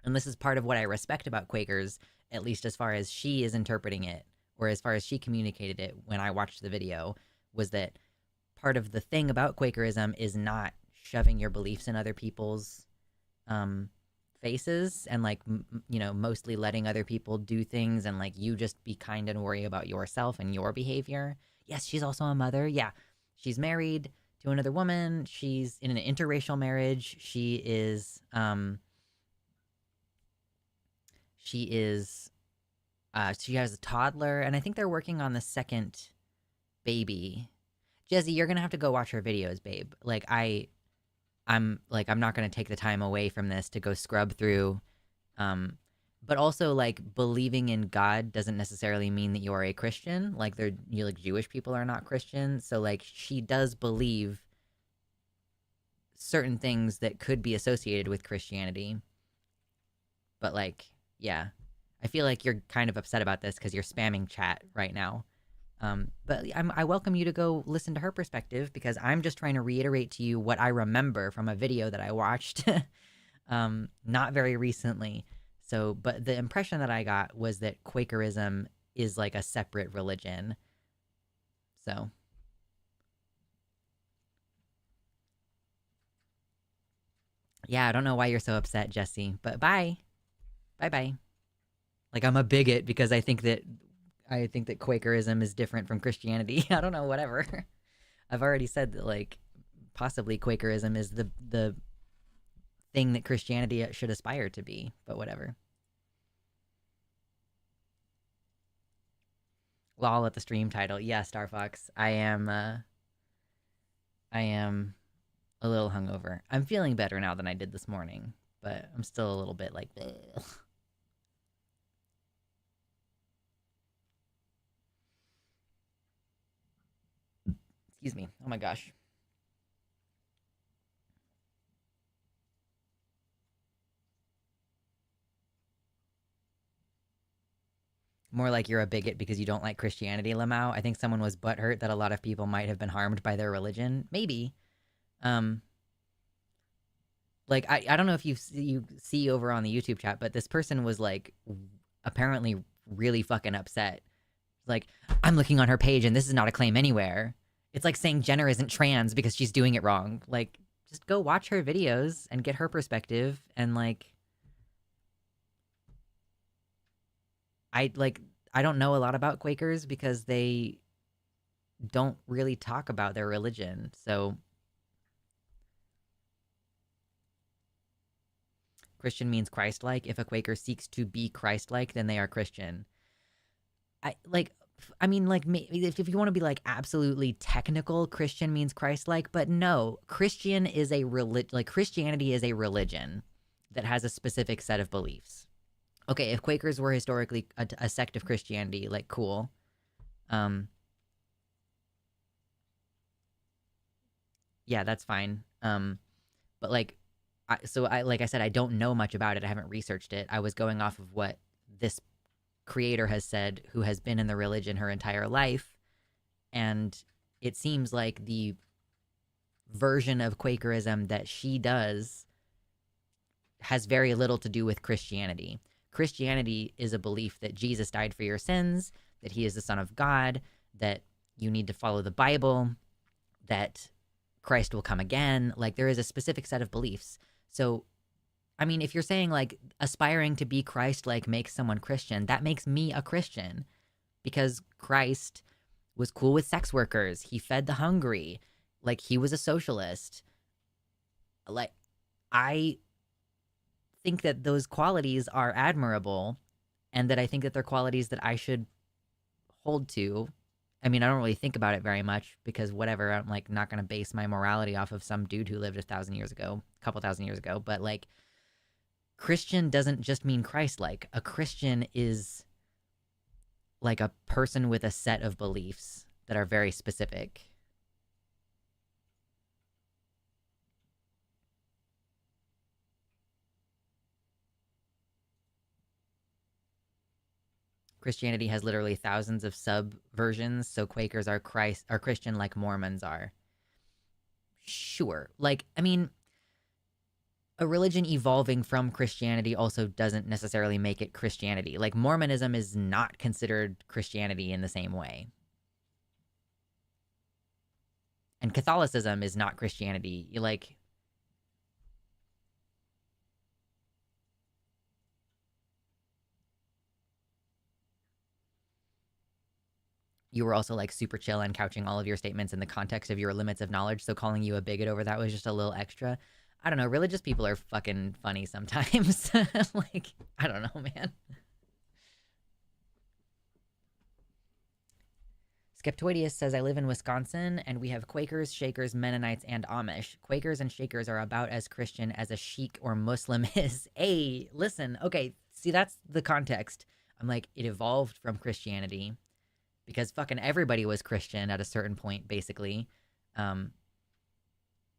And this is part of what I respect about Quakers, at least as far as she is interpreting it, or as far as she communicated it when I watched the video, was that part of the thing about Quakerism is not shoving your beliefs in other people's um, faces and like mostly letting other people do things and like you just be kind and worry about yourself and your behavior. Yes, she's also a mother. Yeah, she's married to another woman. She's in an interracial marriage. She has a toddler, and I think they're working on the second baby. Jesse, you're gonna have to go watch her videos, babe. I'm not gonna take the time away from this to go scrub through. But also like believing in God doesn't necessarily mean that you are a Christian. Like like Jewish people are not Christian, so like she does believe certain things that could be associated with Christianity. But like, yeah, I feel like you're kind of upset about this because you're spamming chat right now. But I welcome you to go listen to her perspective because I'm just trying to reiterate to you what I remember from a video that I watched not very recently. So, but the impression that I got was that Quakerism is like a separate religion. So, yeah, I don't know why you're so upset, Jesse, but bye. Bye bye. Like I'm a bigot because I think that Quakerism is different from Christianity. I don't know, whatever. I've already said that like possibly Quakerism is the thing that Christianity should aspire to be, but whatever. Lol at the stream title. Yeah, Star Fox. I am a little hungover. I'm feeling better now than I did this morning, but I'm still a little bit like ugh. Excuse me. Oh my gosh. More like you're a bigot because you don't like Christianity, Lamau. I think someone was butthurt that a lot of people might have been harmed by their religion. Maybe. Um, like I don't know if you see over on the YouTube chat, but this person was like apparently really fucking upset. Like, I'm looking on her page and this is not a claim anywhere. It's like saying Jenner isn't trans because she's doing it wrong. Like, just go watch her videos and get her perspective. And like, I don't know a lot about Quakers because they don't really talk about their religion. So Christian means Christ-like. If a Quaker seeks to be Christ-like, then they are Christian. I mean, like, if you want to be like absolutely technical, Christian means Christ-like, but no, Christian is a like Christianity is a religion that has a specific set of beliefs. Okay, if Quakers were historically a sect of Christianity, like, cool. Um, yeah, that's fine. But like, like I said, I don't know much about it. I haven't researched it. I was going off of what this creator has said, who has been in the religion her entire life, and it seems like the version of Quakerism that she does has very little to do with Christianity. Christianity is a belief that Jesus died for your sins, that he is the Son of God, that you need to follow the Bible, that Christ will come again. Like, there is a specific set of beliefs. So, I mean, if you're saying like aspiring to be Christ like makes someone Christian, that makes me a Christian because Christ was cool with sex workers. He fed the hungry. Like, he was a socialist. Like, I think that those qualities are admirable and that I think that they're qualities that I should hold to. I mean, I don't really think about it very much because whatever, I'm like not going to base my morality off of some dude who lived 1,000 years ago, a couple thousand years ago. But like, Christian doesn't just mean Christ-like. A Christian is like a person with a set of beliefs that are very specific. Christianity has literally thousands of subversions, so Quakers are Christian like Mormons are. Sure. Like, I mean, a religion evolving from Christianity also doesn't necessarily make it Christianity. Like, Mormonism is not considered Christianity in the same way. And Catholicism is not Christianity. Like, you were also like super chill and couching all of your statements in the context of your limits of knowledge. So calling you a bigot over that was just a little extra. I don't know. Religious people are fucking funny sometimes. Like, I don't know, man. Skeptoideus says, I live in Wisconsin and we have Quakers, Shakers, Mennonites, and Amish. Quakers and Shakers are about as Christian as a Sheik or Muslim is. Hey, listen. Okay, see, that's the context. I'm like, it evolved from Christianity because fucking everybody was Christian at a certain point, basically. Um,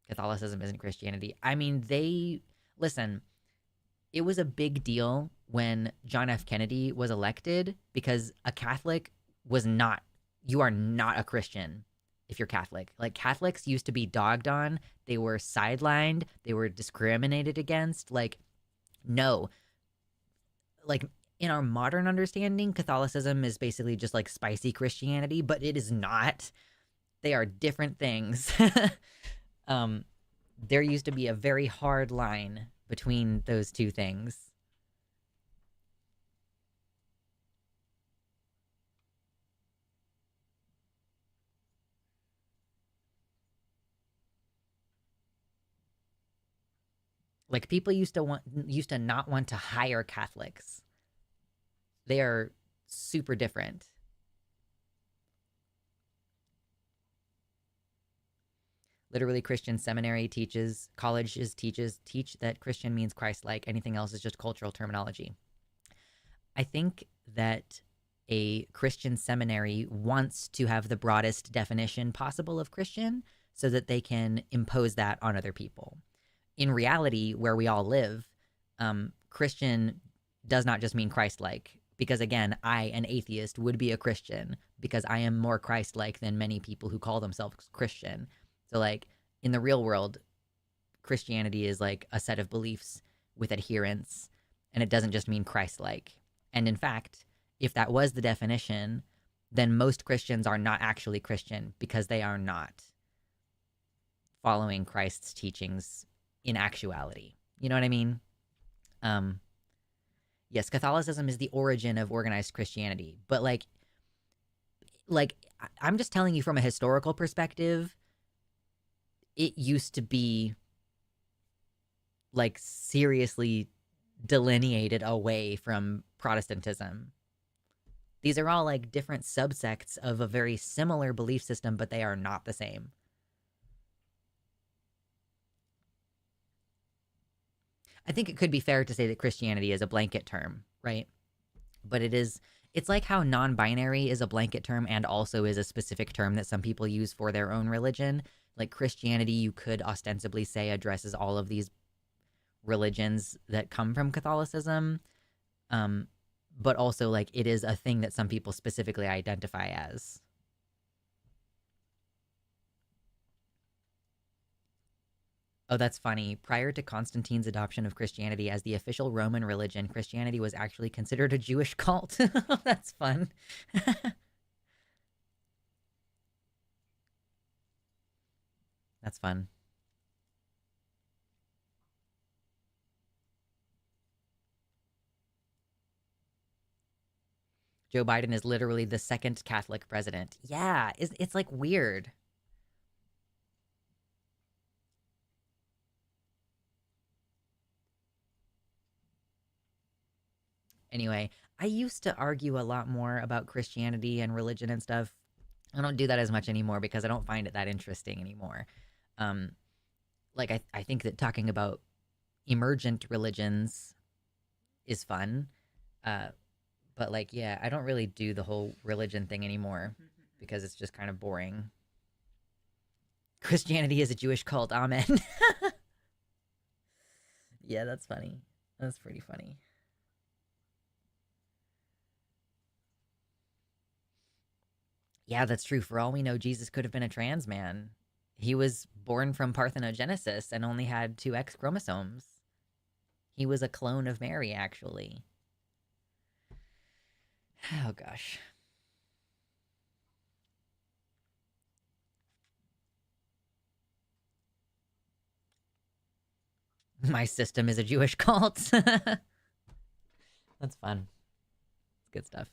Catholicism isn't Christianity. I mean, listen, it was a big deal when John F. Kennedy was elected because a Catholic was not, you are not a Christian if you're Catholic. Like, Catholics used to be dogged on, they were sidelined, they were discriminated against. Like, no. Like, in our modern understanding, Catholicism is basically just like spicy Christianity, but it is not. They are different things. um, there used to be a very hard line between those two things. Like people used to not want to hire Catholics. They are super different. Literally, Christian seminary teaches, colleges teach that Christian means Christ-like. Anything else is just cultural terminology. I think that a Christian seminary wants to have the broadest definition possible of Christian so that they can impose that on other people. In reality, where we all live, Christian does not just mean Christ-like. Because again, I, an atheist, would be a Christian because I am more Christ-like than many people who call themselves Christian. So, like, in the real world, Christianity is like a set of beliefs with adherents, and it doesn't just mean Christ-like. And in fact, if that was the definition, then most Christians are not actually Christian because they are not following Christ's teachings in actuality. You know what I mean? Um, yes, Catholicism is the origin of organized Christianity, but like I'm just telling you from a historical perspective, it used to be like seriously delineated away from Protestantism. These are all like different subsects of a very similar belief system, but they are not the same. I think it could be fair to say that Christianity is a blanket term, right? But it's like how non-binary is a blanket term and also is a specific term that some people use for their own religion. Like Christianity, you could ostensibly say addresses all of these religions that come from Catholicism. But also like it is a thing that some people specifically identify as. Oh, that's funny. Prior to Constantine's adoption of Christianity as the official Roman religion, Christianity was actually considered a Jewish cult. That's fun. That's fun. Joe Biden is literally the second Catholic president. Yeah, it's like weird. Anyway, I used to argue a lot more about Christianity and religion and stuff. I don't do that as much anymore because I don't find it that interesting anymore. Um, like I think that talking about emergent religions is fun. Uh, but like, yeah, I don't really do the whole religion thing anymore because it's just kind of boring. Christianity is a Jewish cult. Amen. Yeah, that's funny. That's pretty funny. Yeah, that's true. For all we know, Jesus could have been a trans man. He was born from parthenogenesis and only had two X chromosomes. He was a clone of Mary, actually. Oh, gosh. My system is a Jewish cult. That's fun. It's good stuff.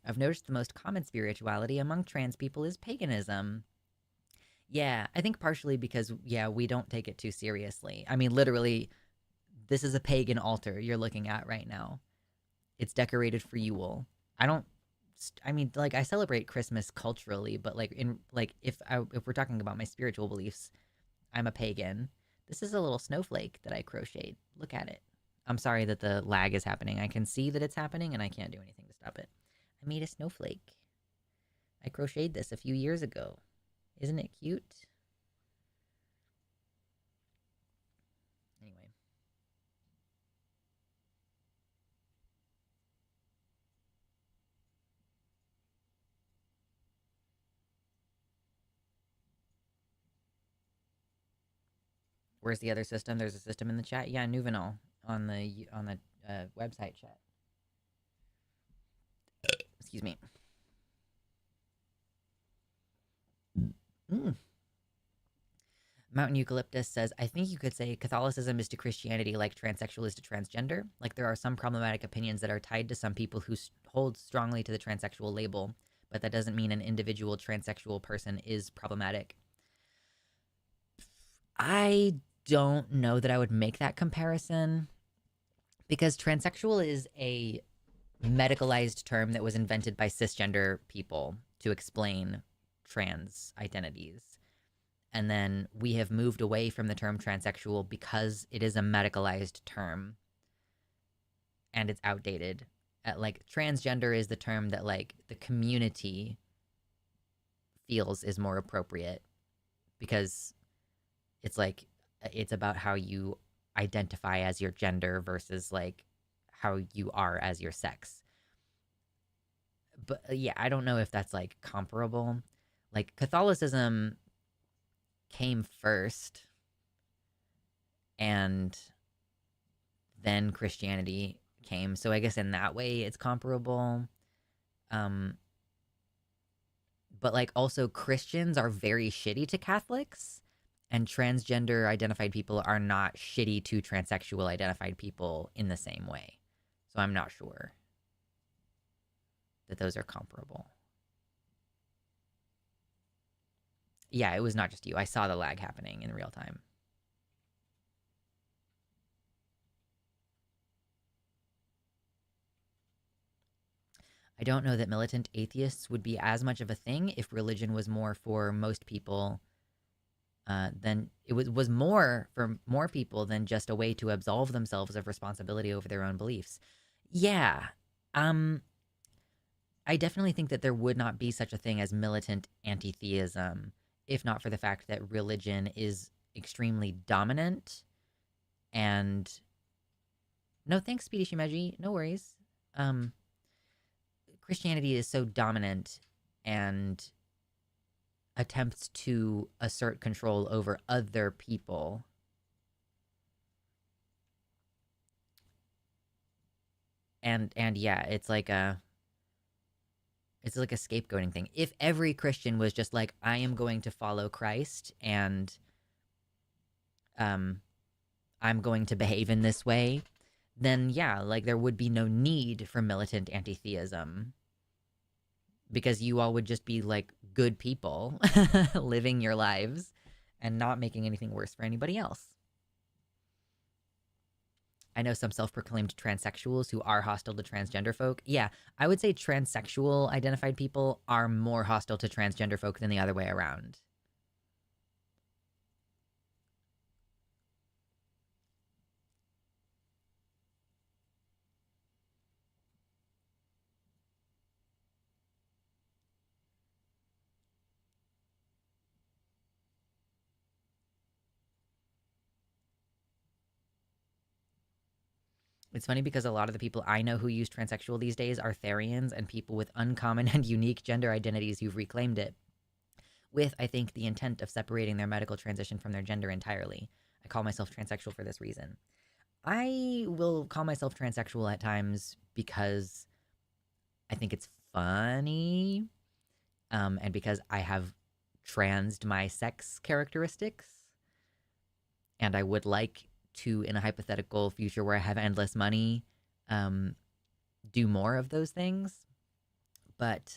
I've noticed the most common spirituality among trans people is paganism. Yeah, I think partially because, yeah, we don't take it too seriously. I mean, literally, this is a pagan altar you're looking at right now. It's decorated for Yule. I don't. I mean, like I celebrate Christmas culturally, but like if we're talking about my spiritual beliefs, I'm a pagan. This is a little snowflake that I crocheted. Look at it. I'm sorry that the lag is happening. I can see that it's happening, and I can't do anything to stop it. I made a snowflake. I crocheted this a few years ago. Isn't it cute? Anyway, where's the other system? There's a system in the chat. Yeah, Nuvenal on the website chat. Excuse me. Mm. Mountain Eucalyptus says, I think you could say Catholicism is to Christianity like transsexual is to transgender. Like there are some problematic opinions that are tied to some people who hold strongly to the transsexual label, but that doesn't mean an individual transsexual person is problematic. I don't know that I would make that comparison because transsexual is a medicalized term that was invented by cisgender people to explain trans identities. And then we have moved away from the term transsexual because it is a medicalized term and it's outdated. Like transgender is the term that like the community feels is more appropriate because it's like it's about how you identify as your gender versus like how you are as your sex. But yeah, I don't know if that's like comparable. Like Catholicism came first and then Christianity came. So I guess in that way it's comparable. Um but like also Christians are very shitty to Catholics and transgender identified people are not shitty to transsexual identified people in the same way. So I'm not sure that those are comparable. Yeah, it was not just you. I saw the lag happening in real time. I don't know that militant atheists would be as much of a thing if religion was more for most people than it was more for more people than just a way to absolve themselves of responsibility over their own beliefs. Yeah, um, I definitely think that there would not be such a thing as militant anti-theism if not for the fact that religion is extremely dominant and no thanks, Speedy Shimeji, no worries. Um, Christianity is so dominant and attempts to assert control over other people. And yeah, it's like a scapegoating thing. If every Christian was just like, I am going to follow Christ and um I'm going to behave in this way, then yeah, like there would be no need for militant anti-theism because you all would just be like good people living your lives and not making anything worse for anybody else. I know some self proclaimed transsexuals who are hostile to transgender folk. Yeah, I would say transsexual identified people are more hostile to transgender folk than the other way around. It's funny because a lot of the people I know who use transsexual these days are Therians and people with uncommon and unique gender identities who've reclaimed it, with, I think, the intent of separating their medical transition from their gender entirely. I call myself transsexual for this reason. I will call myself transsexual at times because I think it's funny, and because I have transed my sex characteristics, and I would like to, in a hypothetical future where I have endless money, um, do more of those things. But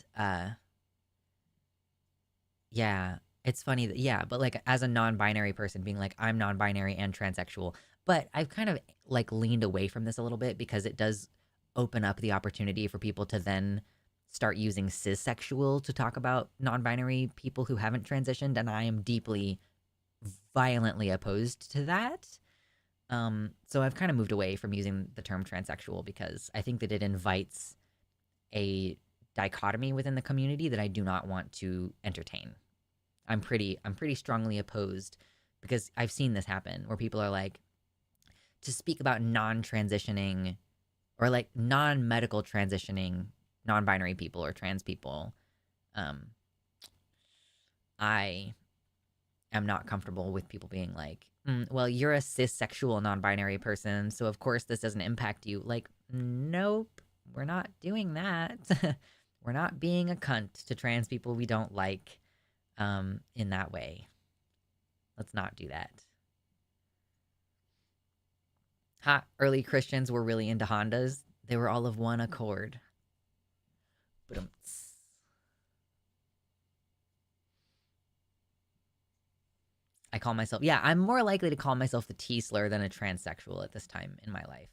yeah, it's funny that yeah, but like as a non-binary person being like I'm non-binary and transsexual, but I've kind of like leaned away from this a little bit because it does open up the opportunity for people to then start using cissexual to talk about non-binary people who haven't transitioned and I am deeply violently opposed to that. So I've kind of moved away from using the term transsexual because I think that it invites a dichotomy within the community that I do not want to entertain. I'm pretty strongly opposed because I've seen this happen where people are like to speak about non-transitioning or like non-medical transitioning non-binary people or trans people. Um, I am not comfortable with people being like, well, you're a cissexual non-binary person, so of course this doesn't impact you. Like, nope, we're not doing that. We're not being a cunt to trans people we don't like in that way. Let's not do that. Ha, early Christians were really into Hondas. They were all of one accord. But call myself... Yeah, I'm more likely to call myself the T-slur than a transsexual at this time in my life.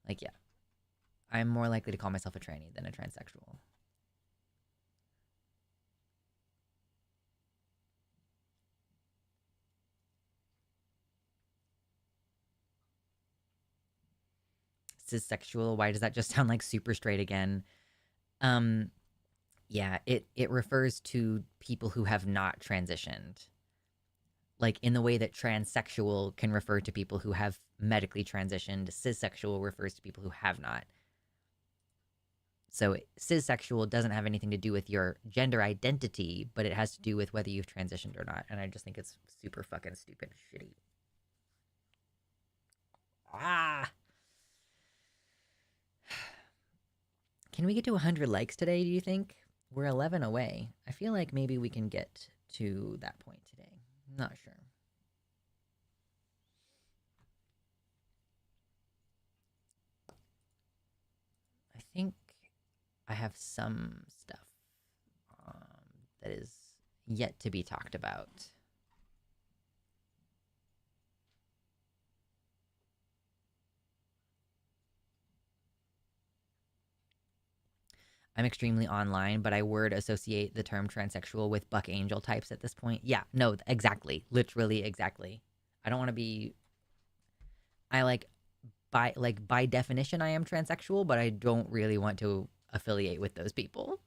Like, yeah. I'm more likely to call myself a tranny than a transsexual. Cissexual, why does that just sound like super straight again? Yeah, it refers to people who have not transitioned. Like, in the way that transsexual can refer to people who have medically transitioned, cissexual refers to people who have not. So cissexual doesn't have anything to do with your gender identity, but it has to do with whether you've transitioned or not. And I just think it's super fucking stupid and shitty. Ah! Can we get to 100 likes today, do you think? We're 11 away. I feel like maybe we can get to that point today. I'm not sure. I think I have some stuff that is yet to be talked about. I'm extremely online, but I word associate the term transsexual with buck angel types at this point. Yeah, no, exactly. Literally exactly. I don't want to be... by definition I am transsexual, but I don't really want to affiliate with those people.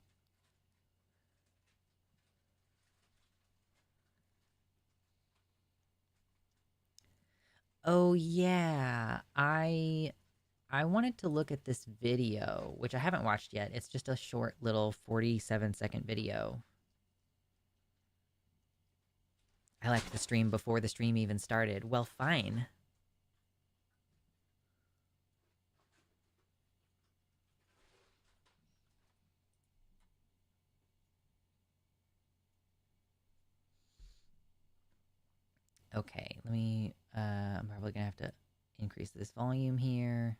Oh yeah, I wanted to look at this video, which I haven't watched yet. It's just a short little 47-second video. I liked the stream before the stream even started. Well, fine. Okay, let me, I'm probably gonna have to increase this volume here.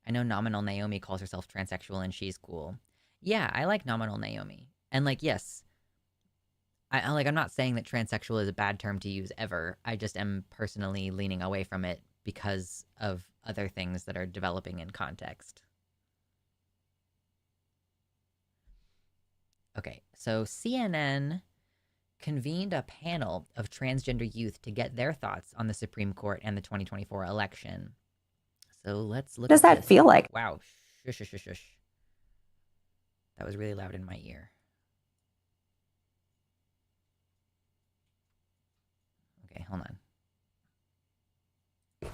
I know Nominal Naomi calls herself transsexual and she's cool. Yeah, I like Nominal Naomi. And like, yes, I'm not saying that transsexual is a bad term to use ever. I just am personally leaning away from it because of other things that are developing in context. Okay, so CNN convened a panel of transgender youth to get their thoughts on the Supreme Court and the 2024 election. So let's look at this. What does that feel like? Wow. Shush, shush, shush, shush. That was really loud in my ear. Okay, hold on.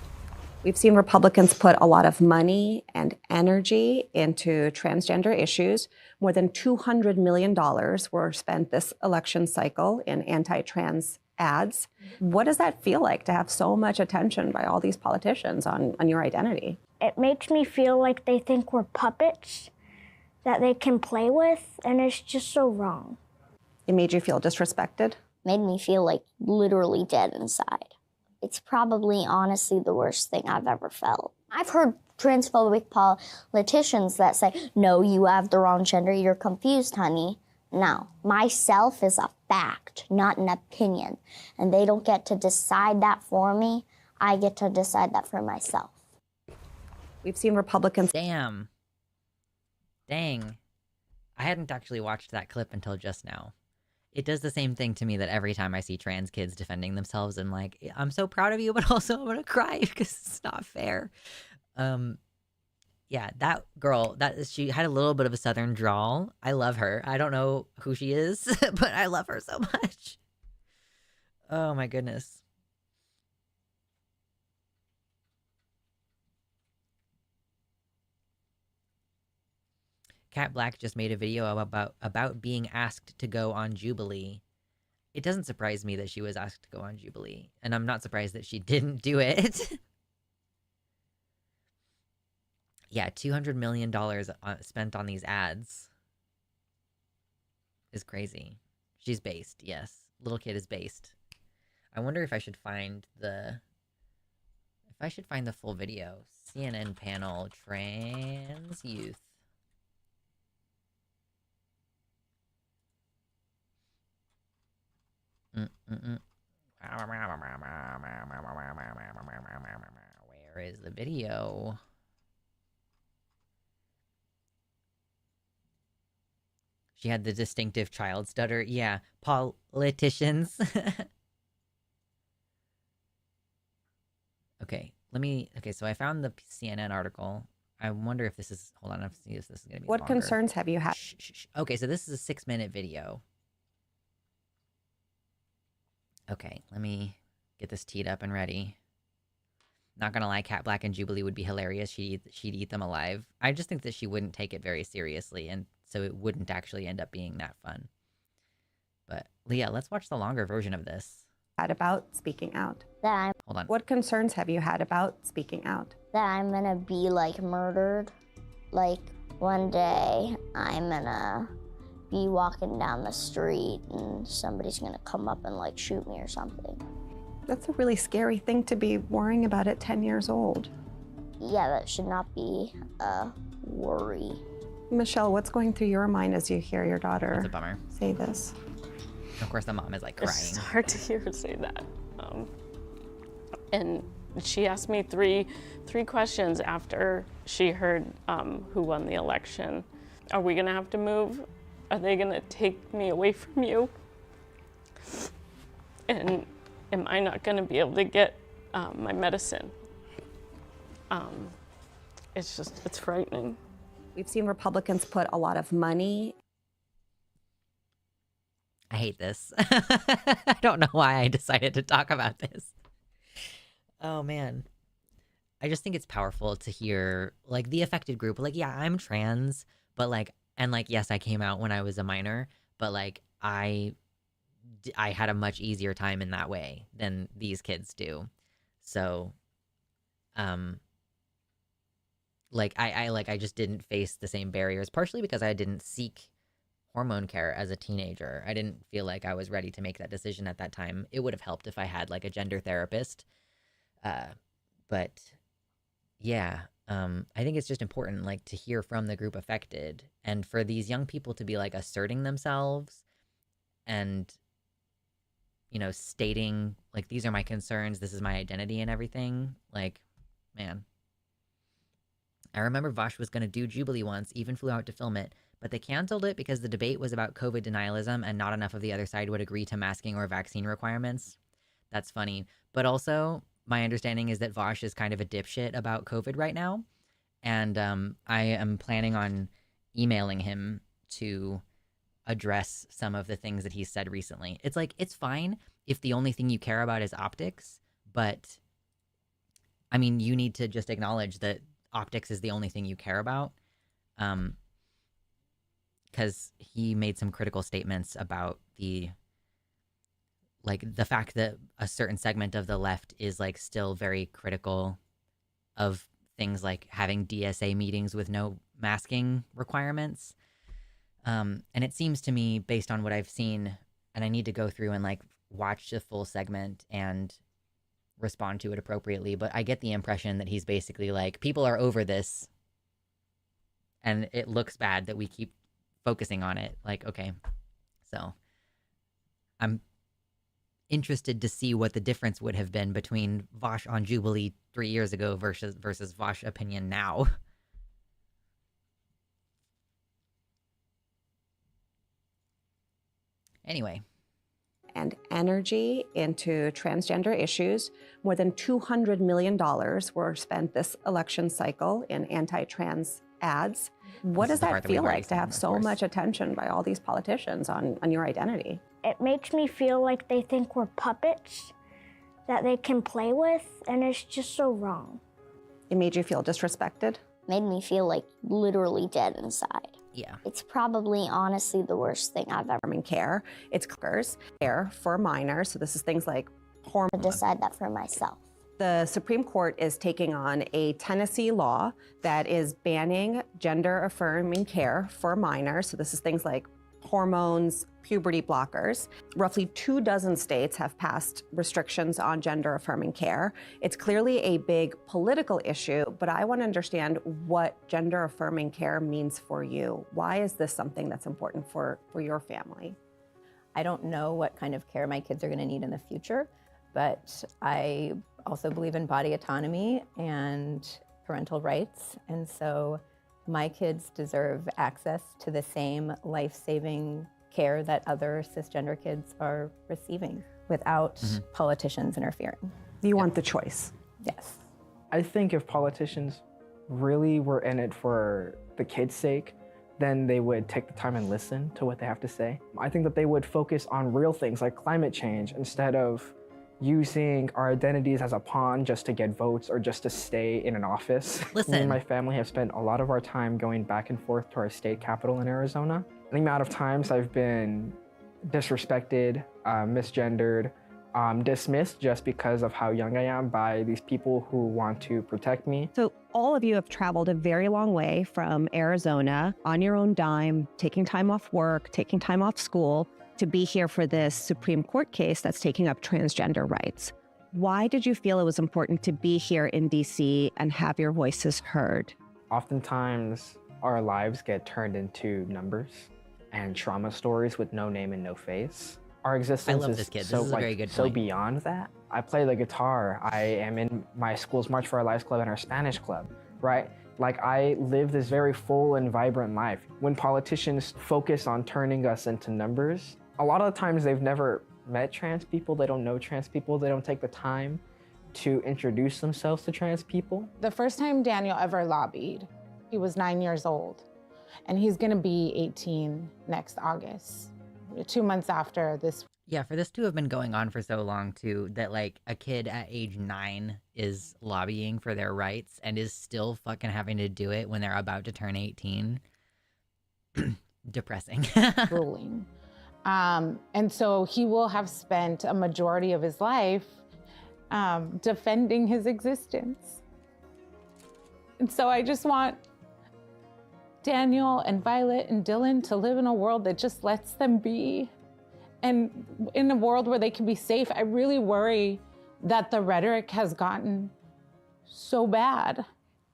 We've seen Republicans put a lot of money and energy into transgender issues. More than $200 million were spent this election cycle in anti-trans ads. What does that feel like to have so much attention by all these politicians on your identity? It makes me feel like they think we're puppets that they can play with, and it's just so wrong. It made you feel disrespected? Made me feel like literally dead inside. It's probably honestly the worst thing I've ever felt. I've heard transphobic politicians that say, no, you have the wrong gender, you're confused, honey. No, myself is a fact, not an opinion. And they don't get to decide that for me. I get to decide that for myself. We've seen Republicans... Damn. Dang. I hadn't actually watched that clip until just now. It does the same thing to me that every time I see trans kids defending themselves, I'm like, I'm so proud of you, but also I'm gonna cry because it's not fair. Yeah, that girl, she had a little bit of a southern drawl. I love her. I don't know who she is, but I love her so much. Oh my goodness. Cat Black just made a video about being asked to go on Jubilee. It doesn't surprise me that she was asked to go on Jubilee, and I'm not surprised that she didn't do it. Yeah, $200 million spent on these ads is crazy. She's based, yes. Little kid is based. I wonder if I should find the full video. CNN panel, trans youth. Mm-mm-mm. Where is the video? She had the distinctive child stutter. Yeah, politicians. Okay, okay, so I found the CNN article. I wonder if this is, hold on, I have to see if this is going to be What longer. concerns have you had? Shh, shh, shh. Okay, so this is a 6-minute video. Okay, let me get this teed up and ready. Not gonna lie, Cat Black and Jubilee would be hilarious. She'd eat them alive. I just think that she wouldn't take it very seriously, and so it wouldn't actually end up being that fun. But Leah, let's watch the longer version of this. Had about speaking out? Hold on. What concerns have you had about speaking out? That I'm gonna be like murdered. Like one day I'm gonna be walking down the street and somebody's gonna come up and like shoot me or something. That's a really scary thing to be worrying about at 10 years old. Yeah, that should not be a worry. Michelle, what's going through your mind as you hear your daughter It's a bummer. say this? Of course, the mom is like crying. It's hard to hear her say that. And she asked me three questions after she heard who won the election. Are we gonna have to move? Are they gonna take me away from you? And am I not gonna be able to get my medicine? It's frightening. We've seen Republicans put a lot of money. I hate this. I don't know why I decided to talk about this. Oh, man. I just think it's powerful to hear, like, the affected group. Like, yeah, I'm trans, but, like, and, like, yes, I came out when I was a minor, but, like, I had a much easier time in that way than these kids do. So, like, I just didn't face the same barriers, partially because I didn't seek hormone care as a teenager. I didn't feel like I was ready to make that decision at that time. It would have helped if I had like a gender therapist. But yeah, I think it's just important like to hear from the group affected and for these young people to be like asserting themselves and, you know, stating like, these are my concerns. This is my identity and everything. Like, man, I remember Vosh was going to do Jubilee once, even flew out to film it. But they canceled it because the debate was about COVID denialism and not enough of the other side would agree to masking or vaccine requirements. That's funny. But also, my understanding is that Vosh is kind of a dipshit about COVID right now. And I am planning on emailing him to address some of the things that he's said recently. It's like, it's fine if the only thing you care about is optics. But, I mean, you need to just acknowledge that optics is the only thing you care about. Because he made some critical statements about the fact that a certain segment of the left is like still very critical of things like having DSA meetings with no masking requirements. And it seems to me, based on what I've seen, and I need to go through and like watch the full segment and respond to it appropriately, but I get the impression that he's basically like, people are over this and it looks bad that we keep focusing on it. Like, okay, so I'm interested to see what the difference would have been between Vosh on Jubilee 3 years ago versus Vosh opinion now. Anyway. And energy into transgender issues. More than $200 million were spent this election cycle in anti-trans ads. What does that feel like to have so much attention by all these politicians on your identity? It makes me feel like they think we're puppets that they can play with, and it's just so wrong. It made you feel disrespected? Made me feel like literally dead inside. Yeah. It's probably honestly the worst thing I've ever care. It's care for minors. So this is things like hormone. decide that for myself. The Supreme Court is taking on a Tennessee law that is banning gender-affirming care for minors. So this is things like hormones, puberty blockers. Roughly 24 states have passed restrictions on gender-affirming care. It's clearly a big political issue, but I want to understand what gender-affirming care means for you. Why is this something that's important for your family? I don't know what kind of care my kids are going to need in the future, but I also believe in body autonomy and parental rights. And so my kids deserve access to the same life-saving care that other cisgender kids are receiving without politicians interfering. You want the choice. Yes. I think if politicians really were in it for the kids' sake, then they would take the time and listen to what they have to say. I think that they would focus on real things like climate change instead of using our identities as a pawn just to get votes or just to stay in an office. Listen. Me and my family have spent a lot of our time going back and forth to our state capital in Arizona. The amount of times I've been disrespected, misgendered, dismissed just because of how young I am by these people who want to protect me. So all of you have traveled a very long way from Arizona on your own dime, taking time off work, taking time off school to be here for this Supreme Court case that's taking up transgender rights. Why did you feel it was important to be here in DC and have your voices heard? Oftentimes, our lives get turned into numbers and trauma stories with no name and no face. Our existence love is this kid. This so is a very good so point. beyond that. I play the guitar. I am in my school's March for Our Lives club and our Spanish club, right? Like, I live this very full and vibrant life. When politicians focus on turning us into numbers, a lot of the times they've never met trans people, they don't know trans people, they don't take the time to introduce themselves to trans people. The first time Daniel ever lobbied, he was 9 years old, and he's gonna be 18 next August, 2 months after this. Yeah, for this to have been going on for so long too, that like a kid at age 9 is lobbying for their rights and is still fucking having to do it when they're about to turn 18. Depressing. Ruling. And so he will have spent a majority of his life defending his existence. And so I just want Daniel and Violet and Dylan to live in a world that just lets them be. And in a world where they can be safe. I really worry that the rhetoric has gotten so bad.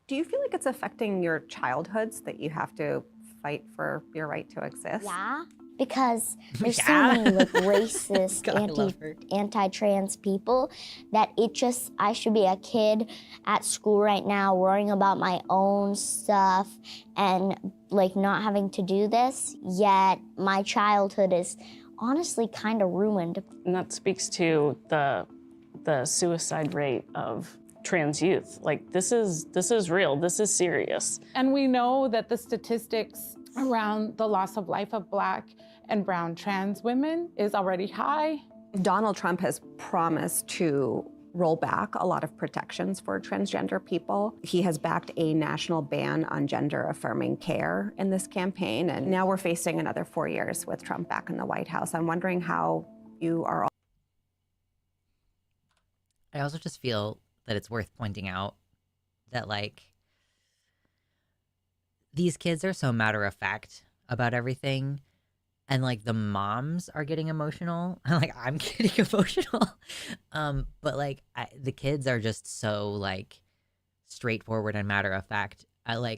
Do you feel like it's affecting your childhoods that you have to fight for your right to exist? Yeah, because there's so Yeah. many like racist, God, I love her. anti-trans people that I should be a kid at school right now worrying about my own stuff and like not having to do this, yet my childhood is honestly kind of ruined. And that speaks to the suicide rate of trans youth. Like, this is real, this is serious. And we know that the statistics around the loss of life of Black and brown trans women is already high. Donald Trump has promised to roll back a lot of protections for transgender people. He has backed a national ban on gender-affirming care in this campaign, and now we're facing another 4 years with Trump back in the White House. I'm wondering how you are all. I also just feel that it's worth pointing out that, like, these kids are so matter of fact about everything, and like the moms are getting emotional. Like, I'm getting emotional. But like the kids are just so like straightforward and matter of fact. I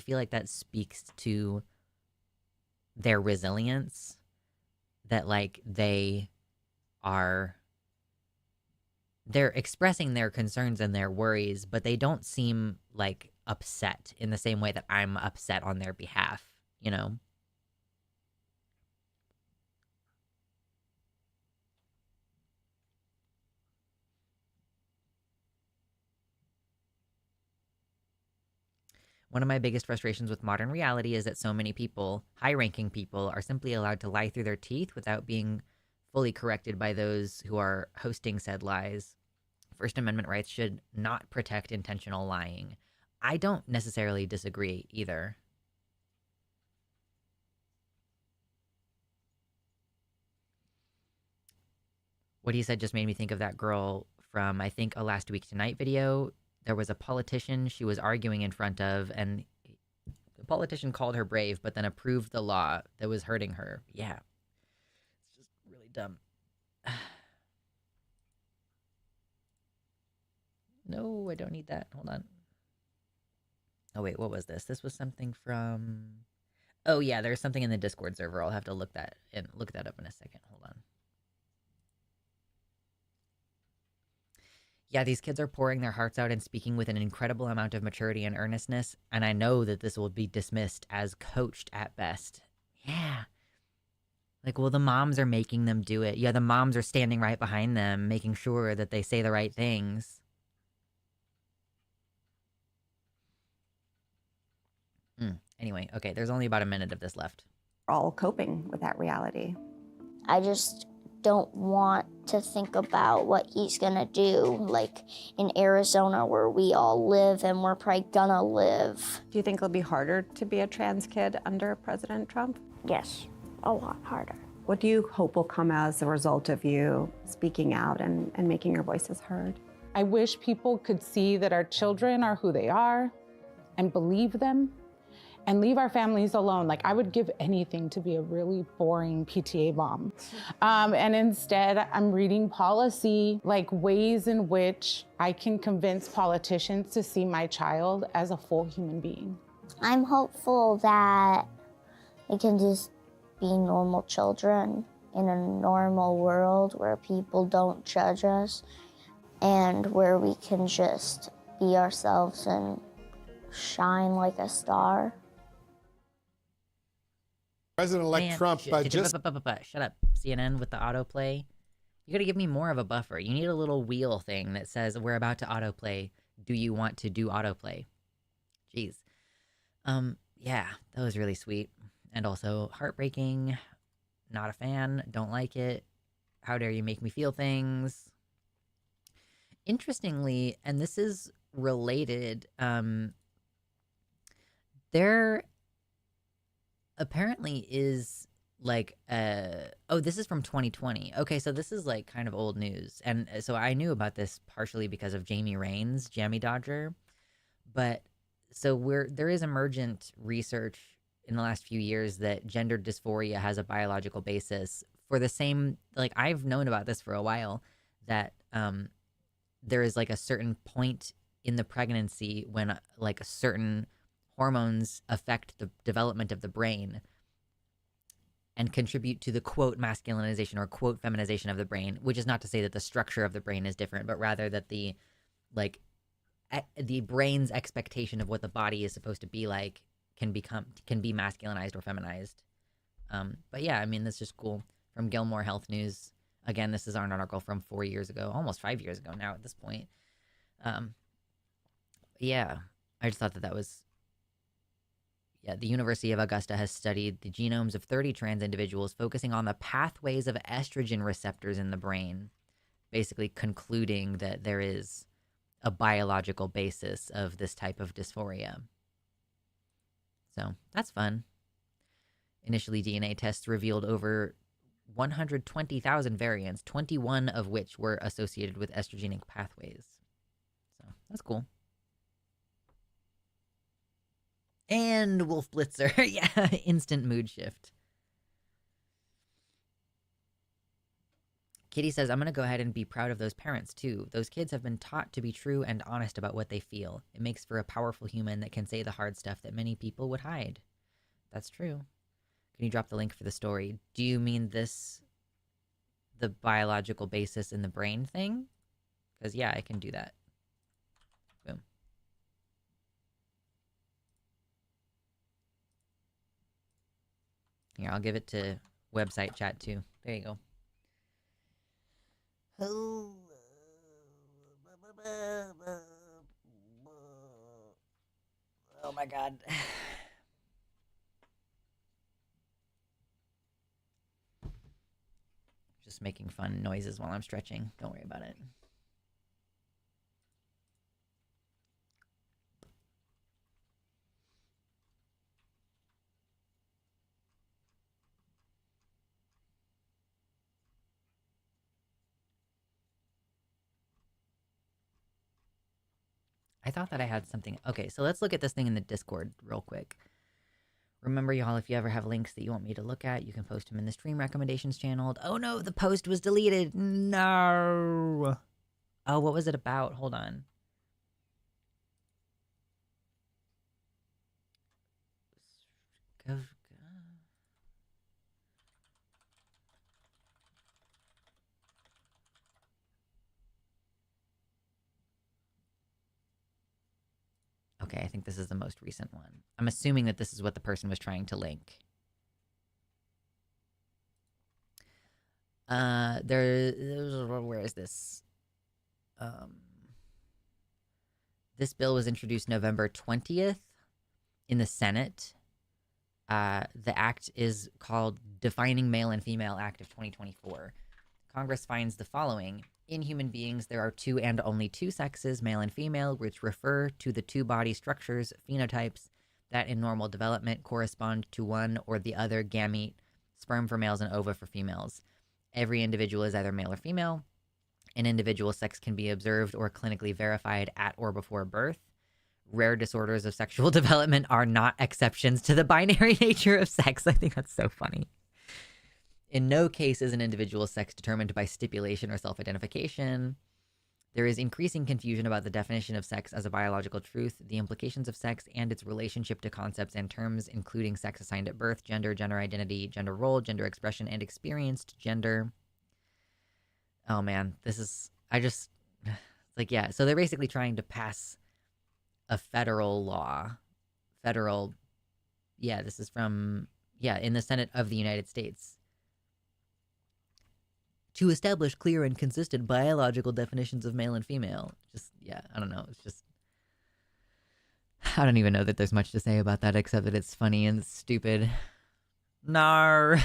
feel like that speaks to their resilience, that like they're expressing their concerns and their worries, but they don't seem like upset in the same way that I'm upset on their behalf, you know? One of my biggest frustrations with modern reality is that so many people, high-ranking people, are simply allowed to lie through their teeth without being fully corrected by those who are hosting said lies. First Amendment rights should not protect intentional lying. I don't necessarily disagree either. What he said just made me think of that girl from, I think, a Last Week Tonight video. There was a politician she was arguing in front of, and the politician called her brave, but then approved the law that was hurting her. Yeah. It's just really dumb. No, I don't need that. Hold on. Oh, wait, what was this? This was something from... Oh yeah, there's something in the Discord server. I'll have to look that up in a second. Hold on. Yeah, these kids are pouring their hearts out and speaking with an incredible amount of maturity and earnestness, and I know that this will be dismissed as coached at best. Yeah. Like, well, the moms are making them do it. Yeah, the moms are standing right behind them, making sure that they say the right things. Anyway, okay, there's only about a minute of this left. All coping with that reality. I just don't want to think about what he's gonna do, like in Arizona where we all live and we're probably gonna live. Do you think it'll be harder to be a trans kid under President Trump? Yes, a lot harder. What do you hope will come as a result of you speaking out and making your voices heard? I wish people could see that our children are who they are and believe them and leave our families alone. Like, I would give anything to be a really boring PTA mom. And instead, I'm reading policy, like ways in which I can convince politicians to see my child as a full human being. I'm hopeful that we can just be normal children in a normal world where people don't judge us and where we can just be ourselves and shine like a star. President-elect Trump just... Shut up, CNN, with the autoplay. You gotta give me more of a buffer. You need a little wheel thing that says, we're about to autoplay. Do you want to do autoplay? Jeez. Yeah, that was really sweet. And also heartbreaking. Not a fan. Don't like it. How dare you make me feel things. Interestingly, and this is related, there apparently is like oh, this is from 2020. Okay, so this is like kind of old news. And so I knew about this partially because of Jamie Raines, Jammy Dodger. But so there is emergent research in the last few years that gender dysphoria has a biological basis for the same, like, I've known about this for a while, that there is like a certain point in the pregnancy when like certain hormones affect the development of the brain and contribute to the quote masculinization or quote feminization of the brain, which is not to say that the structure of the brain is different, but rather that the brain's expectation of what the body is supposed to be like can be masculinized or feminized. But yeah, I mean, that's just cool. From Gilmore Health News. Again, this is an article from 4 years ago, almost 5 years ago now at this point. Yeah, I just thought that was... Yeah, the University of Augusta has studied the genomes of 30 trans individuals, focusing on the pathways of estrogen receptors in the brain, basically concluding that there is a biological basis of this type of dysphoria. So that's fun. Initially, DNA tests revealed over 120,000 variants, 21 of which were associated with estrogenic pathways. So that's cool. And Wolf Blitzer. Yeah, instant mood shift. Kitty says, I'm going to go ahead and be proud of those parents, too. Those kids have been taught to be true and honest about what they feel. It makes for a powerful human that can say the hard stuff that many people would hide. That's true. Can you drop the link for the story? Do you mean the biological basis in the brain thing? Because, yeah, I can do that. Boom. Here, I'll give it to website chat, too. There you go. Oh my god. Just making fun noises while I'm stretching. Don't worry about it. I thought that I had something. Okay, so let's look at this thing in the Discord real quick. Remember, y'all, if you ever have links that you want me to look at, you can post them in the stream recommendations channel. Oh no, the post was deleted. No. Oh, what was it about? Hold on. Okay, I think this is the most recent one. I'm assuming that this is what the person was trying to link. Where is this? This bill was introduced November 20th in the Senate. The act is called Defining Male and Female Act of 2024. Congress finds the following. In human beings, there are two and only two sexes, male and female, which refer to the two body structures, phenotypes, that in normal development correspond to one or the other gamete, sperm for males and ova for females. Every individual is either male or female. An individual's sex can be observed or clinically verified at or before birth. Rare disorders of sexual development are not exceptions to the binary nature of sex. I think that's so funny. In no case is an individual's sex determined by stipulation or self-identification. There is increasing confusion about the definition of sex as a biological truth, the implications of sex, and its relationship to concepts and terms, including sex assigned at birth, gender, gender identity, gender role, gender expression, and experienced gender. Oh man, this is... like, yeah, so they're basically trying to pass a federal law. This is from, in the Senate of the United States. To establish clear and consistent biological definitions of male and female. I don't know. It's just... I don't even know that there's much to say about that except that it's funny and stupid. Nar.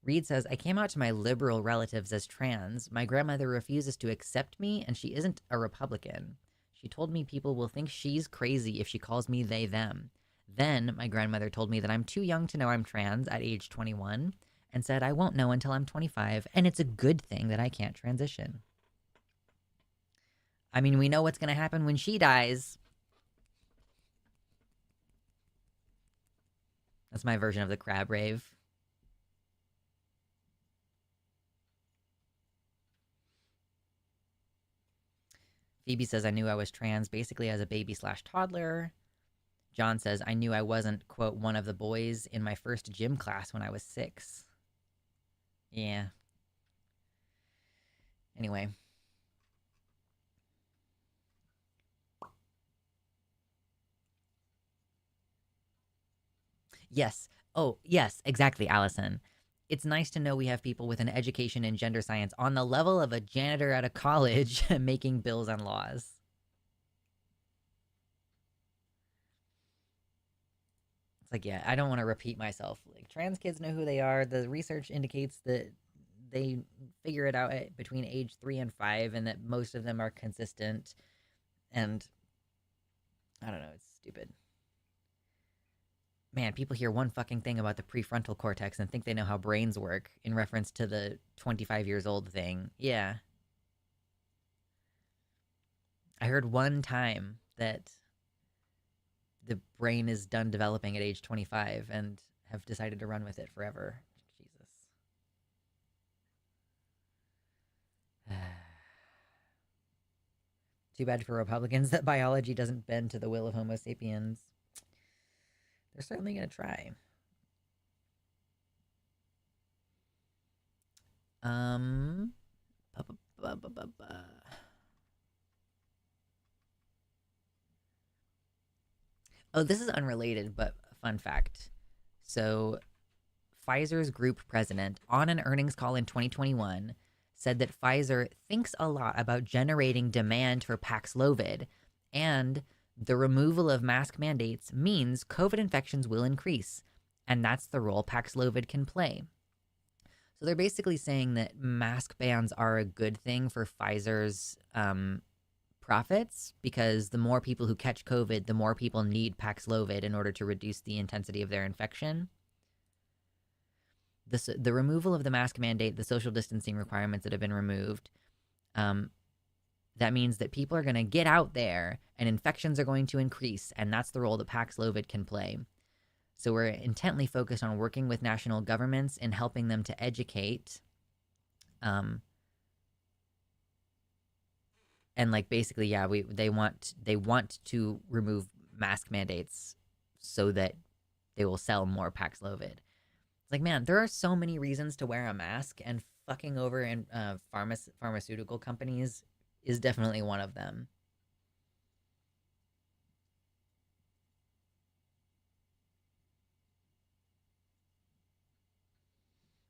Reed says, I came out to my liberal relatives as trans. My grandmother refuses to accept me, and she isn't a Republican. She told me people will think she's crazy if she calls me they, them. Then my grandmother told me that I'm too young to know I'm trans at age 21 and said I won't know until I'm 25, and it's a good thing that I can't transition. I mean, we know what's going to happen when she dies. That's my version of the crab rave. Phoebe says, I knew I was trans basically as a baby/toddler. John says, I knew I wasn't, quote, one of the boys in my first gym class when I was 6. Yeah. Anyway. Yes. Oh, yes, exactly, Allison. It's nice to know we have people with an education in gender science on the level of a janitor at a college making bills and laws. It's like, yeah, I don't want to repeat myself. Like, trans kids know who they are. The research indicates that they figure it out at between age 3 and 5, and that most of them are consistent. And I don't know, it's stupid. Man, people hear one fucking thing about the prefrontal cortex and think they know how brains work in reference to the 25 years old thing. Yeah. I heard one time that the brain is done developing at age 25 and have decided to run with it forever. Jesus. Too bad for Republicans that biology doesn't bend to the will of Homo sapiens. They're certainly going to try. Oh, this is unrelated, but a fun fact. So, Pfizer's group president, on an earnings call in 2021, said that Pfizer thinks a lot about generating demand for Paxlovid, and the removal of mask mandates means COVID infections will increase, and that's the role Paxlovid can play. So they're basically saying that mask bans are a good thing for Pfizer's profits, because the more people who catch COVID, the more people need Paxlovid in order to reduce the intensity of their infection. The removal of the mask mandate, the social distancing requirements that have been removed, that means that people are going to get out there and infections are going to increase, and that's the role that Paxlovid can play. So we're intently focused on working with national governments and helping them to educate. And like basically, yeah, they want to remove mask mandates so that they will sell more Paxlovid. It's Like, man, there are so many reasons to wear a mask, and fucking over in pharmaceutical companies is definitely one of them.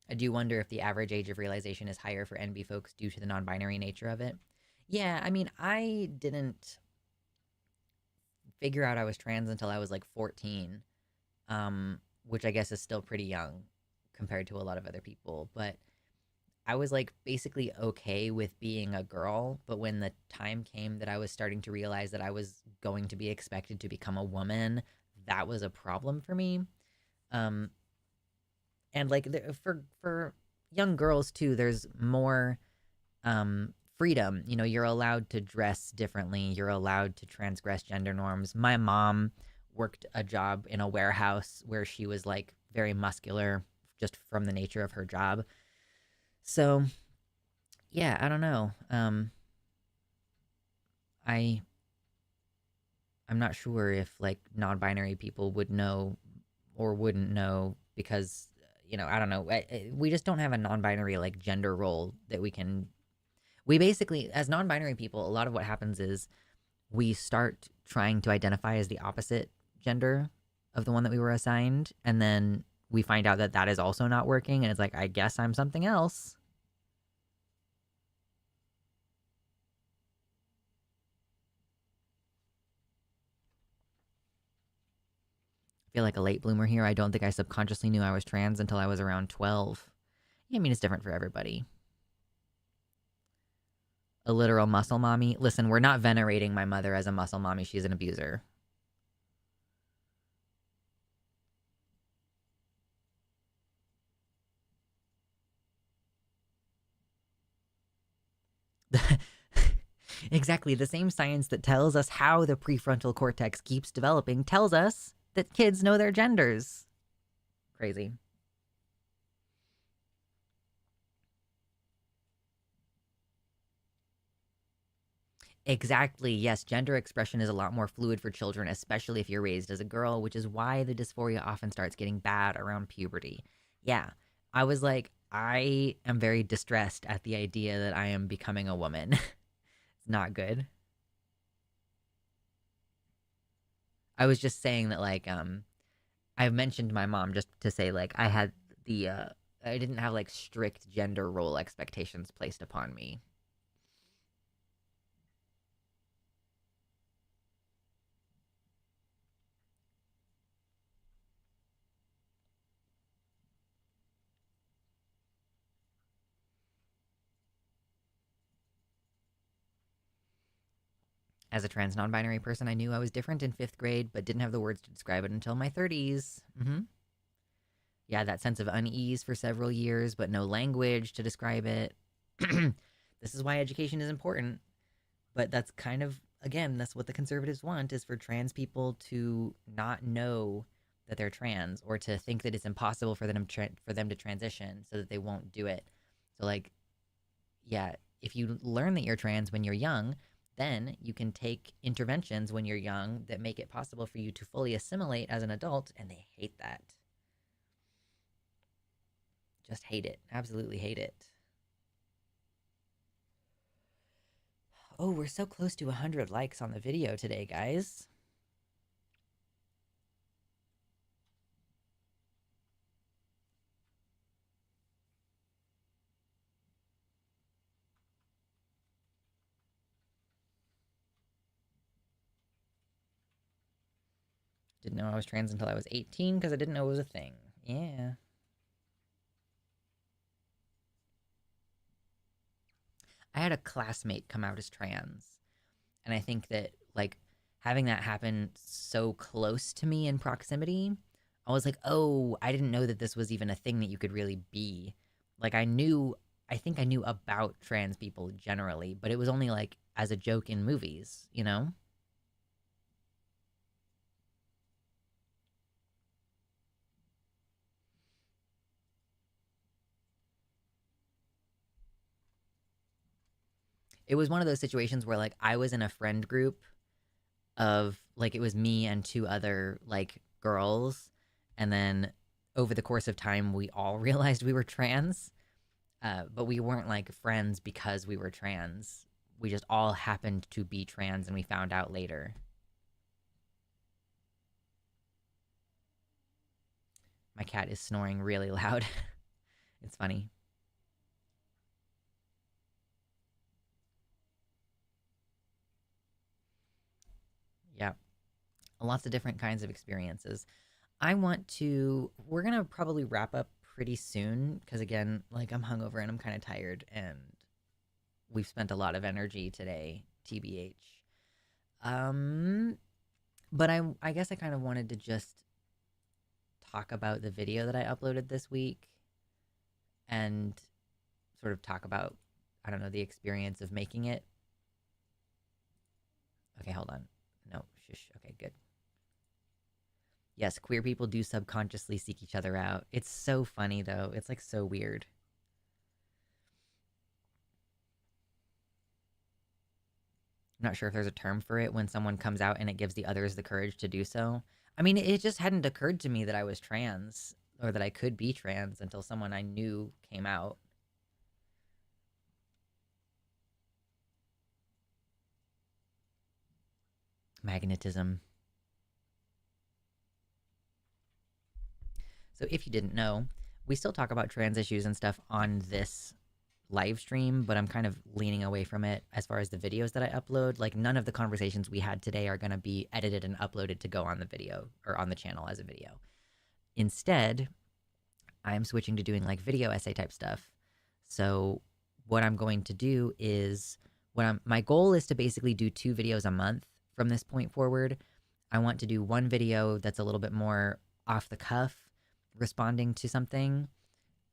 I do wonder if the average age of realization is higher for NB folks due to the non-binary nature of it. Yeah, I mean, I didn't figure out I was trans until I was like 14, which I guess is still pretty young compared to a lot of other people. But I was like basically okay with being a girl. But when the time came that I was starting to realize that I was going to be expected to become a woman, that was a problem for me. And like for young girls too, there's more freedom. You know, you're allowed to dress differently. You're allowed to transgress gender norms. My mom worked a job in a warehouse where she was like very muscular just from the nature of her job. So yeah, I don't know. I'm not sure if like non-binary people would know or wouldn't know because you know, I don't know. We just don't have a non-binary like gender role that we basically, as non-binary people, a lot of what happens is we start trying to identify as the opposite gender of the one that we were assigned, and then we find out that that is also not working, and it's like, I guess I'm something else. I feel like a late bloomer here. I don't think I subconsciously knew I was trans until I was around 12. I mean, it's different for everybody. A literal muscle mommy. Listen, we're not venerating my mother as a muscle mommy. She's an abuser. Exactly. The same science that tells us how the prefrontal cortex keeps developing tells us that kids know their genders. Crazy. Exactly. Yes, gender expression is a lot more fluid for children, especially if you're raised as a girl, which is why the dysphoria often starts getting bad around puberty. Yeah, I was like, I am very distressed at the idea that I am becoming a woman. It's not good. I was just saying that, like, I mentioned my mom just to say, like, I didn't have, like, strict gender role expectations placed upon me. As a trans non-binary person, I knew I was different in 5th grade, but didn't have the words to describe it until my 30s. Yeah, that sense of unease for several years, but no language to describe it. This is why education is important. But that's kind of, again, that's what the conservatives want, is for trans people to not know that they're trans, or to think that it's impossible for them to transition so that they won't do it. So like, yeah, if you learn that you're trans when you're young, then you can take interventions when you're young that make it possible for you to fully assimilate as an adult, and they hate that. Just hate it. Absolutely hate it. Oh, we're so close to 100 likes on the video today, guys. Didn't know I was trans until I was 18 because I didn't know it was a thing. Yeah. I had a classmate come out as trans. And I think that, like, having that happen so close to me in proximity, I was like, oh, I didn't know that this was even a thing that you could really be. Like, I think I knew about trans people generally, but it was only, like, as a joke in movies, you know? It was one of those situations where, like, I was in a friend group of, like, it was me and 2 other, like, girls, and then over the course of time, we all realized we were trans, but we weren't like friends because we were trans. We just all happened to be trans and we found out later. My cat is snoring really loud. It's funny. Yeah. Lots of different kinds of experiences. We're gonna probably wrap up pretty soon because again, like I'm hungover and I'm kind of tired and we've spent a lot of energy today, TBH. But I guess I kind of wanted to just talk about the video that I uploaded this week and sort of talk about, I don't know, the experience of making it. Okay, hold on. No, shush. Okay, good. Yes, queer people do subconsciously seek each other out. It's so funny, though. It's, like, so weird. I'm not sure if there's a term for it when someone comes out and it gives the others the courage to do so. I mean, it just hadn't occurred to me that I was trans or that I could be trans until someone I knew came out. Magnetism. So if you didn't know, we still talk about trans issues and stuff on this live stream, but I'm kind of leaning away from it as far as the videos that I upload. Like, none of the conversations we had today are going to be edited and uploaded to go on the video or on the channel as a video. Instead, I'm switching to doing like video essay type stuff. So what I'm going to do is my goal is to basically do 2 videos a month from this point forward. I want to do one video that's a little bit more off the cuff, responding to something,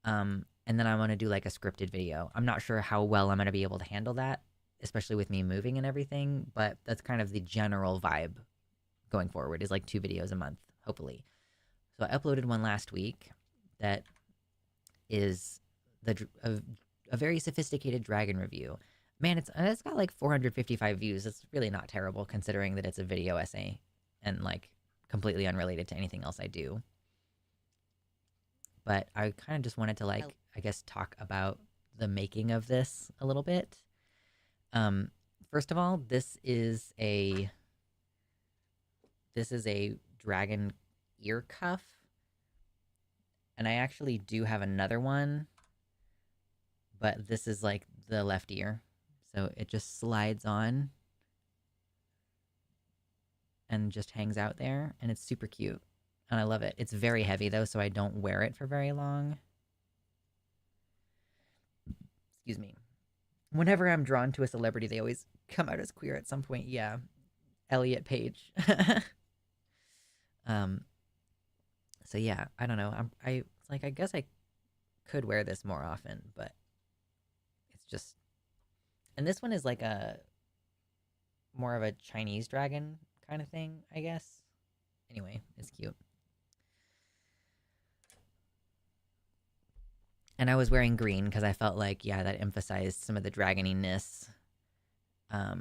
and then I want to do like a scripted video. I'm not sure how well I'm going to be able to handle that, especially with me moving and everything, but that's kind of the general vibe going forward, is like 2 videos a month, hopefully. So I uploaded one last week that is a very sophisticated dragon review. Man, it's got like 455 views. It's really not terrible considering that it's a video essay and like completely unrelated to anything else I do. But I kind of just wanted to like, I guess, talk about the making of this a little bit. First of all, this is a dragon ear cuff. And I actually do have another one, but this is like the left ear. So it just slides on and just hangs out there, and it's super cute. And I love it. It's very heavy, though, so I don't wear it for very long. Excuse me. Whenever I'm drawn to a celebrity, they always come out as queer at some point. Yeah. Elliot Page. So yeah, I don't know. I guess I could wear this more often, but it's just... And this one is like more of a Chinese dragon kind of thing, I guess. Anyway, it's cute. And I was wearing green because I felt like, yeah, that emphasized some of the dragoniness. So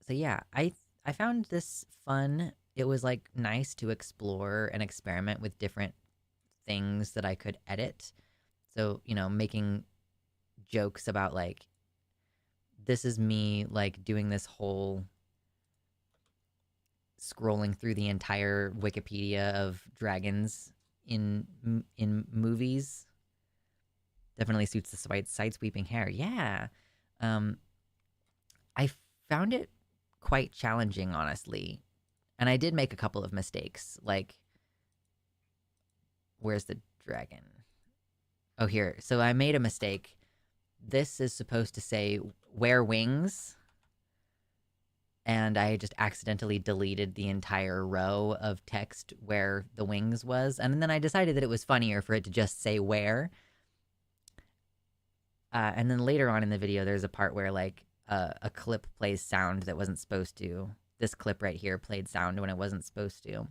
yeah, I found this fun. It was like nice to explore and experiment with different things that I could edit. So, you know, making jokes about like, this is me like doing this whole scrolling through the entire Wikipedia of dragons in movies. Definitely suits the side-sweeping hair. Yeah. I found it quite challenging, honestly. And I did make a couple of mistakes. Like, where's the dragon? Oh, here. So I made a mistake. This is supposed to say, wear wings. And I just accidentally deleted the entire row of text where the wings was. And then I decided that it was funnier for it to just say where. And then later on in the video, there's a part where like a clip plays sound that wasn't supposed to. This clip right here played sound when it wasn't supposed to.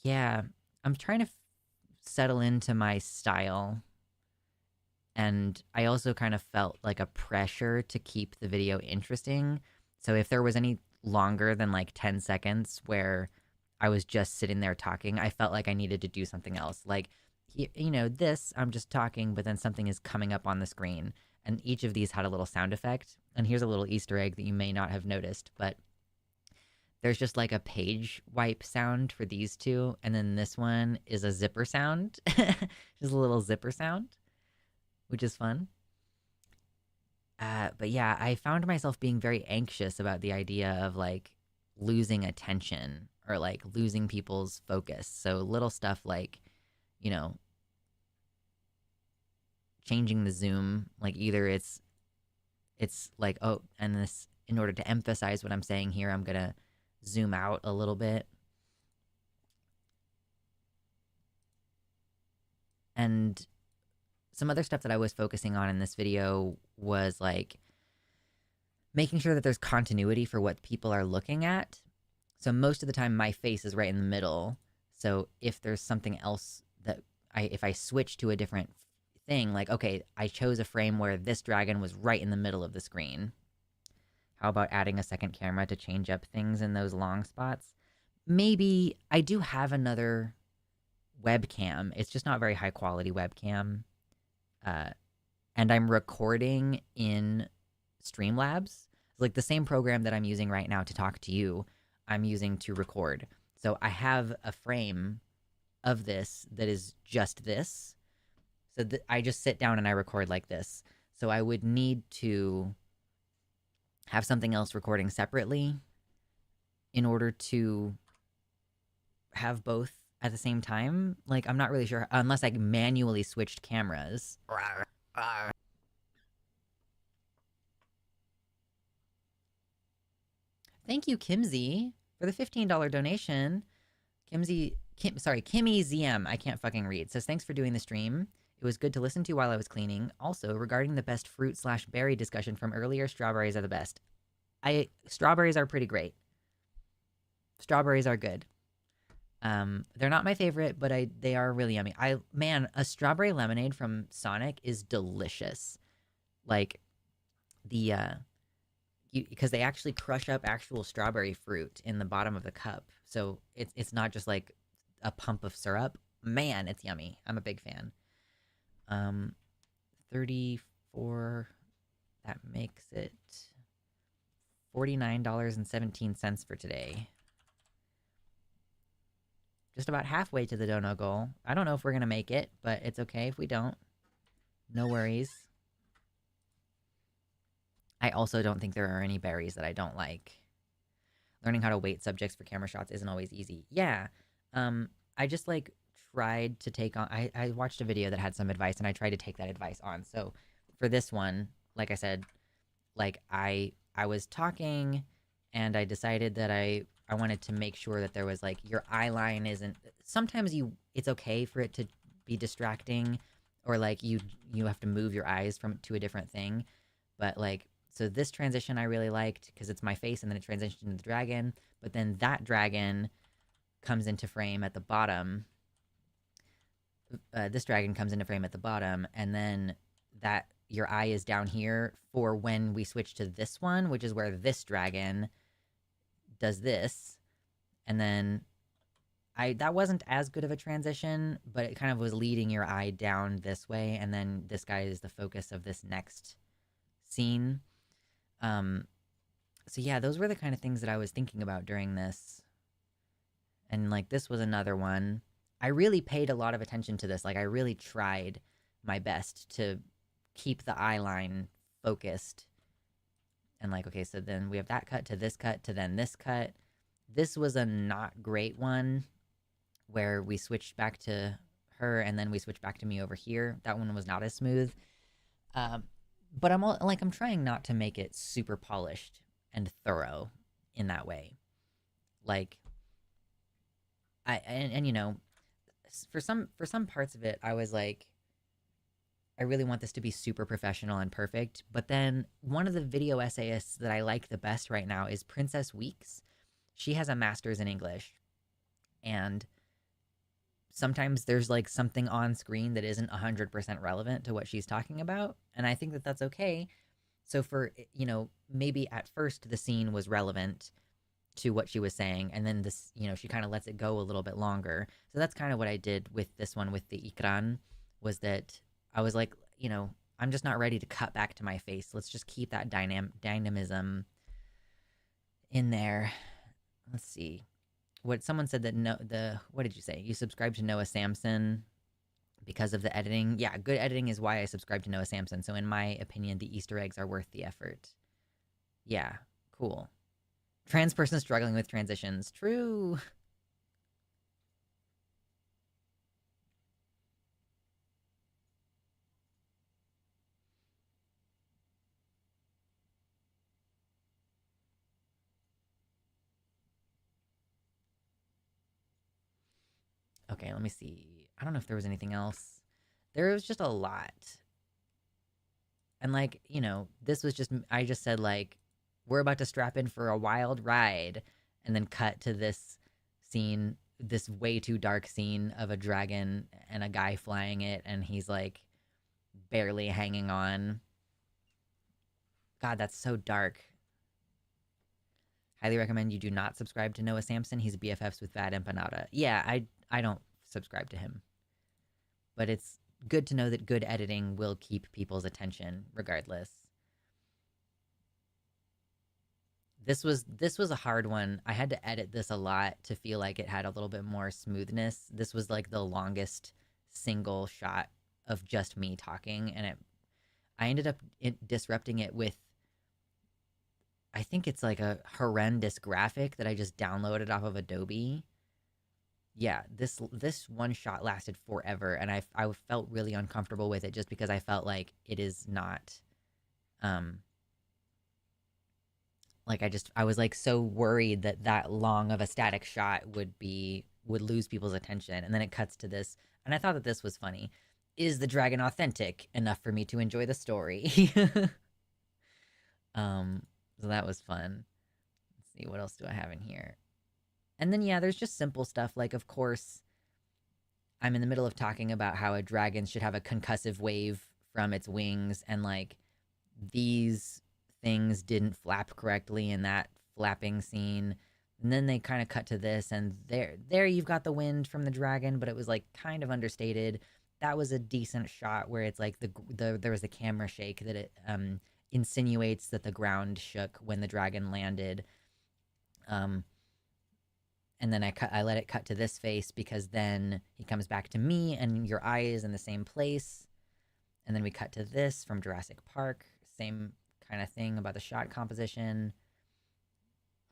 Yeah, I'm trying to settle into my style. And I also kind of felt like a pressure to keep the video interesting. So if there was any longer than like 10 seconds where I was just sitting there talking, I felt like I needed to do something else. Like, you know, this, I'm just talking, but then something is coming up on the screen. And each of these had a little sound effect. And here's a little Easter egg that you may not have noticed, but there's just like a page wipe sound for these two. And then this one is a zipper sound. Just a little zipper sound, which is fun. But yeah, I found myself being very anxious about the idea of like losing attention or like losing people's focus. So little stuff like, you know, changing the zoom, like either it's like, oh, and this, in order to emphasize what I'm saying here, I'm gonna zoom out a little bit. And some other stuff that I was focusing on in this video was like making sure that there's continuity for what people are looking at. So most of the time my face is right in the middle. So if there's something else that if I switch to a different thing, like, okay, I chose a frame where this dragon was right in the middle of the screen. How about adding a second camera to change up things in those long spots? Maybe. I do have another webcam. It's just not very high quality webcam. And I'm recording in Streamlabs. Like the same program that I'm using right now to talk to you, I'm using to record. So I have a frame of this that is just this. So I just sit down and I record like this. So I would need to have something else recording separately in order to have both at the same time. Like, I'm not really sure, unless I manually switched cameras. Thank you, Kimsey, for the $15 donation. Kimmy ZM, I can't fucking read, says, thanks for doing the stream. It was good to listen to while I was cleaning. Also, regarding the best fruit/berry discussion from earlier, strawberries are the best. Strawberries are pretty great. Strawberries are good. They're not my favorite, but they are really yummy. Man, a strawberry lemonade from Sonic is delicious. Like because they actually crush up actual strawberry fruit in the bottom of the cup, so it's not just like a pump of syrup. Man, it's yummy. I'm a big fan. 34. That makes it $49.17 for today. Just about halfway to the dono goal. I don't know if we're going to make it, but it's okay if we don't. No worries. I also don't think there are any berries that I don't like. Learning how to weight subjects for camera shots isn't always easy. Yeah. I just like tried to take on... I watched a video that had some advice and I tried to take that advice on. So for this one, like I said, like I was talking and I decided that I wanted to make sure that there was like your eye line isn't... Sometimes it's okay for it to be distracting, or like you have to move your eyes to a different thing. But like, so this transition I really liked because it's my face and then it transitioned into the dragon. But then that dragon comes into frame at the bottom. This dragon comes into frame at the bottom, and then that your eye is down here for when we switch to this one, which is where this dragon does this. And then that wasn't as good of a transition, but it kind of was leading your eye down this way, and then this guy is the focus of this next scene. So yeah, those were the kind of things that I was thinking about during this. And like, this was another one. I really paid a lot of attention to this. Like, I really tried my best to keep the eye line focused. And like, okay, so then we have that cut to then this cut. This was a not great one where we switched back to her and then we switched back to me over here. That one was not as smooth. But I'm trying not to make it super polished and thorough in that way. Like, you know, for some parts of it, I was like, I really want this to be super professional and perfect. But then one of the video essayists that I like the best right now is Princess Weeks. She has a master's in English. And sometimes there's like something on screen that isn't 100% relevant to what she's talking about. And I think that that's okay. So for, you know, maybe at first the scene was relevant to what she was saying, and then this, she kind of lets it go a little bit longer. So that's kind of what I did with this one with the ikran, was that I was like, I'm just not ready to cut back to my face. Let's just keep that dynamism in there. Let's see. What someone said that what did you say? You subscribe to Noah Samson because of the editing. Yeah, good editing is why I subscribe to Noah Samson. So in my opinion, the Easter eggs are worth the effort. Yeah, cool. Trans person struggling with transitions. True. Okay, let me see. I don't know if there was anything else. There was just a lot. And like, this was just, I just said like, we're about to strap in for a wild ride, and then cut to this scene, this way too dark scene of a dragon and a guy flying it, and he's like barely hanging on. God, that's so dark. Highly recommend you do not subscribe to Noah Samson. He's BFFs with Bad Empanada. Yeah, I don't subscribe to him. But it's good to know that good editing will keep people's attention regardless. This was a hard one. I had to edit this a lot to feel like it had a little bit more smoothness. This was like the longest single shot of just me talking, and I ended up disrupting it with, I think it's like a horrendous graphic that I just downloaded off of Adobe. Yeah, this one shot lasted forever, and I felt really uncomfortable with it just because I felt like it is not, like I was like so worried that long of a static shot would lose people's attention, and then it cuts to this, and I thought that this was funny. Is the dragon authentic enough for me to enjoy the story? So that was fun. Let's see, what else do I have in here? And then, yeah, there's just simple stuff. Like, of course, I'm in the middle of talking about how a dragon should have a concussive wave from its wings, and, like, these things didn't flap correctly in that flapping scene. And then they kind of cut to this, and there you've got the wind from the dragon, but it was, like, kind of understated. That was a decent shot where it's, like, there was a camera shake that it insinuates that the ground shook when the dragon landed. And then I let it cut to this face, because then he comes back to me and your eye is in the same place. And then we cut to this from Jurassic Park. Same kind of thing about the shot composition.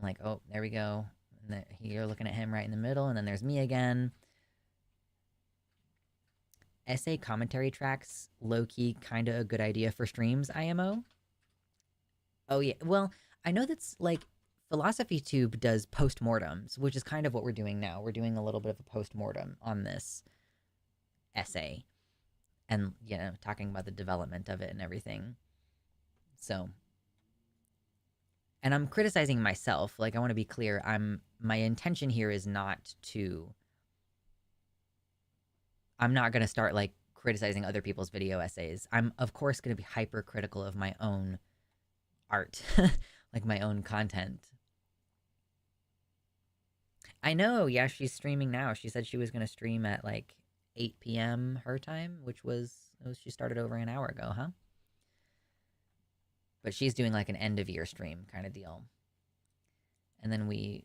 Like, oh, there we go. And you're looking at him right in the middle, and then there's me again. Essay commentary tracks, low-key, kind of a good idea for streams, IMO. Oh, yeah. Well, I know that's, like, PhilosophyTube does postmortems, which is kind of what we're doing now. We're doing a little bit of a postmortem on this essay and, talking about the development of it and everything. So, and I'm criticizing myself. Like, I want to be clear. My intention here is not to, I'm not going to start, like, criticizing other people's video essays. I'm, of course, going to be hypercritical of my own art, like my own content. I know, yeah, she's streaming now. She said she was going to stream at like 8 p.m. her time, she started over an hour ago, huh? But she's doing like an end of year stream kind of deal. And then we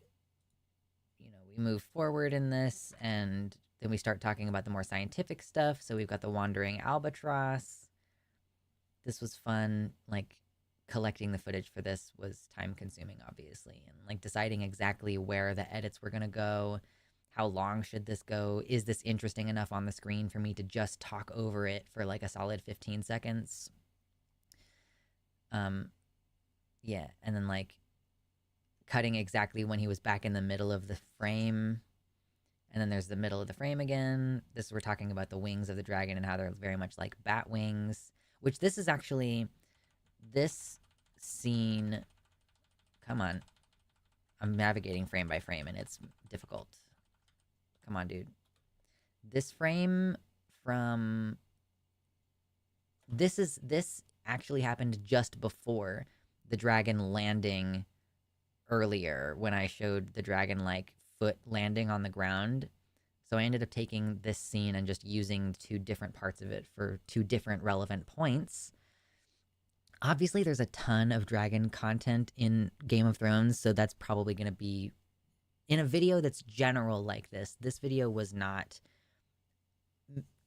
move forward in this, and then we start talking about the more scientific stuff. So we've got the wandering albatross. This was fun. Like, collecting the footage for this was time consuming, obviously, and like deciding exactly where the edits were going to go. How long should this go? Is this interesting enough on the screen for me to just talk over it for like a solid 15 seconds? Yeah, and then like cutting exactly when he was back in the middle of the frame. And then there's the middle of the frame again. We're talking about the wings of the dragon and how they're very much like bat wings, which this is actually, this scene, come on. I'm navigating frame by frame and it's difficult. Come on, dude. This frame from, this actually happened just before the dragon landing earlier when I showed the dragon like foot landing on the ground. So I ended up taking this scene and just using 2 different parts of it for 2 different relevant points. Obviously, there's a ton of dragon content in Game of Thrones, so that's probably going to be in a video that's general like this. This video was not.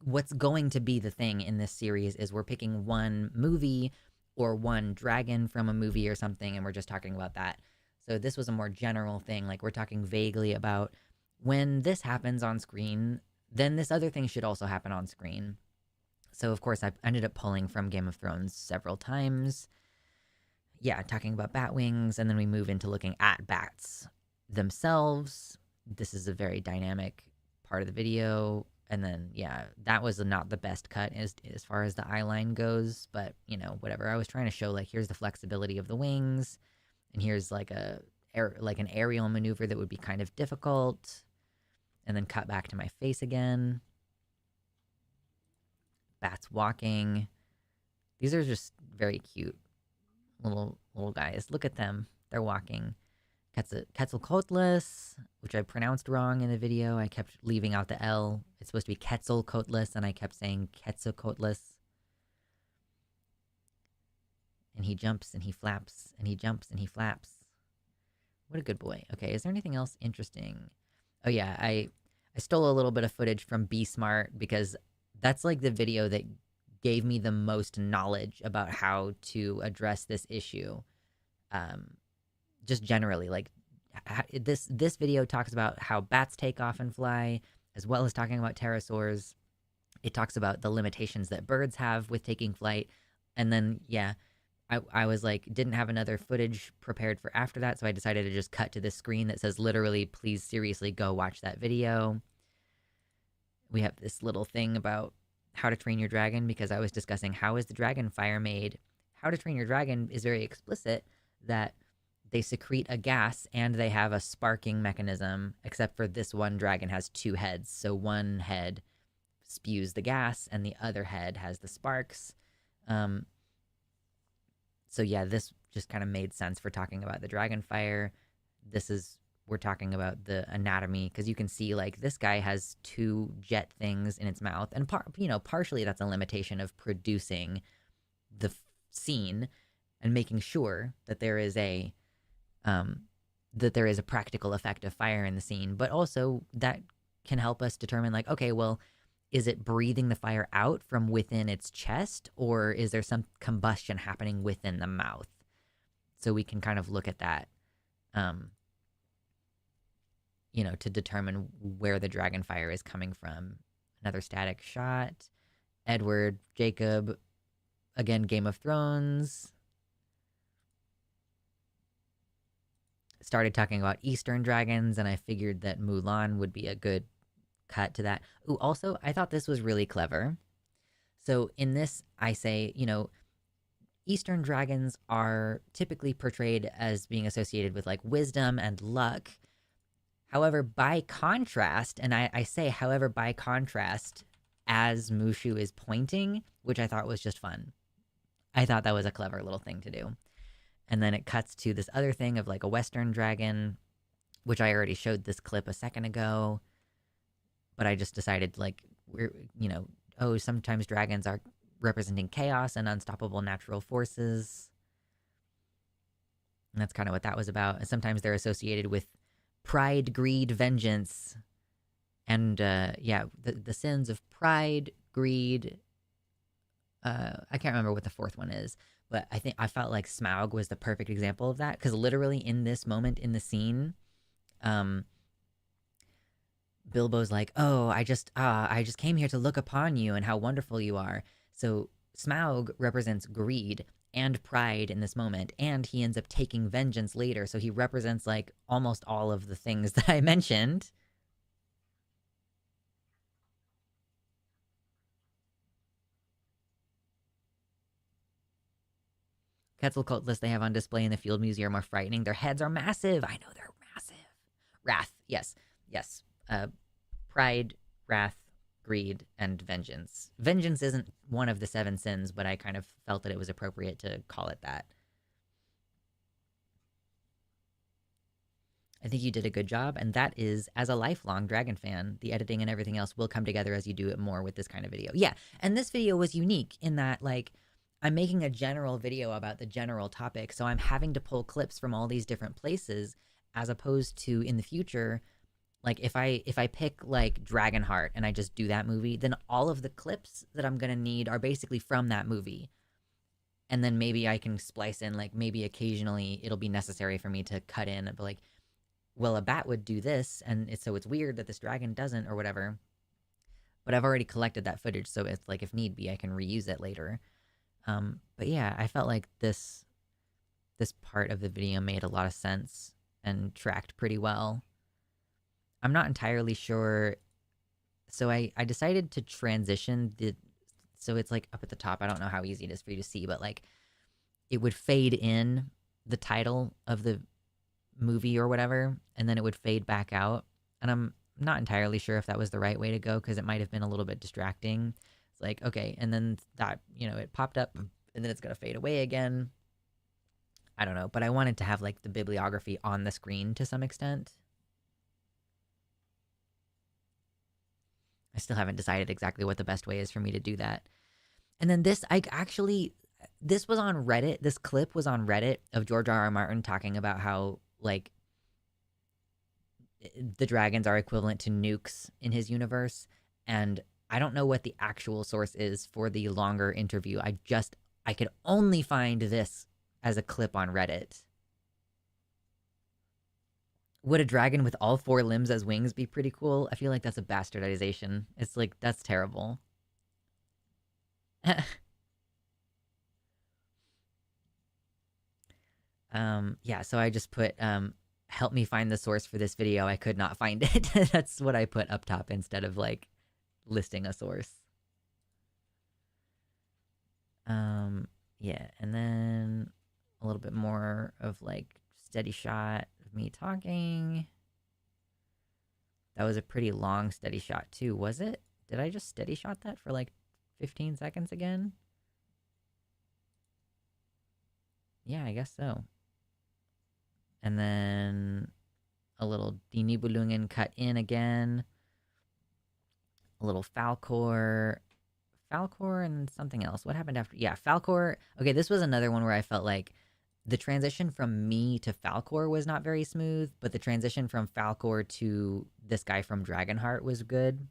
What's going to be the thing in this series is we're picking one movie or one dragon from a movie or something, and we're just talking about that. So this was a more general thing. Like, we're talking vaguely about when this happens on screen, then this other thing should also happen on screen. So, of course, I ended up pulling from Game of Thrones several times. Yeah, talking about bat wings, and then we move into looking at bats themselves. This is a very dynamic part of the video. And then, yeah, that was not the best cut as far as the eye line goes, but, you know, whatever. I was trying to show, like, here's the flexibility of the wings, and here's, like, an aerial maneuver that would be kind of difficult, and then cut back to my face again. Bats walking. These are just very cute little guys. Look at them. They're walking. Quetzalcoatlus, which I pronounced wrong in the video. I kept leaving out the L. It's supposed to be Quetzalcoatlus, and I kept saying Quetzalcoatlus. And he jumps, and he flaps, and he jumps, and he flaps. What a good boy. Okay, is there anything else interesting? Oh yeah, I stole a little bit of footage from Be Smart, because that's like the video that gave me the most knowledge about how to address this issue. Just generally, like, this video talks about how bats take off and fly, as well as talking about pterosaurs. It talks about the limitations that birds have with taking flight. And then, yeah, I was like, didn't have another footage prepared for after that, so I decided to just cut to this screen that says, literally, please seriously go watch that video. We have this little thing about How to Train Your Dragon, because I was discussing how is the dragon fire made. How to Train Your Dragon is very explicit that they secrete a gas and they have a sparking mechanism, except for this one dragon has 2 heads. So one head spews the gas and the other head has the sparks. So yeah, this just kind of made sense for talking about the dragon fire. We're talking about the anatomy, because you can see, like, this guy has 2 jet things in its mouth. And, partially that's a limitation of producing the scene and making sure that there is a practical effect of fire in the scene, but also that can help us determine, like, okay, well, is it breathing the fire out from within its chest, or is there some combustion happening within the mouth? So we can kind of look at that, to determine where the dragon fire is coming from. Another static shot. Edward, Jacob, again, Game of Thrones. Started talking about Eastern dragons, and I figured that Mulan would be a good cut to that. Ooh, also, I thought this was really clever. So in this, I say, Eastern dragons are typically portrayed as being associated with, like, wisdom and luck. However, by contrast, and I say, however, by contrast, as Mushu is pointing, which I thought was just fun. I thought that was a clever little thing to do. And then it cuts to this other thing of, like, a Western dragon, which I already showed this clip a second ago. But I just decided, like, sometimes dragons are representing chaos and unstoppable natural forces. And that's kind of what that was about. And sometimes they're associated with pride, greed, vengeance. And, the sins of pride, greed. I can't remember what the 4th one is. But I felt like Smaug was the perfect example of that, because literally in this moment in the scene, Bilbo's like, "Oh, I just came here to look upon you and how wonderful you are." So Smaug represents greed and pride in this moment, and he ends up taking vengeance later. So he represents, like, almost all of the things that I mentioned. Quetzalcoatlus they have on display in the Field Museum are frightening. Their heads are massive. I know they're massive. Wrath. Yes. Pride, wrath, greed, and vengeance. Vengeance isn't one of the 7 sins, but I kind of felt that it was appropriate to call it that. I think you did a good job, and that is, as a lifelong Dragon fan, the editing and everything else will come together as you do it more with this kind of video. Yeah, and this video was unique in that, like, I'm making a general video about the general topic, so I'm having to pull clips from all these different places, as opposed to in the future, like if I pick like Dragonheart and I just do that movie, then all of the clips that I'm gonna need are basically from that movie. And then maybe I can splice in, like, maybe occasionally it'll be necessary for me to cut in, but like, well, a bat would do this, and so it's weird that this dragon doesn't, or whatever. But I've already collected that footage, so it's like, if need be, I can reuse it later. But yeah, I felt like this part of the video made a lot of sense and tracked pretty well. I'm not entirely sure. So I decided to transition so it's like up at the top. I don't know how easy it is for you to see, but like it would fade in the title of the movie or whatever, and then it would fade back out. And I'm not entirely sure if that was the right way to go, because it might have been a little bit distracting. It's like, okay, and then that, it popped up, and then it's gonna fade away again. I don't know, but I wanted to have like the bibliography on the screen to some extent. I still haven't decided exactly what the best way is for me to do that. And then this was on Reddit. This clip was on Reddit of George R.R. Martin talking about how, like, the dragons are equivalent to nukes in his universe. And I don't know what the actual source is for the longer interview. I could only find this as a clip on Reddit. Would a dragon with all 4 limbs as wings be pretty cool? I feel like that's a bastardization. It's like, that's terrible. Yeah, so I just put, help me find the source for this video. I could not find it. That's what I put up top instead of, like, listing a source. Yeah, and then a little bit more of, like, steady shot of me talking. That was a pretty long steady shot too, was it? Did I just steady shot that for like 15 seconds again? Yeah, I guess so. And then a little Die Nibelungen cut in again. A little Falkor and something else. What happened after? Yeah, Falkor. Okay, this was another one where I felt like the transition from me to Falkor was not very smooth, but the transition from Falkor to this guy from Dragonheart was good.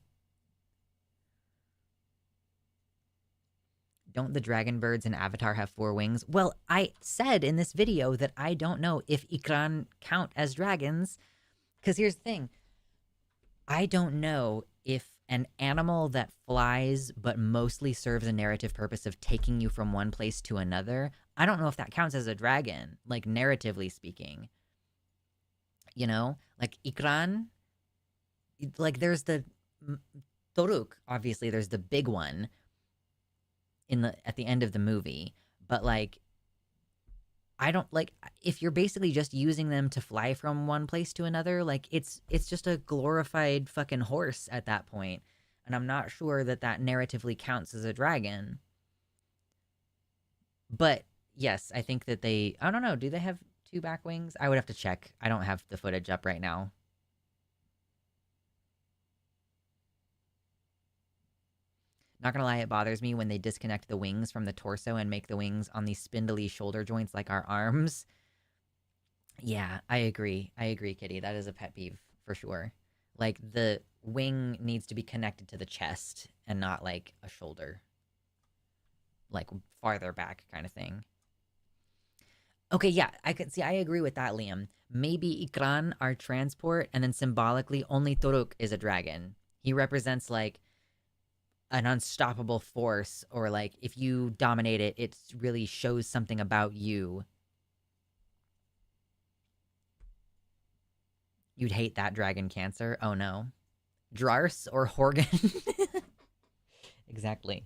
Don't the dragon birds in Avatar have 4 wings? Well, I said in this video that I don't know if Ikran count as dragons, because here's the thing. I don't know if an animal that flies but mostly serves a narrative purpose of taking you from one place to another, I don't know if that counts as a dragon, like, narratively speaking. Like, Ikran, like, there's the Toruk, obviously, there's the big one at the end of the movie, but, like, I don't, like, if you're basically just using them to fly from one place to another, like, it's just a glorified fucking horse at that point. And I'm not sure that narratively counts as a dragon. But yes, I think that I don't know, do they have 2 back wings? I would have to check. I don't have the footage up right now. Not gonna lie, it bothers me when they disconnect the wings from the torso and make the wings on these spindly shoulder joints like our arms. Yeah, I agree. Kitty. That is a pet peeve for sure. Like, the wing needs to be connected to the chest and not like a shoulder. Like, farther back kind of thing. Okay, yeah, I agree with that, Liam. Maybe Ikran are transport, and then symbolically only Toruk is a dragon. He represents, like, an unstoppable force, or like, if you dominate it, it really shows something about you. You'd hate that dragon cancer. Oh no. Drars or Horgan? Exactly.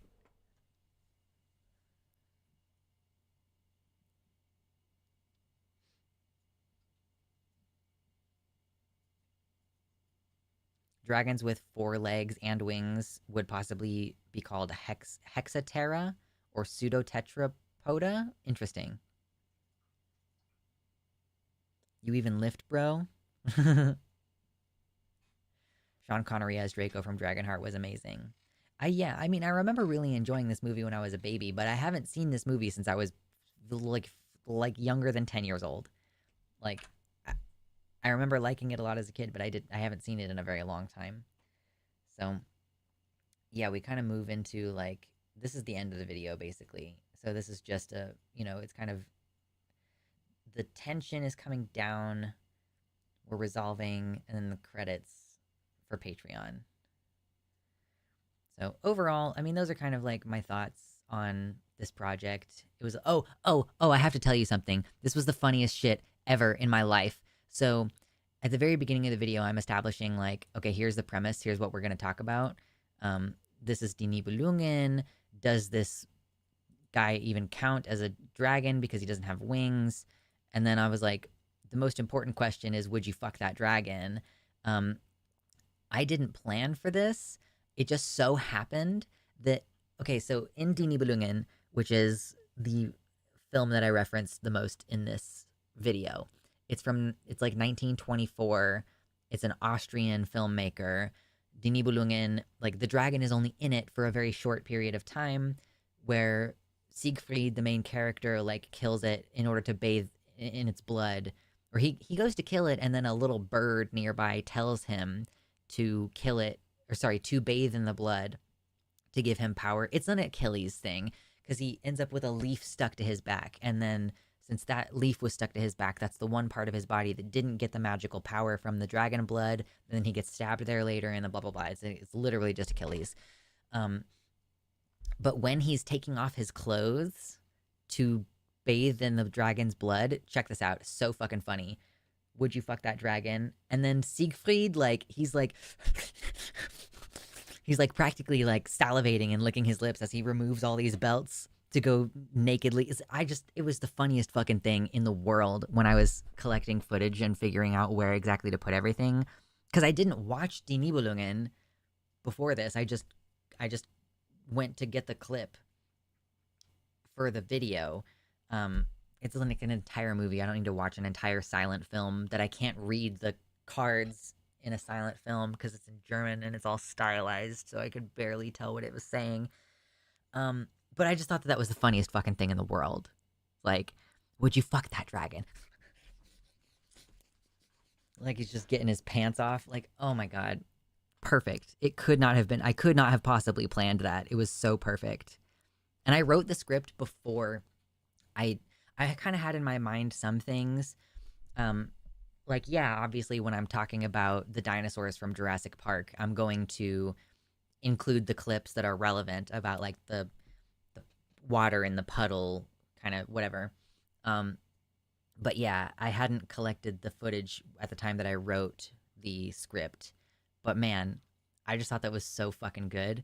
Dragons with 4 legs and wings would possibly be called Hexatera or Pseudotetrapoda. Interesting. You even lift, bro? Sean Connery as Draco from Dragonheart was amazing. I mean, I remember really enjoying this movie when I was a baby, but I haven't seen this movie since I was like younger than 10 years old. Like, I remember liking it a lot as a kid, but I haven't seen it in a very long time. So, yeah, we kind of move into like this is the end of the video basically. So this is just it's kind of the tension is coming down. We're resolving, and then the credits for Patreon. So overall, I mean, those are kind of like my thoughts on this project. It was I have to tell you something. This was the funniest shit ever in my life. So at the very beginning of the video, I'm establishing like, okay, here's the premise. Here's what we're going to talk about. This is Die Nibelungen. Does this guy even count as a dragon because he doesn't have wings? And then I was like, the most important question is, would you fuck that dragon? I didn't plan for this. It just so happened that, okay, so in Die Nibelungen, which is the film that I referenced the most in this video, it's like 1924. It's an Austrian filmmaker. Die Nibelungen, like the dragon is only in it for a very short period of time, where Siegfried, the main character, like kills it in order to bathe in its blood. Or he goes to kill it, and then a little bird nearby tells him to kill it, to bathe in the blood to give him power. It's an Achilles thing, because he ends up with a leaf stuck to his back, and then since that leaf was stuck to his back, that's the one part of his body that didn't get the magical power from the dragon blood, and then he gets stabbed there later, and the blah blah blah. It's literally just Achilles. But when he's taking off his clothes to bathe in the dragon's blood, check this out, so fucking funny. Would you fuck that dragon? And then Siegfried, like, he's like practically like salivating and licking his lips as he removes all these belts to go nakedly. It was the funniest fucking thing in the world when I was collecting footage and figuring out where exactly to put everything. Because I didn't watch Die Nibelungen before this. I just went to get the clip for the video. It's like an entire movie. I don't need to watch an entire silent film that I can't read the cards in a silent film because it's in German and it's all stylized, so I could barely tell what it was saying. But I just thought that was the funniest fucking thing in the world. Like, would you fuck that dragon? Like, he's just getting his pants off. Like, oh my god. Perfect. I could not have possibly planned that. It was so perfect. And I wrote the script before I kind of had in my mind some things. Like, yeah, obviously when I'm talking about the dinosaurs from Jurassic Park, I'm going to include the clips that are relevant about like the water in the puddle, kind of whatever. But yeah, I hadn't collected the footage at the time that I wrote the script. But man, I just thought that was so fucking good.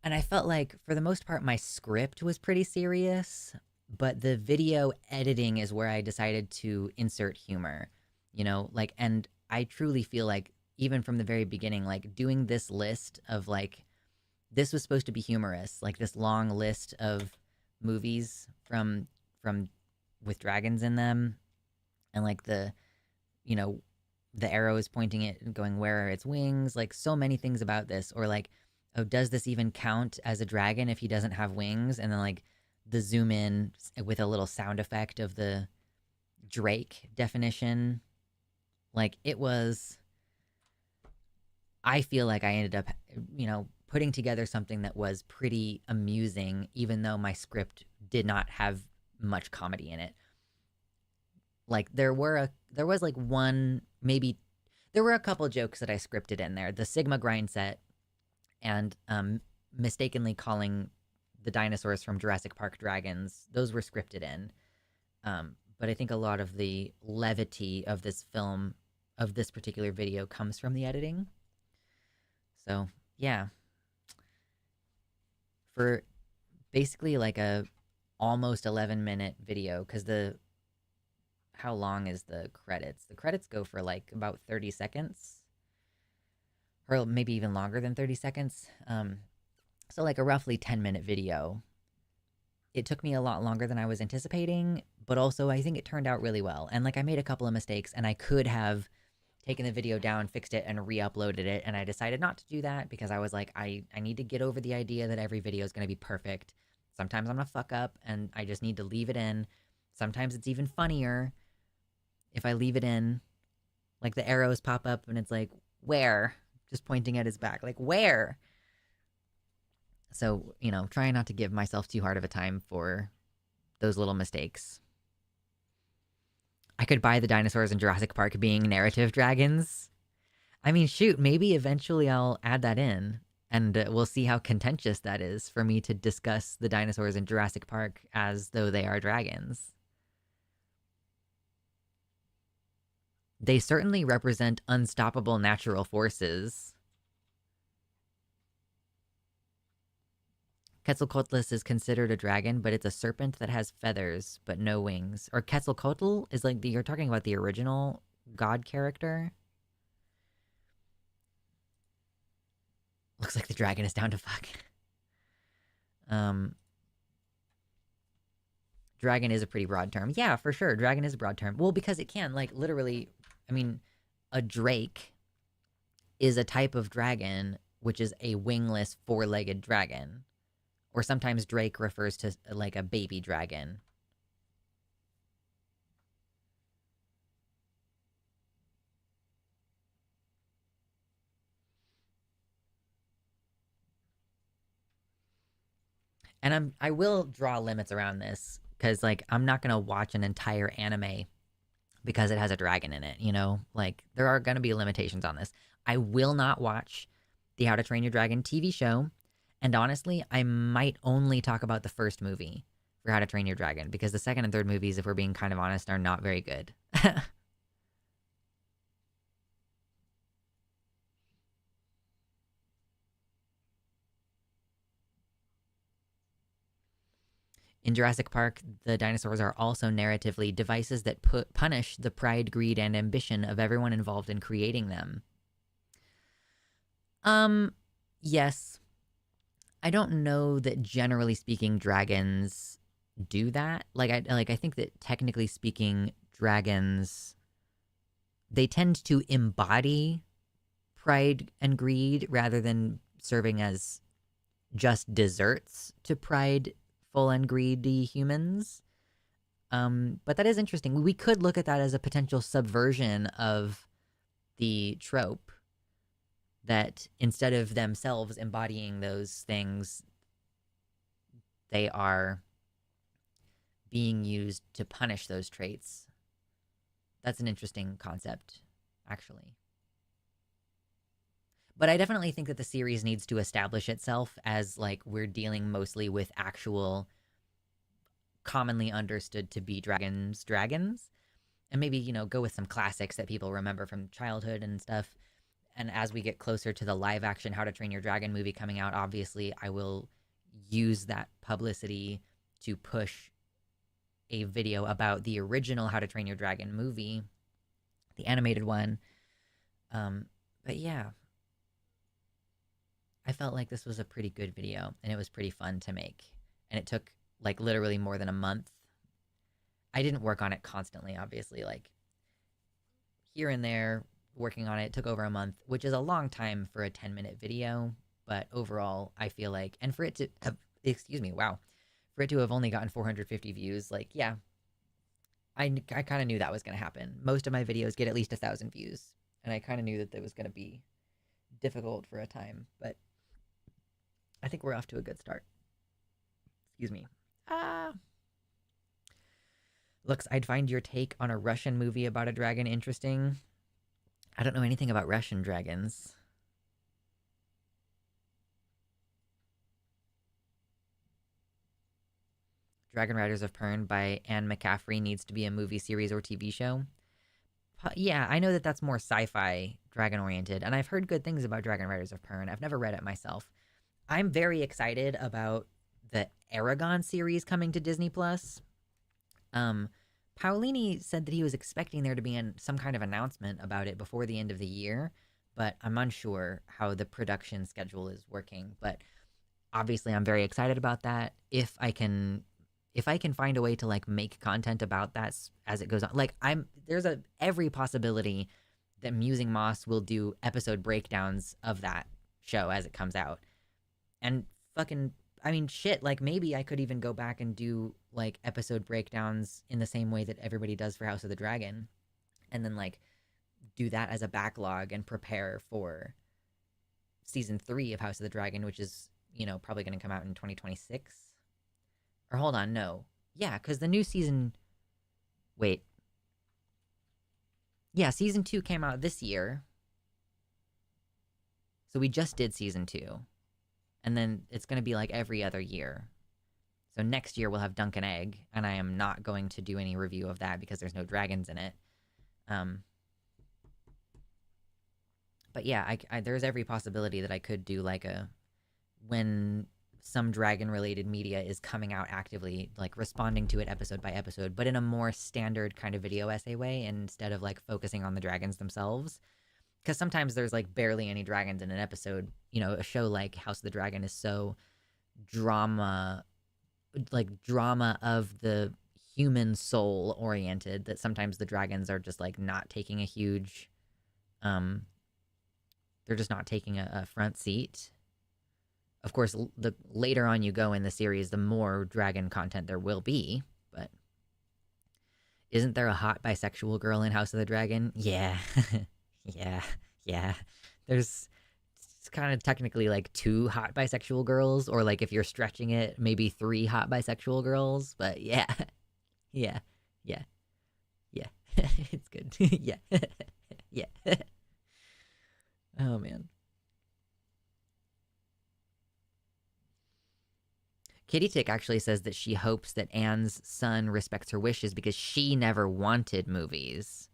And I felt like, for the most part, my script was pretty serious, but the video editing is where I decided to insert humor, like, and I truly feel like, even from the very beginning, like, doing this list of, like, this was supposed to be humorous, like, this long list of movies from with dragons in them, and, like, the arrow is pointing it and going, where are its wings? Like, so many things about this. Or like, oh, does this even count as a dragon if he doesn't have wings? And then like the zoom in with a little sound effect of the Drake definition. Like, it was, I feel like I ended up, putting together something that was pretty amusing, even though my script did not have much comedy in it. Like, there was like one, maybe, there were a couple jokes that I scripted in there. The Sigma grind set and mistakenly calling the dinosaurs from Jurassic Park dragons, those were scripted in. But I think a lot of the levity of this film, of this particular video, comes from the editing. So, yeah. For basically like a almost 11-minute video, because how long is the credits? The credits go for like about 30 seconds. Or maybe even longer than 30 seconds. So like a roughly 10-minute video. It took me a lot longer than I was anticipating, but also I think it turned out really well. And like, I made a couple of mistakes, and I could have taken the video down, fixed it, and re-uploaded it. And I decided not to do that because I was like, I need to get over the idea that every video is going to be perfect. Sometimes I'm going to fuck up, and I just need to leave it in. Sometimes it's even funnier if I leave it in. Like, the arrows pop up, and it's like, where? Just pointing at his back. Like, where? So, you know, trying not to give myself too hard of a time for those little mistakes. I could buy the dinosaurs in Jurassic Park being narrative dragons. I mean, shoot, maybe eventually I'll add that in, and we'll see how contentious that is for me to discuss the dinosaurs in Jurassic Park as though they are dragons. They certainly represent unstoppable natural forces. Quetzalcoatlus is considered a dragon, but it's a serpent that has feathers, but no wings. Or Quetzalcoatl is like, you're talking about the original god character? Looks like the dragon is down to fuck. Dragon is a pretty broad term. Yeah, for sure. Dragon is a broad term. Well, because it can, like, literally, I mean, a drake is a type of dragon, which is a wingless, four-legged dragon. Or sometimes drake refers to, like, a baby dragon. And I will draw limits around this, because, like, I'm not going to watch an entire anime because it has a dragon in it, you know? Like, there are going to be limitations on this. I will not watch the How to Train Your Dragon TV show. And honestly, I might only talk about the first movie for How to Train Your Dragon, because the second and third movies, if we're being kind of honest, are not very good. In Jurassic Park, the dinosaurs are also narratively devices that punish the pride, greed, and ambition of everyone involved in creating them. Yes. I don't know that generally speaking dragons do that. I think that technically speaking dragons, they tend to embody pride and greed rather than serving as just desserts to prideful and greedy humans. But that is interesting. We could look at that as a potential subversion of the trope, that instead of themselves embodying those things, they are being used to punish those traits. That's an interesting concept, actually. But I definitely think that the series needs to establish itself as, like, we're dealing mostly with actual, commonly understood to be dragons. And maybe, you know, go with some classics that people remember from childhood and stuff. And as we get closer to the live-action How to Train Your Dragon movie coming out, obviously I will use that publicity to push a video about the original How to Train Your Dragon movie, the animated one. But yeah, I felt like this was a pretty good video, and it was pretty fun to make. And it took, like, literally more than a month. I didn't work on it constantly, obviously. Like, here and there, working on it took over a month, which is a long time for a 10-minute video. But overall, I feel like, and for it to have, for it to have only gotten 450 views, like, yeah, I kind of knew that was going to happen. Most of my videos get at least 1,000 views, and I kind of knew that it was going to be difficult for a time, but I think we're off to a good start. Excuse me. Looks, I'd find your take on a Russian movie about a dragon interesting. I don't know anything about Russian dragons. Dragon Riders of Pern by Anne McCaffrey needs to be a movie series or TV show. Yeah, I know that that's more sci-fi dragon-oriented, and I've heard good things about Dragon Riders of Pern. I've never read it myself. I'm very excited about the Aragon series coming to Disney+. Paolini said that he was expecting there to be some kind of announcement about it before the end of the year, but I'm unsure how the production schedule is working. But obviously I'm very excited about that. If I can find a way to, like, make content about that as it goes on, like, there's every possibility that Musing Moss will do episode breakdowns of that show as it comes out. And fucking, I mean, shit, like, maybe I could even go back and do, like, episode breakdowns in the same way that everybody does for House of the Dragon. And then, like, do that as a backlog and prepare for season 3 of House of the Dragon, which is, you know, probably going to come out in 2026. Or hold on, no. Yeah, because the new season... Wait. Yeah, season 2 came out this year. So we just did season 2. And then it's going to be like every other year. So next year we'll have Dunk and Egg, and I am not going to do any review of that because there's no dragons in it. But yeah, there's every possibility that I could do like a... when some dragon-related media is coming out actively, like responding to it episode by episode, but in a more standard kind of video essay way instead of like focusing on the dragons themselves. Because sometimes there's like barely any dragons in an episode. You know, a show like House of the Dragon is so drama of the human soul oriented that sometimes the dragons are just like not taking a huge, they're just not taking a front seat. Of course, the later on you go in the series, the more dragon content there will be, but isn't there a hot bisexual girl in House of the Dragon? Yeah. yeah. There's kind of technically like 2 hot bisexual girls, or like if you're stretching it, maybe 3 hot bisexual girls, but yeah. Yeah. It's good. Yeah. Oh, man. Kitty Tick actually says that she hopes that Anne's son respects her wishes because she never wanted movies.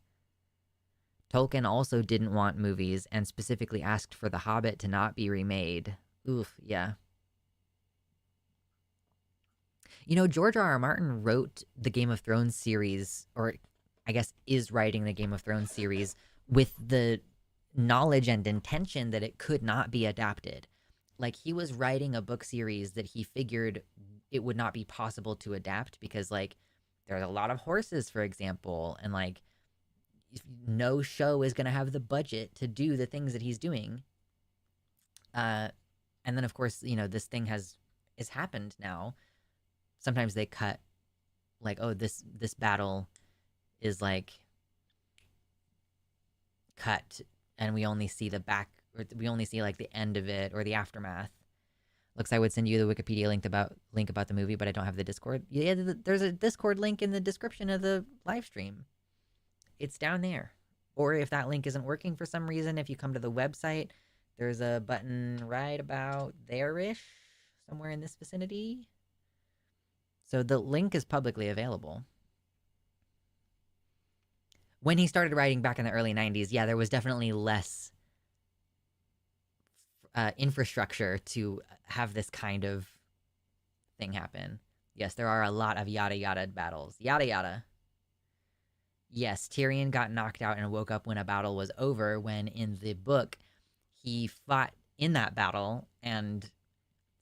Tolkien also didn't want movies and specifically asked for The Hobbit to not be remade. Oof, yeah. You know, George R.R. Martin wrote the Game of Thrones series, or I guess is writing the Game of Thrones series, with the knowledge and intention that it could not be adapted. Like, he was writing a book series that he figured it would not be possible to adapt because, like, there's a lot of horses, for example, and, like, no show is going to have the budget to do the things that he's doing. And then, of course, you know, this thing has happened now. Sometimes they cut, like, oh, this battle is, like, cut, and we only see the back, or we only see like the end of it or the aftermath. Looks, I would send you the Wikipedia link about the movie, but I don't have the Discord. Yeah, there's a Discord link in the description of the live stream. It's down there. Or if that link isn't working for some reason, if you come to the website, there's a button right about there-ish, somewhere in this vicinity. So the link is publicly available. When he started writing back in the early 90s, yeah, there was definitely less infrastructure to have this kind of thing happen. Yes, there are a lot of yada yada battles. Yada yada. Yes, Tyrion got knocked out and woke up when a battle was over, when in the book he fought in that battle and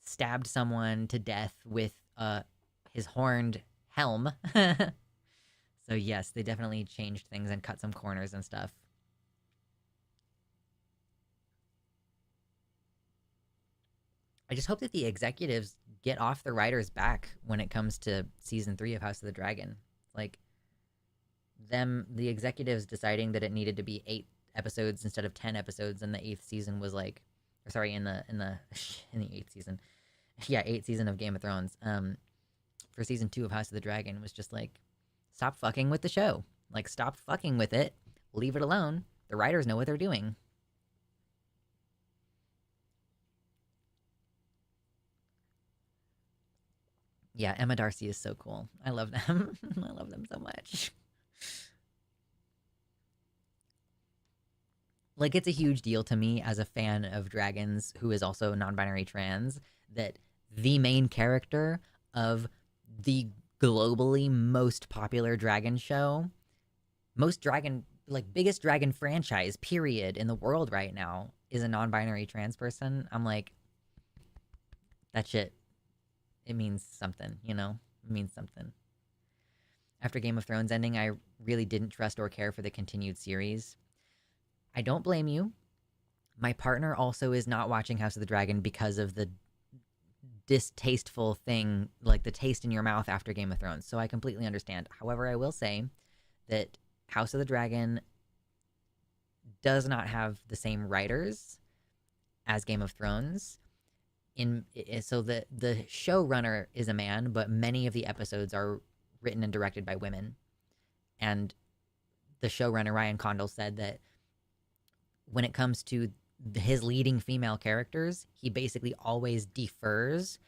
stabbed someone to death with his horned helm. So yes, they definitely changed things and cut some corners and stuff. I just hope that the executives get off the writers' back when it comes to season 3 of House of the Dragon. Like, the executives deciding that it needed to be 8 episodes instead of 10 episodes, and the 8th season was like, or sorry, in the 8th season, yeah, 8th season of Game of Thrones. For season 2 of House of the Dragon was just like, stop fucking with the show. Like, stop fucking with it. Leave it alone. The writers know what they're doing. Yeah, Emma Darcy is so cool. I love them. I love them so much. Like, it's a huge deal to me as a fan of dragons who is also non-binary trans that the main character of the globally most popular dragon show, biggest dragon franchise, period, in the world right now, is a non-binary trans person. I'm like, that shit, it means something, you know? It means something. After Game of Thrones ending, I really didn't trust or care for the continued series. I don't blame you. My partner also is not watching House of the Dragon because of the distasteful thing, like the taste in your mouth after Game of Thrones. So I completely understand. However, I will say that House of the Dragon does not have the same writers as Game of Thrones. So the showrunner is a man, but many of the episodes are written and directed by women. And the showrunner, Ryan Condal, said that when it comes to his leading female characters, he basically always defers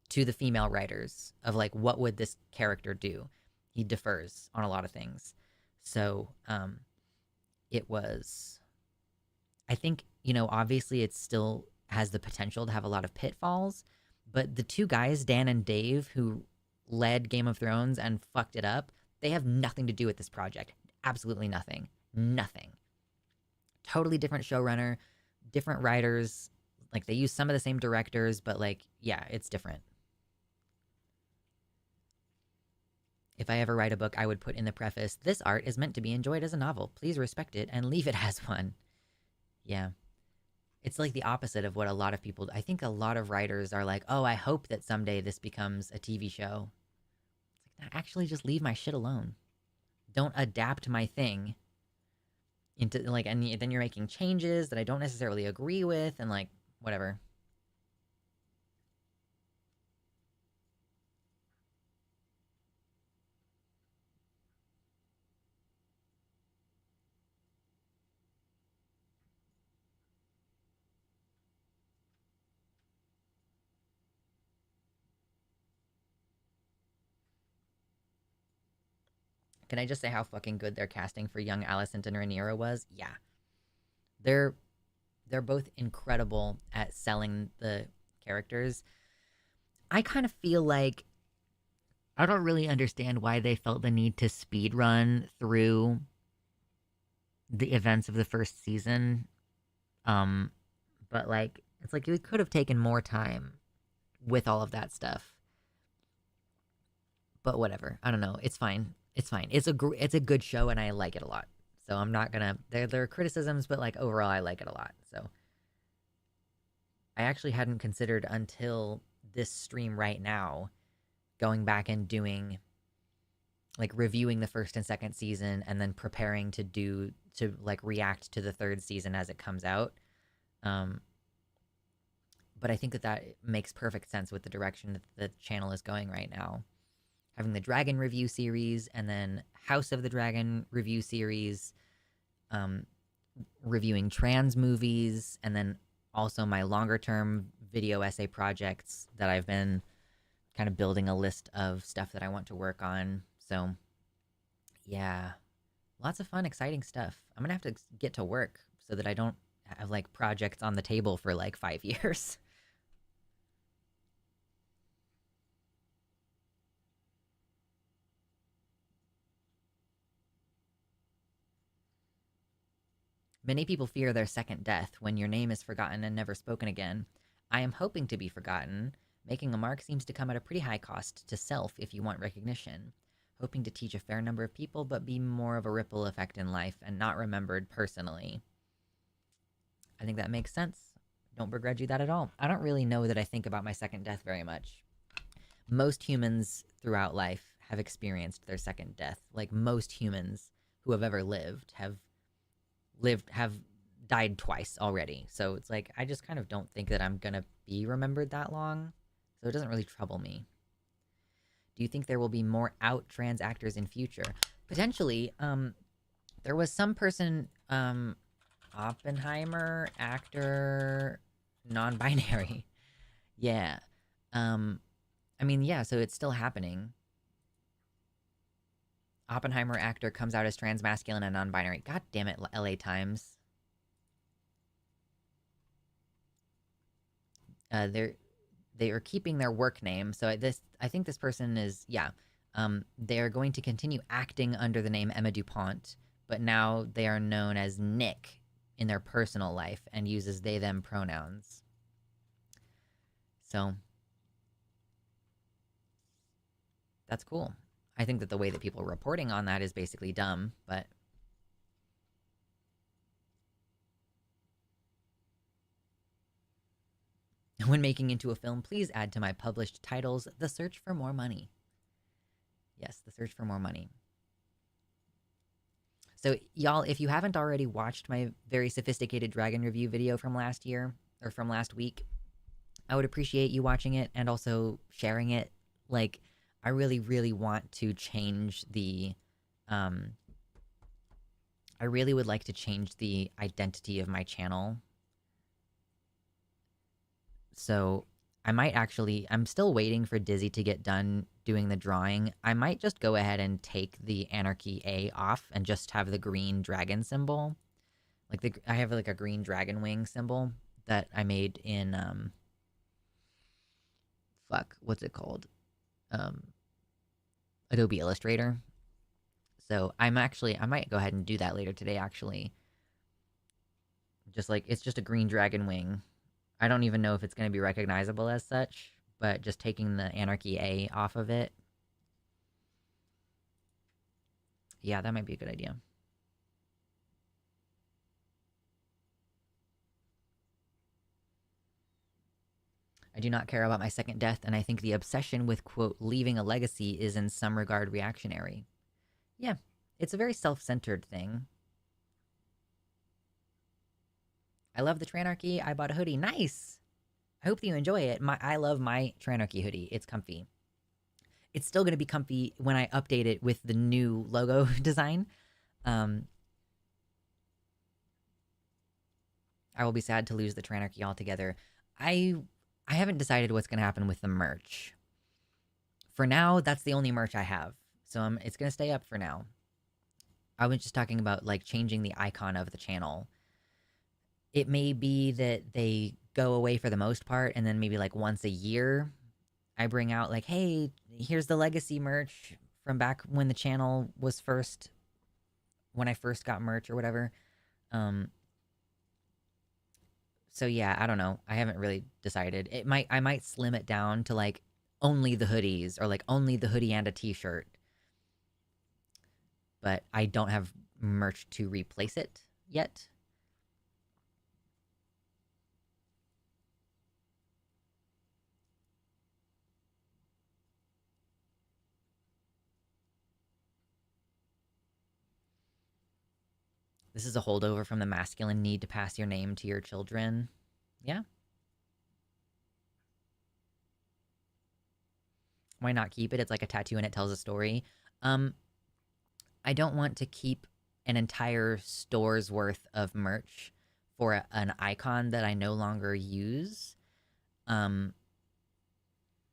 to the female writers of like, what would this character do? He defers on a lot of things. So it was, I think, you know, obviously it still has the potential to have a lot of pitfalls, but the two guys, Dan and Dave, who led Game of Thrones and fucked it up, they have nothing to do with this project. Absolutely nothing. Nothing. Totally different showrunner, different writers. Like, they use some of the same directors, but like, yeah, it's different. If I ever write a book, I would put in the preface, "This art is meant to be enjoyed as a novel. Please respect it and leave it as one." Yeah. It's like the opposite of what a lot of people, I think a lot of writers are like, "Oh, I hope that someday this becomes a TV show." It's like, actually just leave my shit alone. Don't adapt my thing into like, and then you're making changes that I don't necessarily agree with, and like, whatever. Can I just say how fucking good their casting for young Alicent and Rhaenyra was? Yeah. They're both incredible at selling the characters. I kind of feel like I don't really understand why they felt the need to speed run through the events of the first season. But like, it's like, you could have taken more time with all of that stuff. But whatever. I don't know. It's fine. It's fine. It's a good show, and I like it a lot. So I'm not gonna. There are criticisms, but like, overall, I like it a lot. So I actually hadn't considered until this stream right now going back and doing, like, reviewing the first and second season, and then preparing to like react to the third season as it comes out. But I think that makes perfect sense with the direction that the channel is going right now. Having the Dragon review series, and then House of the Dragon review series, reviewing trans movies, and then also my longer term video essay projects that I've been kind of building a list of stuff that I want to work on. So yeah, lots of fun, exciting stuff. I'm gonna have to get to work so that I don't have like projects on the table for like 5 years. Many people fear their second death when your name is forgotten and never spoken again. I am hoping to be forgotten. Making a mark seems to come at a pretty high cost to self if you want recognition. Hoping to teach a fair number of people, but be more of a ripple effect in life and not remembered personally. I think that makes sense. Don't begrudge you that at all. I don't really know that I think about my second death very much. Most humans throughout life have experienced their second death. Like, most humans who have ever lived have died twice already. So it's like, I just kind of don't think that I'm gonna be remembered that long. So it doesn't really trouble me. Do you think there will be more out trans actors in future? Potentially. There was some person, Oppenheimer actor, non-binary. Yeah. I mean, yeah, so it's still happening. Oppenheimer actor comes out as trans, masculine, and non-binary. God damn it, LA Times. They are keeping their work name. So I think this person is, yeah. They are going to continue acting under the name Emma DuPont, but now they are known as Nick in their personal life and uses they, them pronouns. So that's cool. I think that the way that people are reporting on that is basically dumb, but When making into a film, please add to my published titles The Search for More Money. Yes, The Search for More Money. So, y'all, if you haven't already watched my very sophisticated dragon review video from last year, or from last week, I would appreciate you watching it and also sharing it. Like, I really, really want to change the, I really would like to change the identity of my channel. So, I might actually, I'm still waiting for Dizzy to get done doing the drawing. I might just go ahead and take the Anarchy A off and just have the green dragon symbol. Like, I have like a green dragon wing symbol that I made in, what's it called? Adobe Illustrator. So I might go ahead and do that later today, actually. Just like, it's just a green dragon wing. I don't even know if it's going to be recognizable as such, but just taking the Anarchy A off of it. Yeah, that might be a good idea. I do not care about my second death, and I think the obsession with, quote, leaving a legacy is in some regard reactionary. Yeah, it's a very self-centered thing. I love the Tranarchy. I bought a hoodie. Nice! I hope that you enjoy it. I love my Tranarchy hoodie. It's comfy. It's still going to be comfy when I update it with the new logo design. I will be sad to lose the Tranarchy altogether. I haven't decided what's going to happen with the merch. For now, that's the only merch I have. So it's going to stay up for now. I was just talking about, like, changing the icon of the channel. It may be that they go away for the most part, and then maybe, like, once a year, I bring out, like, hey, here's the legacy merch from back when the channel was when I first got merch or whatever. So yeah, I don't know. I haven't really decided. I might slim it down to, like, only the hoodies, or, like, only the hoodie and a t-shirt. But I don't have merch to replace it yet. This is a holdover from the masculine need to pass your name to your children. Yeah. Why not keep it? It's like a tattoo and it tells a story. I don't want to keep an entire store's worth of merch for an icon that I no longer use.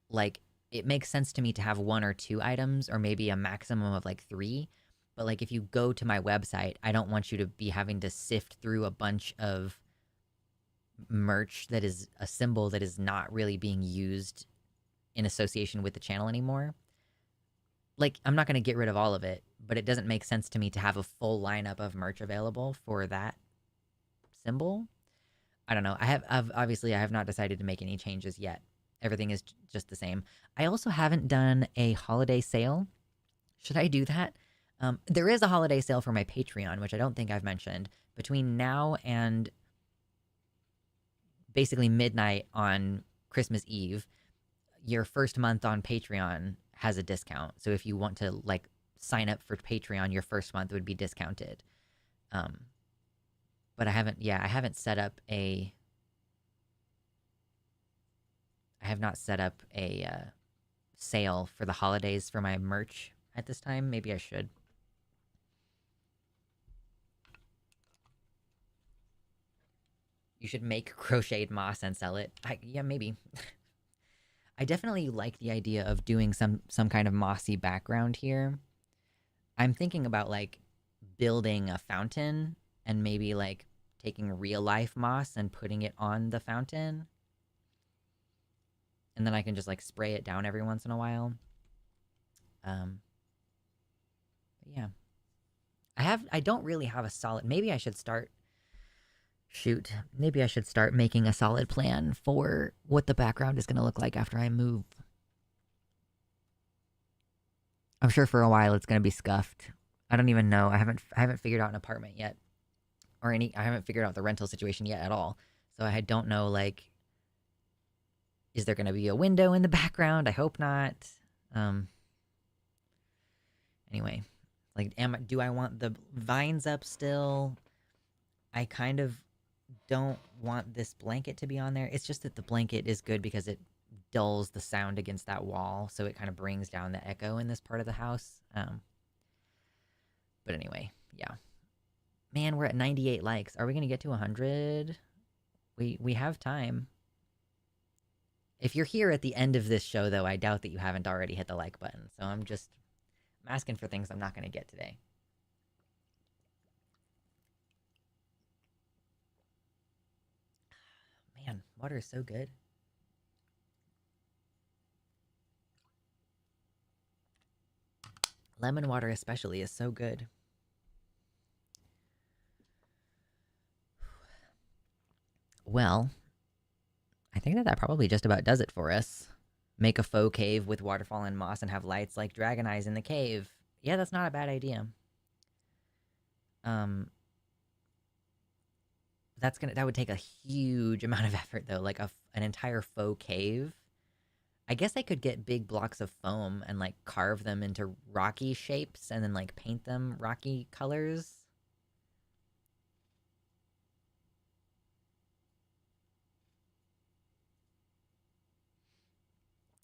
Like, it makes sense to me to have 1 or 2 items, or maybe a maximum of, like, 3. But, like, if you go to my website, I don't want you to be having to sift through a bunch of merch that is a symbol that is not really being used in association with the channel anymore. Like, I'm not going to get rid of all of it, but it doesn't make sense to me to have a full lineup of merch available for that symbol. I don't know. Obviously, I have not decided to make any changes yet. Everything is just the same. I also haven't done a holiday sale. Should I do that? There is a holiday sale for my Patreon, which I don't think I've mentioned. Between now and basically midnight on Christmas Eve, your first month on Patreon has a discount. So if you want to, like, sign up for Patreon, your first month would be discounted. But I haven't set up a... I have not set up a sale for the holidays for my merch at this time. Maybe I should. You should make crocheted moss and sell it. Yeah, maybe. I definitely like the idea of doing some kind of mossy background here. I'm thinking about, like, building a fountain and maybe, like, taking real life moss and putting it on the fountain. And then I can just, like, spray it down every once in a while. Yeah. I don't really have a solid... Maybe I should start... Shoot. Maybe I should start making a solid plan for what the background is going to look like after I move. I'm sure for a while it's going to be scuffed. I don't even know. I haven't figured out an apartment yet. I haven't figured out the rental situation yet at all. So I don't know, like... Is there going to be a window in the background? I hope not. Anyway, like, do I want the vines up still? I kind of don't want this blanket to be on there. It's just that the blanket is good because it dulls the sound against that wall, so it kind of brings down the echo in this part of the house. But anyway, yeah. Man, we're at 98 likes. Are we going to get to 100? We have time. If you're here at the end of this show, though, I doubt that you haven't already hit the like button. So I'm asking for things I'm not going to get today. Man, water is so good. Lemon water especially is so good. Well, I think that probably just about does it for us. Make a faux cave with waterfall and moss and have lights like dragon eyes in the cave. Yeah, that's not a bad idea. That would take a huge amount of effort though, like an entire faux cave. I guess I could get big blocks of foam and like carve them into rocky shapes and then like paint them rocky colors.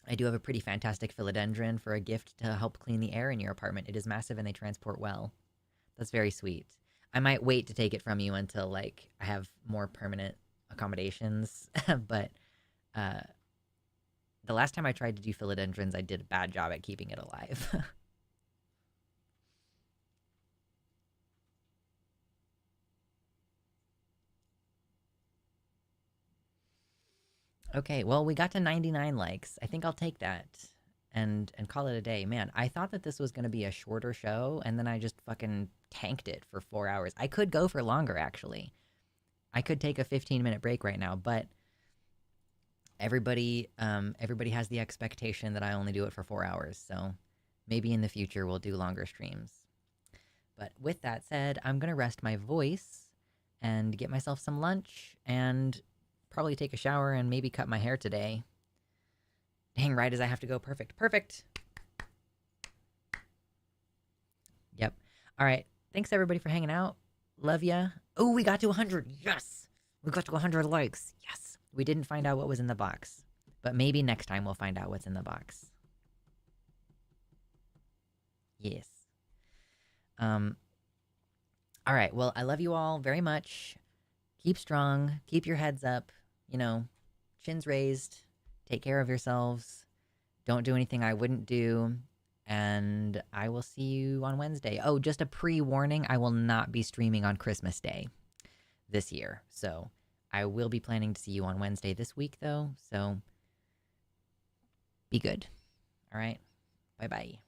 I do have a pretty fantastic philodendron for a gift to help clean the air in your apartment. It is massive and they transport well. That's very sweet. I might wait to take it from you until, like, I have more permanent accommodations. But the last time I tried to do philodendrons, I did a bad job at keeping it alive. Okay, well, we got to 99 likes. I think I'll take that and call it a day. Man, I thought that this was going to be a shorter show, and then I just fucking tanked it for 4 hours. I could go for longer, actually. I could take a 15-minute break right now, but everybody has the expectation that I only do it for 4 hours, so maybe in the future we'll do longer streams. But with that said, I'm going to rest my voice and get myself some lunch and probably take a shower and maybe cut my hair today. Dang, right as I have to go. Perfect. Yep. All right. Thanks, everybody, for hanging out. Love ya. Oh, we got to 100. Yes. We got to 100 likes. Yes. We didn't find out what was in the box. But maybe next time we'll find out what's in the box. Yes. All right. Well, I love you all very much. Keep strong. Keep your heads up. You know, chins raised. Take care of yourselves. Don't do anything I wouldn't do. And I will see you on Wednesday. Oh, just a pre-warning. I will not be streaming on Christmas Day this year. So I will be planning to see you on Wednesday this week, though. So be good. All right. Bye-bye.